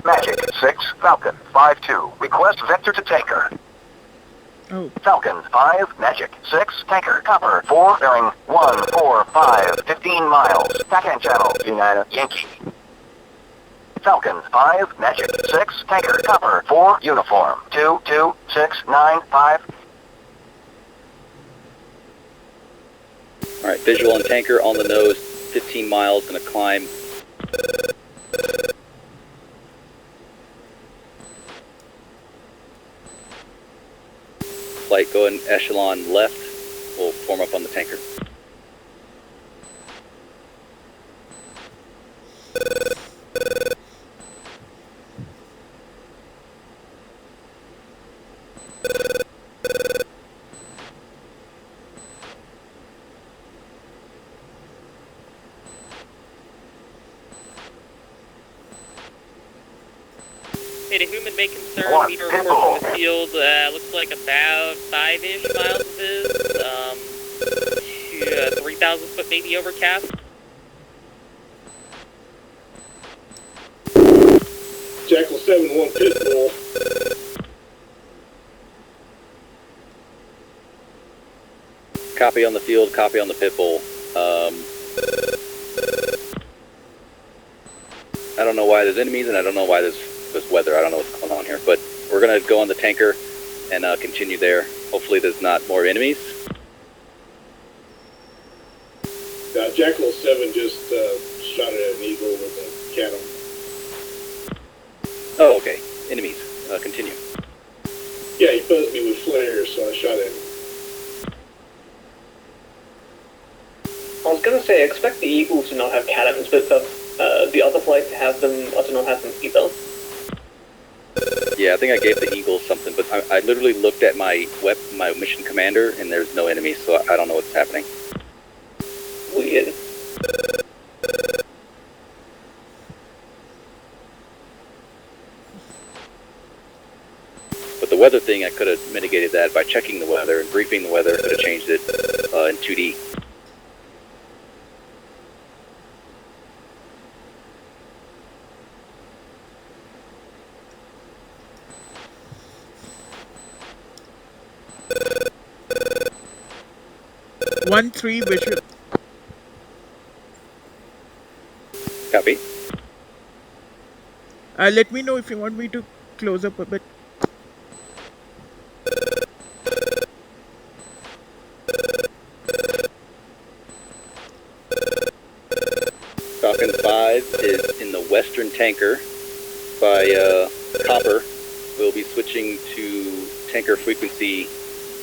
Magic 6, Falcon 5-2. Request vector to tanker. Oh. Falcon 5, Magic 6, tanker, copper 4, bearing 145, 15 miles. Backhand channel, United Yankee. Falcon 5, Magic 6, tanker, copper 4, uniform 22695. Alright, visual on tanker on the nose, 15 miles, gonna climb. Flight going echelon left, we'll form up on the tanker. Hey, the human may concern meter report from the field. Looks like about 5-ish miles is 3,000 foot maybe overcast. Jackal 7-1 pit bull. Copy on the field, copy on the pit bull. I don't know why there's enemies and I don't know why there's weather. I don't know what's going on here, but we're gonna go on the tanker and continue there. Hopefully there's not more enemies. Jackal 7 just shot at an eagle with a cannon. Oh, okay. Enemies. Continue. Yeah, he buzzed me with flares, so I shot at him. I was gonna say, I expect the Eagle to not have cannons, but the other flight to have them, or to not have them either. Yeah, I think I gave the Eagle something, but I literally looked at my mission commander, and there's no enemies, so I don't know what's happening. Weird. But the weather thing, I could have mitigated that by checking the weather and briefing the weather. Could have changed it in 2D. One 3 visual. Copy. Let me know if you want me to close up a bit. Falcon 5 is in the western tanker by Copper. We'll be switching to tanker frequency.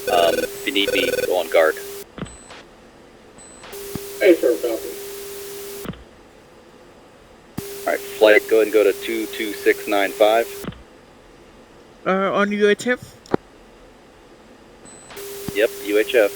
If you need me, go on guard. Hey, for Falcon. Alright, flight, go ahead and go to 22695. On UHF? Yep, UHF.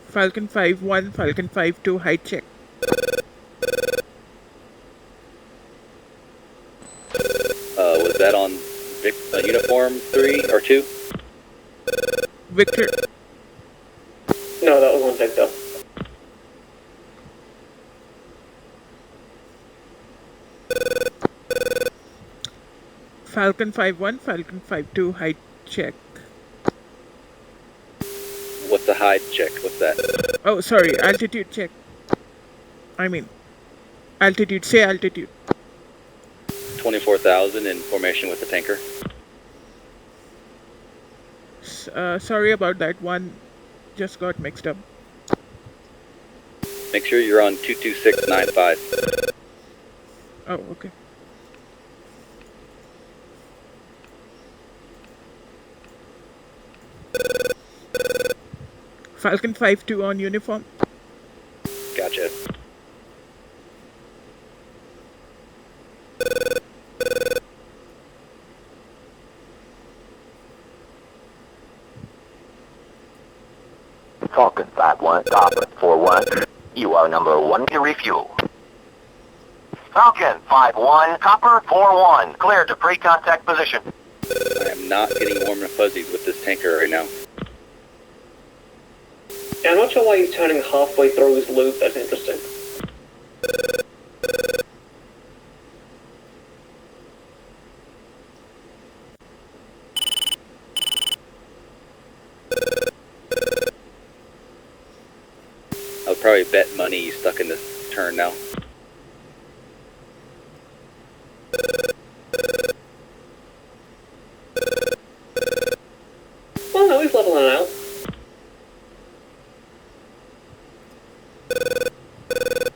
Falcon 5-1, Falcon 5-2, height check. Was that on uniform 3 or 2? Victor. No, that was on Victor. Falcon 5-1, Falcon 5-2, height check. What's a hide check? What's that? Oh, sorry, altitude check. I mean, altitude, say altitude. 24,000 in formation with the tanker. Sorry about that, one just got mixed up. Make sure you're on 22695. Oh, okay. Falcon 5-2 on uniform. Gotcha. Falcon 5-1, Copper 4-1. You are number 1 to refuel. Falcon 5-1, Copper 4-1. Clear to pre-contact position. I am not getting warm and fuzzies with this tanker right now. Yeah, I'm not sure why he's turning halfway through his loop. That's interesting. I'll probably bet money he's stuck in this turn now. Well, no, he's leveling out.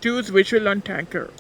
Choose visual on tanker.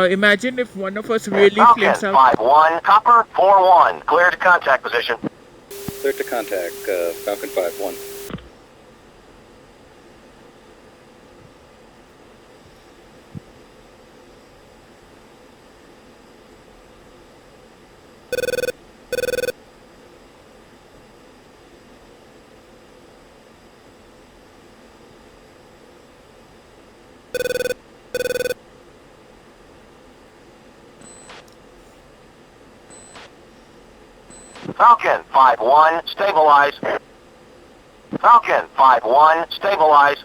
Imagine if one of us really Falcon flames out. 5-1, Copper 4-1. Clear to contact position. Clear to contact, Falcon 5-1. Falcon 5-1, stabilize. Falcon 5-1, stabilize.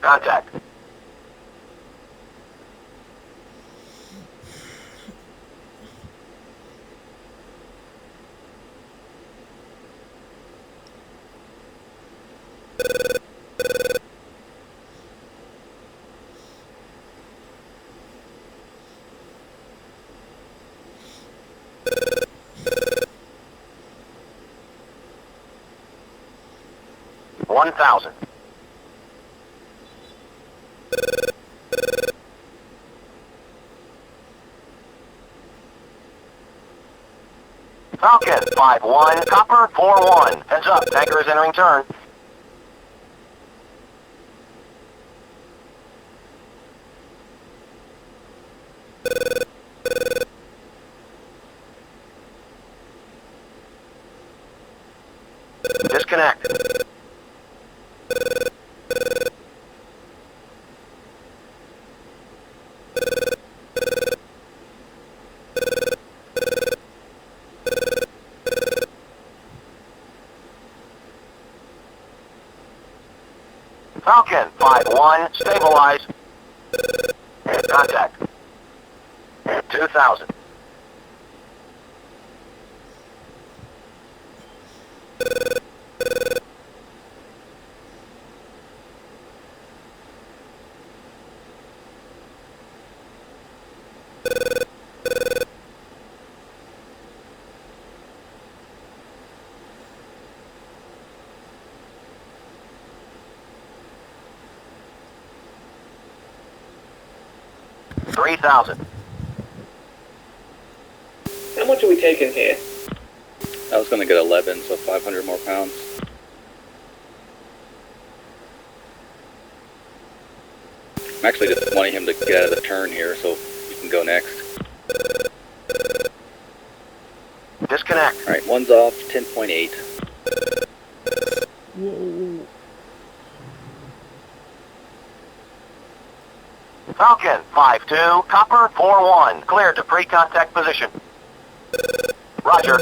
Contact. $1,000. Falcon 5-1, Copper 4-1. Heads up, tanker is entering turn. Disconnect. Falcon 5-1, stabilize. Contact. 2,000. 3,000. How much are we taking here? I was going to get 11, so 500 more pounds. I'm actually just wanting him to get out of the turn here, so you can go next. Disconnect. All right, one's off, 10.8. Whoa. Falcon 5-2, Copper 4-1, cleared to pre-contact position. Roger.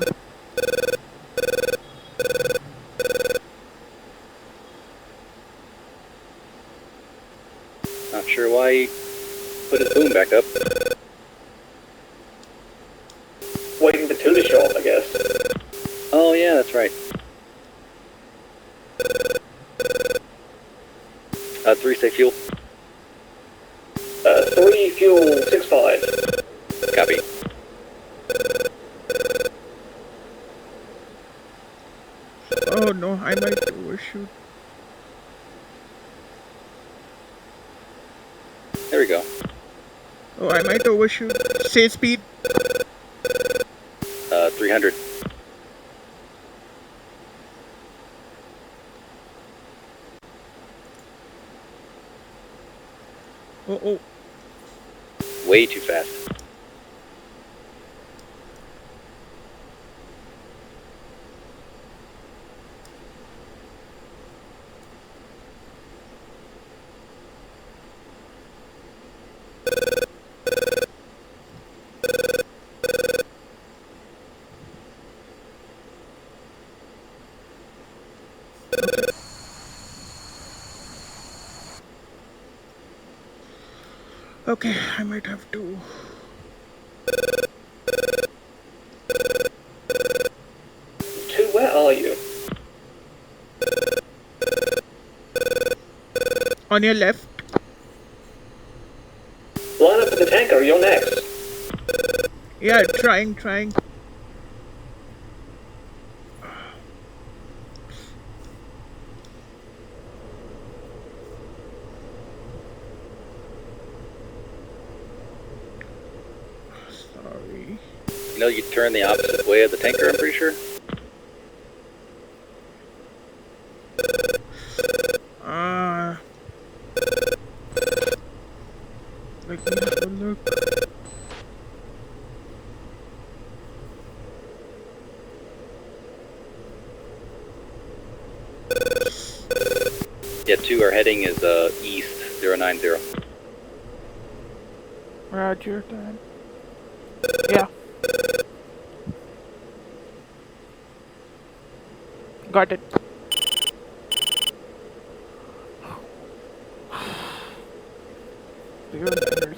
Not sure why he put his boom back up. Waiting for 2 to show up, I guess. Oh yeah, that's right. 3 say fuel. 3 fuel 6-5. Copy. Oh no, I might overshoot. There we go. Oh, I might overshoot. Say speed. 300. Oh. Way too fast. Okay, I might have to. Where are you? On your left. Line up with the tanker, you're next. Yeah, trying. Sorry. You know you turn the opposite way of the tanker, I'm pretty sure? Let me have a look. Yeah, 2 are heading is east, 090. Roger that. Yeah. Got it.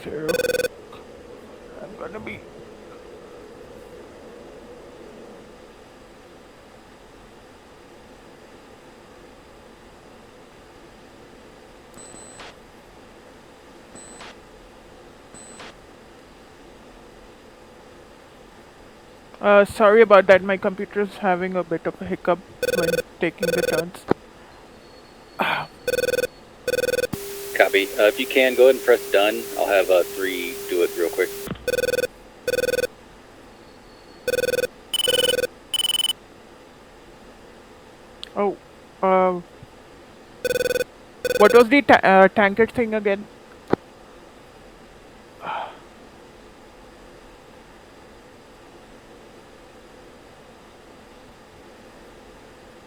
Zero. I'm gonna be. Sorry about that. My computer's having a bit of a hiccup when taking the turns. Copy. If you can, go ahead and press done. I'll have 3 do it real quick. Oh, what was the tanker thing again?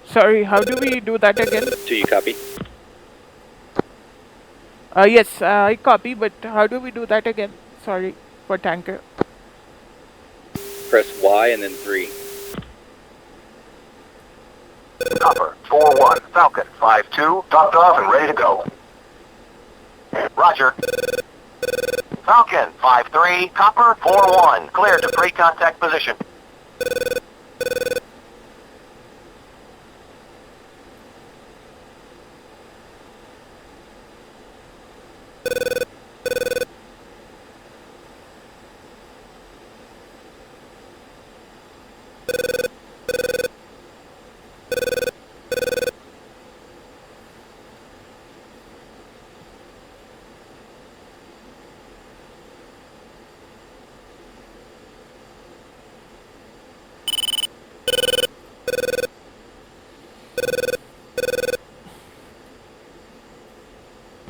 Sorry, how do we do that again? Do you copy? Yes, I copy, but how do we do that again? Sorry, for tanker. Press Y and then 3. Copper 4-1, Falcon 5-2, topped off and ready to go. Roger. Falcon 5-3, Copper 4-1, cleared to pre-contact position.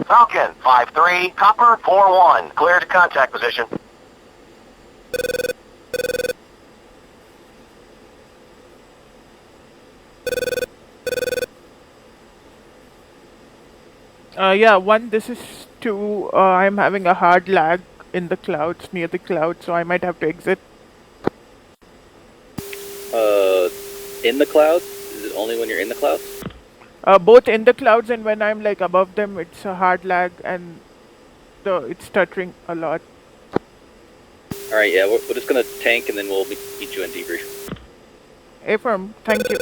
Falcon 5-3, Copper 4-1. Clear to contact position. Yeah, one, this is two. I'm having a hard lag in the clouds, near the clouds, so I might have to exit. In the clouds? Is it only when you're in the clouds? Both in the clouds and when I'm like above them, it's a hard lag and it's stuttering a lot. Alright, yeah, we're just gonna tank and then we'll meet you in debrief. Affirm, thank you.